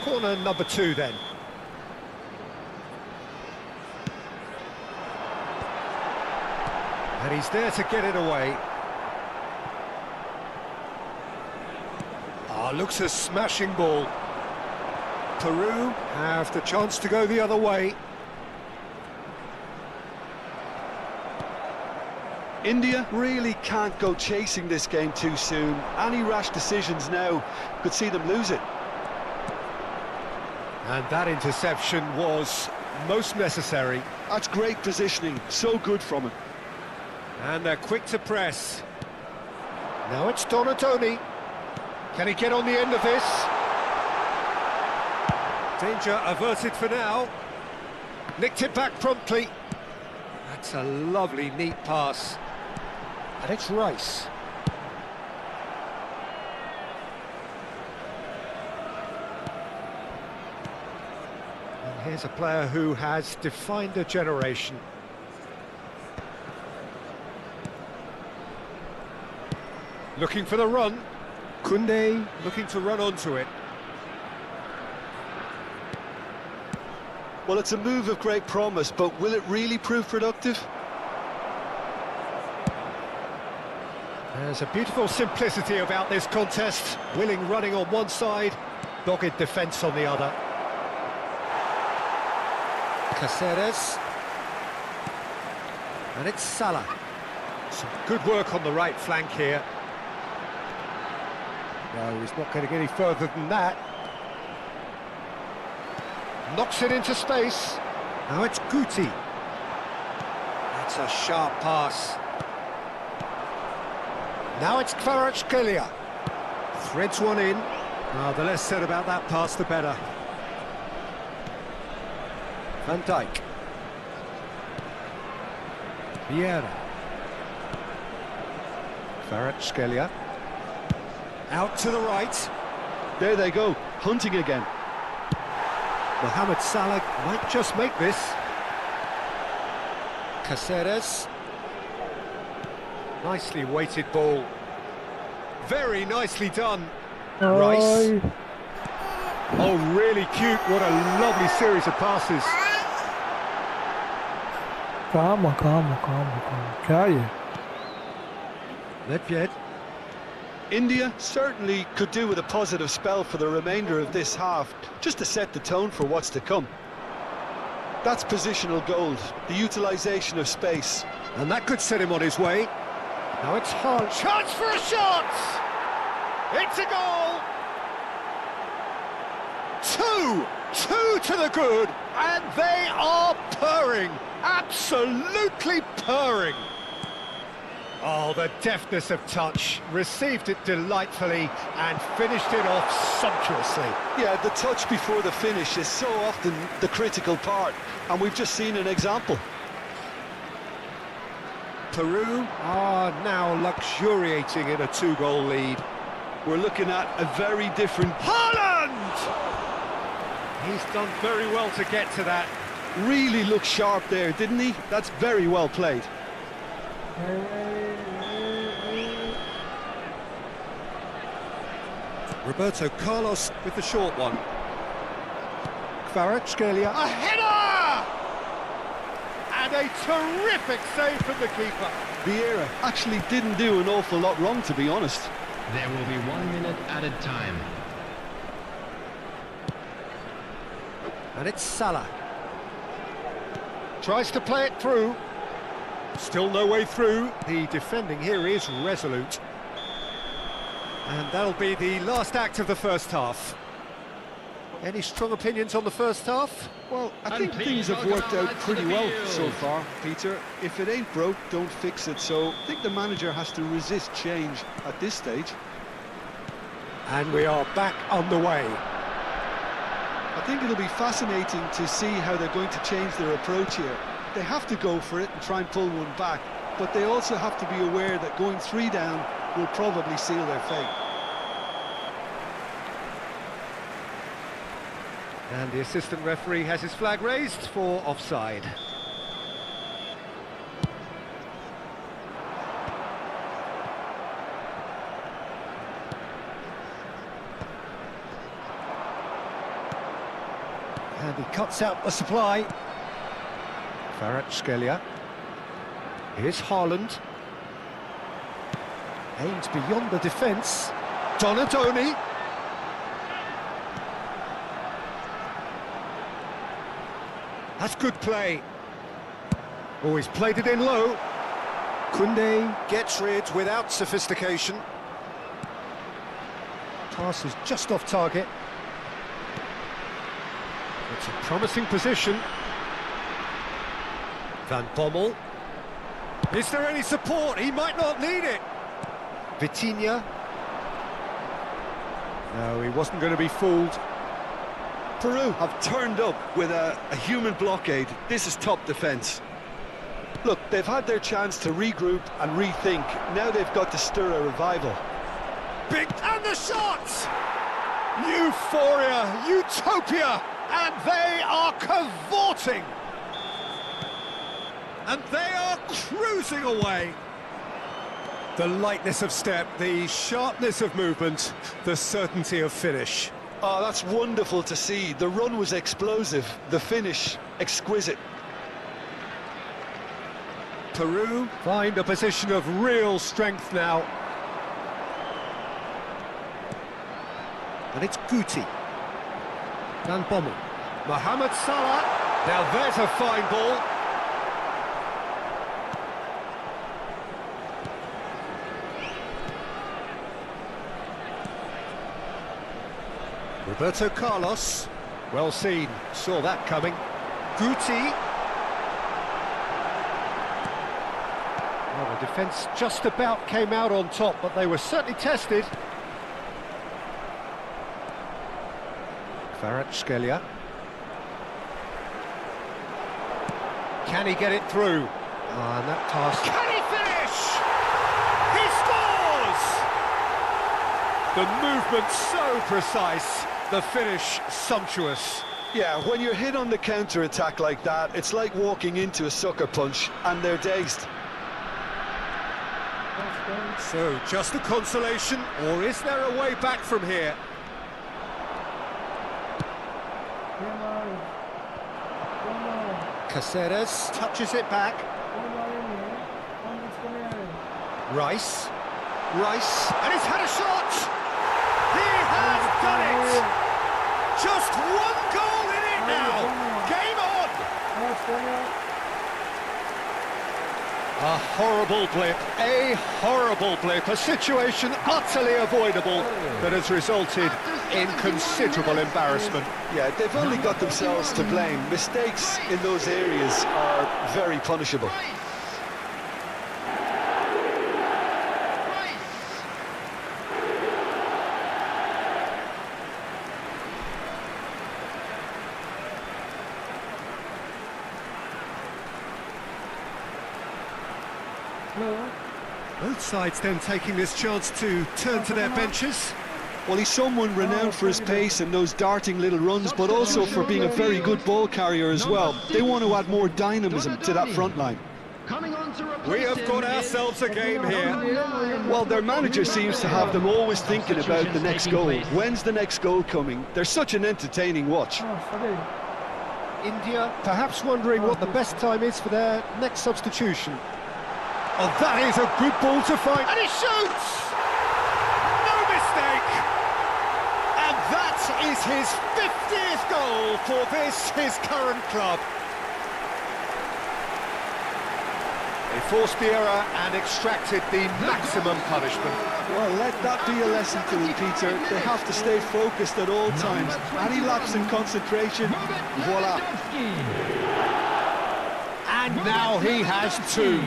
Corner number 2 then. And he's there to get it away. Looks a smashing ball. Peru have the chance to go the other way. India really can't go chasing this game too soon. Any rash decisions now could see them lose it. And that interception was most necessary. That's great positioning, so good from him. And they're quick to press. Now it's Donatoni. Can he get on the end of this? Danger averted for now. Nicked it back promptly. That's a lovely, neat pass. And it's Rice. And here's a player who has defined a generation. Looking for the run. Koundé looking to run onto it. Well, it's a move of great promise, but will it really prove productive? There's a beautiful simplicity about this contest. Willing running on one side, dogged defence on the other. Caceres. And it's Salah. Some good work on the right flank here. No, he's not going to get any further than that. Knocks it into space. Now it's Guti. That's a sharp pass. Now it's Kvaratskhelia. Threads one in. The less said about that pass, the better. Van Dijk. Vieira. Kvaratskhelia. Out to the right. There they go, hunting again. Mohammed Salah might just make this. Caceres. Nicely weighted ball. Very nicely done. Rice. Oh, really cute. What a lovely series of passes. Calma. क्या ये? Ledvied. India certainly could do with a positive spell for the remainder of this half, just to set the tone for what's to come. That's positional gold, the utilisation of space. And that could set him on his way. Now it's Haaland. Chance for a shot! It's a goal! Two to the good, and they are purring, absolutely purring. Oh, the deftness of touch, received it delightfully and finished it off sumptuously. Yeah, the touch before the finish is so often the critical part, and we've just seen an example. Peru are now luxuriating in a 2-goal lead. We're looking at a very different... Haaland! He's done very well to get to that. Really looked sharp there, didn't he? That's very well played. Roberto Carlos with the short one. Kvaratskhelia, a header! And a terrific save from the keeper. Vieira actually didn't do an awful lot wrong, to be honest. There will be 1 minute added time. And it's Salah. Tries to play it through. Still no way through. The defending here is resolute. And that'll be the last act of the first half. Any strong opinions on the first half? Well, I think things have worked out pretty well so far, Peter. If it ain't broke, don't fix it. So I think the manager has to resist change at this stage. And we are back on the way. I think it'll be fascinating to see how they're going to change their approach here. They have to go for it and try and pull one back, but they also have to be aware that going 3 down will probably seal their fate. And the assistant referee has his flag raised for offside. And he cuts out the supply. Kvaratskhelia. Here's Haaland. Aims beyond the defence. Donadoni. That's good play. Oh, he's played it in low. Koundé gets rid without sophistication. Pass is just off target. It's a promising position. Van Bommel. Is there any support? He might not need it. Vitinha. No, he wasn't going to be fooled. Peru have turned up with a human blockade. This is top defence. Look, they've had their chance to regroup and rethink. Now they've got to stir a revival. Big and the shots! Euphoria, utopia, and they are cavorting. And they are cruising away. The lightness of step, the sharpness of movement, the certainty of finish. Oh, that's wonderful to see. The run was explosive, the finish exquisite. Peru find a position of real strength now. And it's Guti. Van Bommel. Mohammed Salah. Now there's a fine ball. Roberto Carlos. Well seen. Saw that coming. Guti. Well, the defence just about came out on top, but they were certainly tested. Kvaratskhelia. Can he get it through? And that pass. Can he finish? He scores! The movement so precise, the finish sumptuous. Yeah, when you're hit on the counter-attack like that, it's like walking into a sucker punch, and they're dazed. So, just a consolation, or is there a way back from here? Caceres touches it back. Rice, and he's had a shot! He has done it! Just one goal in it now! Game on! A horrible blip, a situation utterly avoidable that has resulted in considerable embarrassment. Yeah, they've only got themselves to blame. Mistakes in those areas are very punishable. Both sides then taking this chance to turn to their benches. Well, he's someone renowned for his pace and those darting little runs, but also for being a very good ball carrier as well. They want to add more dynamism to that front line. We have got ourselves a game here. Well, their manager seems to have them always thinking about the next goal. When's the next goal coming? They're such an entertaining watch. India perhaps wondering what the best time is for their next substitution. Oh, that is a good ball to find. And he shoots! No mistake! And that is his 50th goal for this, his current club. They forced the error and extracted the maximum punishment. Well, let that be a lesson to them, Peter. They have to stay focused at all times. Any lapse in concentration, voila. And now he has two.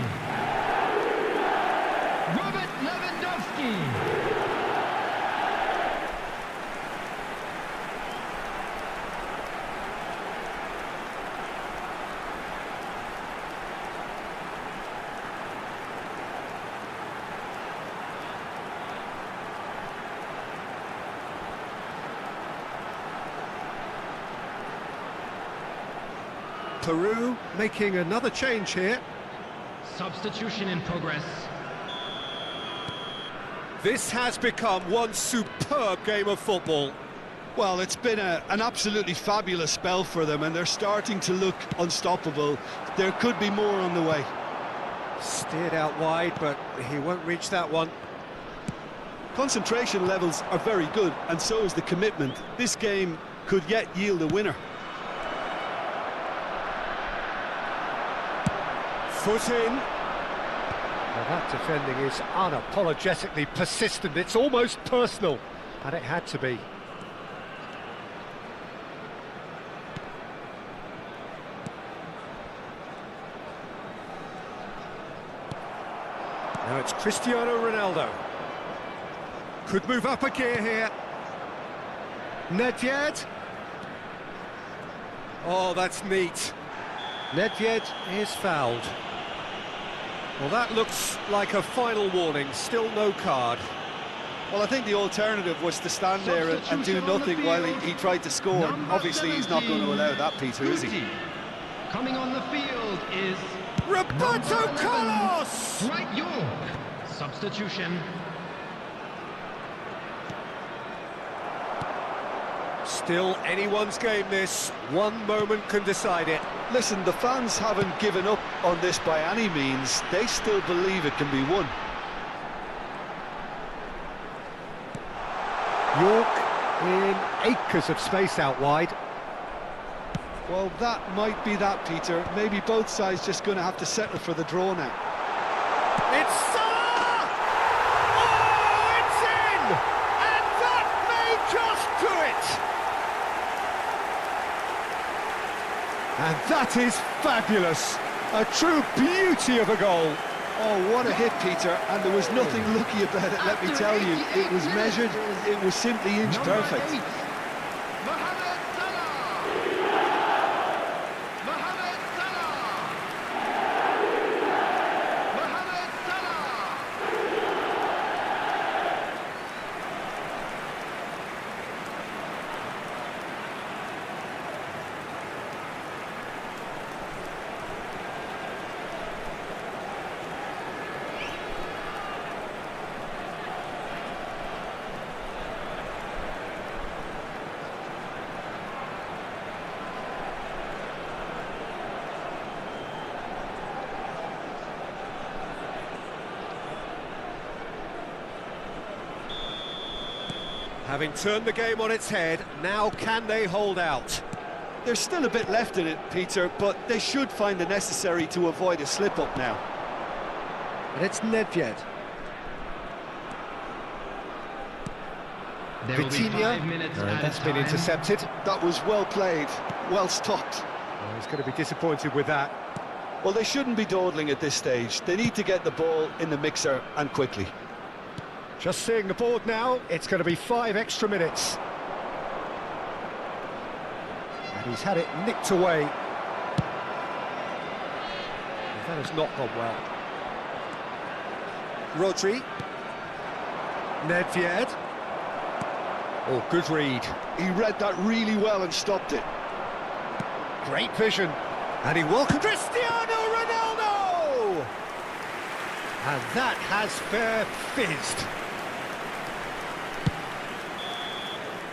Peru making another change here. Substitution in progress. This has become one superb game of football. Well, it's been an absolutely fabulous spell for them, and they're starting to look unstoppable. There could be more on the way. Steered out wide, but he won't reach that one. Concentration levels are very good, and so is the commitment. This game could yet yield a winner. Foot in. Well, that defending is unapologetically persistent. It's almost personal, and it had to be. Now it's Cristiano Ronaldo. Could move up a gear here. Nedved. Oh, that's neat. Nedved is fouled. Well, that looks like a final warning, still no card. Well, I think the alternative was to stand there and do nothing while he tried to score. Obviously, he's not going to allow that, Peter, is he? Coming on the field is Roberto Carlos! Dwight York. Substitution. Still anyone's game this. One moment can decide it. Listen, the fans haven't given up on this by any means. They still believe it can be won. York in acres of space out wide. Well, that might be that, Peter. Maybe both sides just going to have to settle for the draw now. It's Salah! Oh, it's in! And that may just do it! And that is fabulous. A true beauty of a goal. Oh, what a hit, Peter. And there was nothing lucky about it, let me tell you. It was measured, it was simply inch perfect. Mohammed Salah! Mohammed Salah! Mohammed Salah! Having turned the game on its head, now can they hold out? There's still a bit left in it, Peter, but they should find the necessary to avoid a slip-up now. And it's Nedved. There will be 5 minutes That's been time. intercepted. That was well played, well stopped. Oh, he's going to be disappointed with that. Well, they shouldn't be dawdling at this stage. They need to get the ball in the mixer, and quickly. Just seeing the board now, it's going to be 5 extra minutes. And he's had it nicked away. That has not gone well. Rodri. Nedved. Oh, good read. He read that really well and stopped it. Great vision. And he welcomed Cristiano Ronaldo! And that has fair fizzed.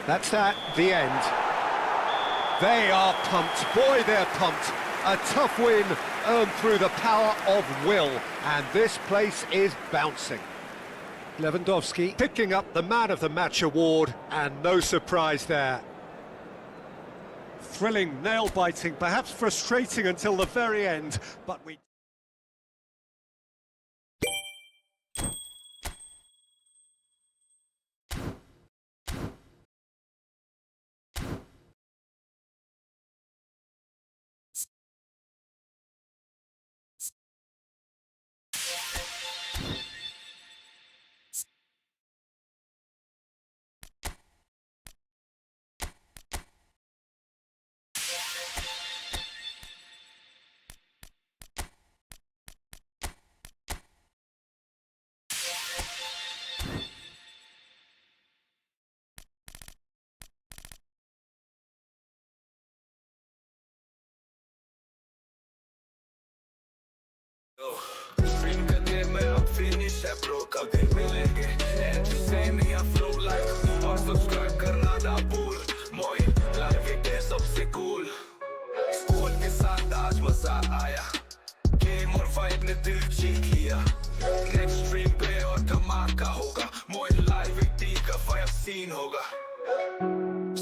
That's that, the end. They are pumped. Boy, they're pumped. A tough win earned through the power of will. And this place is bouncing. Lewandowski picking up the Man of the Match award, and no surprise there. Thrilling, nail-biting, perhaps frustrating until the very end, but we... Dream का दिन में अब finish है bro, कभी मिलेंगे and you say me I flow like और subscribe करना ना भूल MoinLiveYT सबसे cool स्क्वाड के साथ आज मजा आया गेम और वाइब ने दिल जीत लिया नेक्स्ट स्ट्रीम पे और धमाका होगा MoinLiveYT का फायर सीन होगा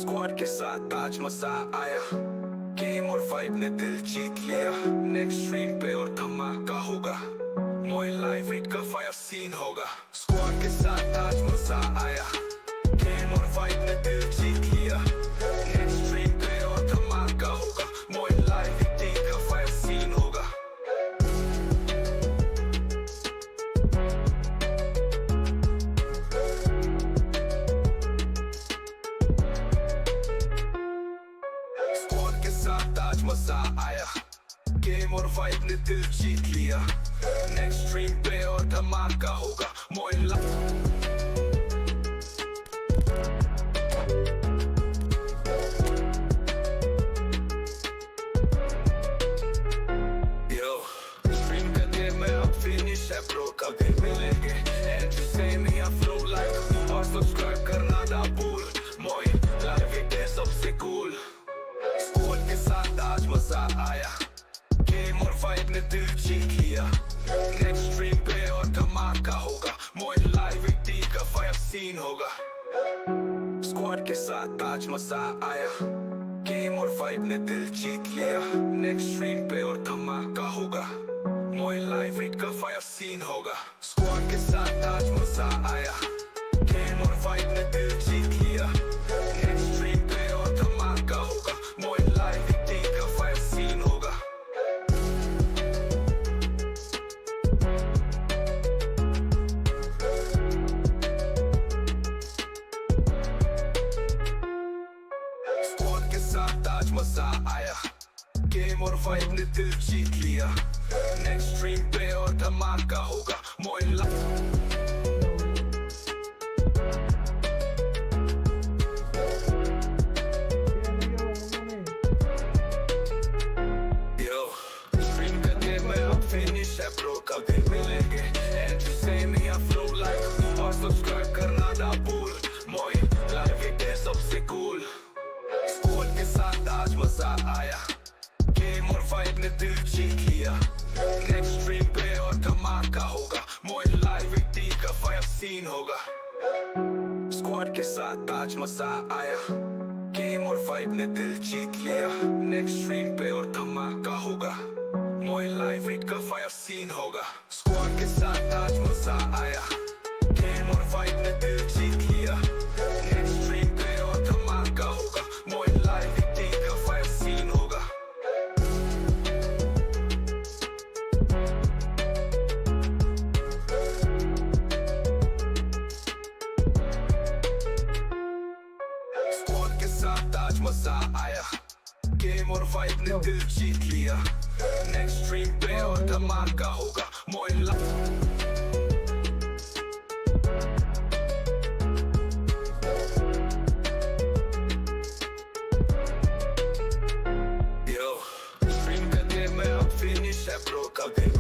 स्क्वाड के साथ आज मजा आया गेम और वाइब ने दिल जीत लिया नेक्स्ट स्ट्रीम पे और धमाका होगा MoinLiveYT का फायर सीन होगा स्क्वाड के साथ आज मजा आया गेम और वाइब ने दिल जीत लिया नेक्स्ट स्ट्रीम पे और धमाका होगा MoinLiveYT का फायर सीन होगा स्क्वाड के साथ आज मजा आया गेम और वाइब ने दिल जीत लिया नेक्स्ट स्ट्रीम पे और धमाका होगा Yo, स्ट्रीम का दिन में अब finish है bro, कभी मिलेंगे and you say me I flow like और subscribe करना ना भूल MoinLiveYT सबसे cool स्क्वाड के साथ आज मजा आया गेम और वाइब ने दिल जीत लिया नेक्स्ट स्ट्रीम पे और धमाका होगा MoinLiveYT का फायर सीन होगा स्क्वाड के साथ आज मजा आया गेम और वाइब ने दिल जीत लिया नेक्स्ट स्ट्रीम पे और धमाका होगा MoinLiveYT का फायर सीन होगा स्क्वाड के साथ आज मजा आया गेम और वाइब ने दिल जीत लिया नेक्स्ट स्ट्रीम पे और धमाका होगा MoinLiveYT का फायर सीन होगा स्क्वाड के साथ आज मजा आया गेम और वाइब ने दिल जीत लिया नेक्स्ट स्ट्रीम पे और धमाका होगा Yo, स्ट्रीम का दिन में अब finish है bro, कभी मिलेंगे and you say me I flow like और subscribe करना ना भूल MoinLiveYT सबसे cool स्क्वाड के साथ आज मजा आया गेम और वाइब ने दिल जीत लिया नेक्स्ट स्ट्रीम पे और धमाका होगा MoinLiveYT का फायर सीन होगा स्क्वाड के साथ आज मजा आया गेम और वाइब ने दिल जीत लिया नेक्स्ट स्ट्रीम पे और धमाका होगा MoinLiveYT का फायर सीन होगा स्क्वाड के साथ आज मजा आया गेम और वाइब ने दिल जीत लिया नेक्स्ट स्ट्रीम पे और धमाका होगा MoinLiveYT का फायर सीन होगा स्क्वाड के साथ आज मजा आया गेम और वाइब ने दिल जीत लिया नेक्स्ट स्ट्रीम पे और धमाका होगा Yo, स्ट्रीम का दिन में अब finish है bro, कभी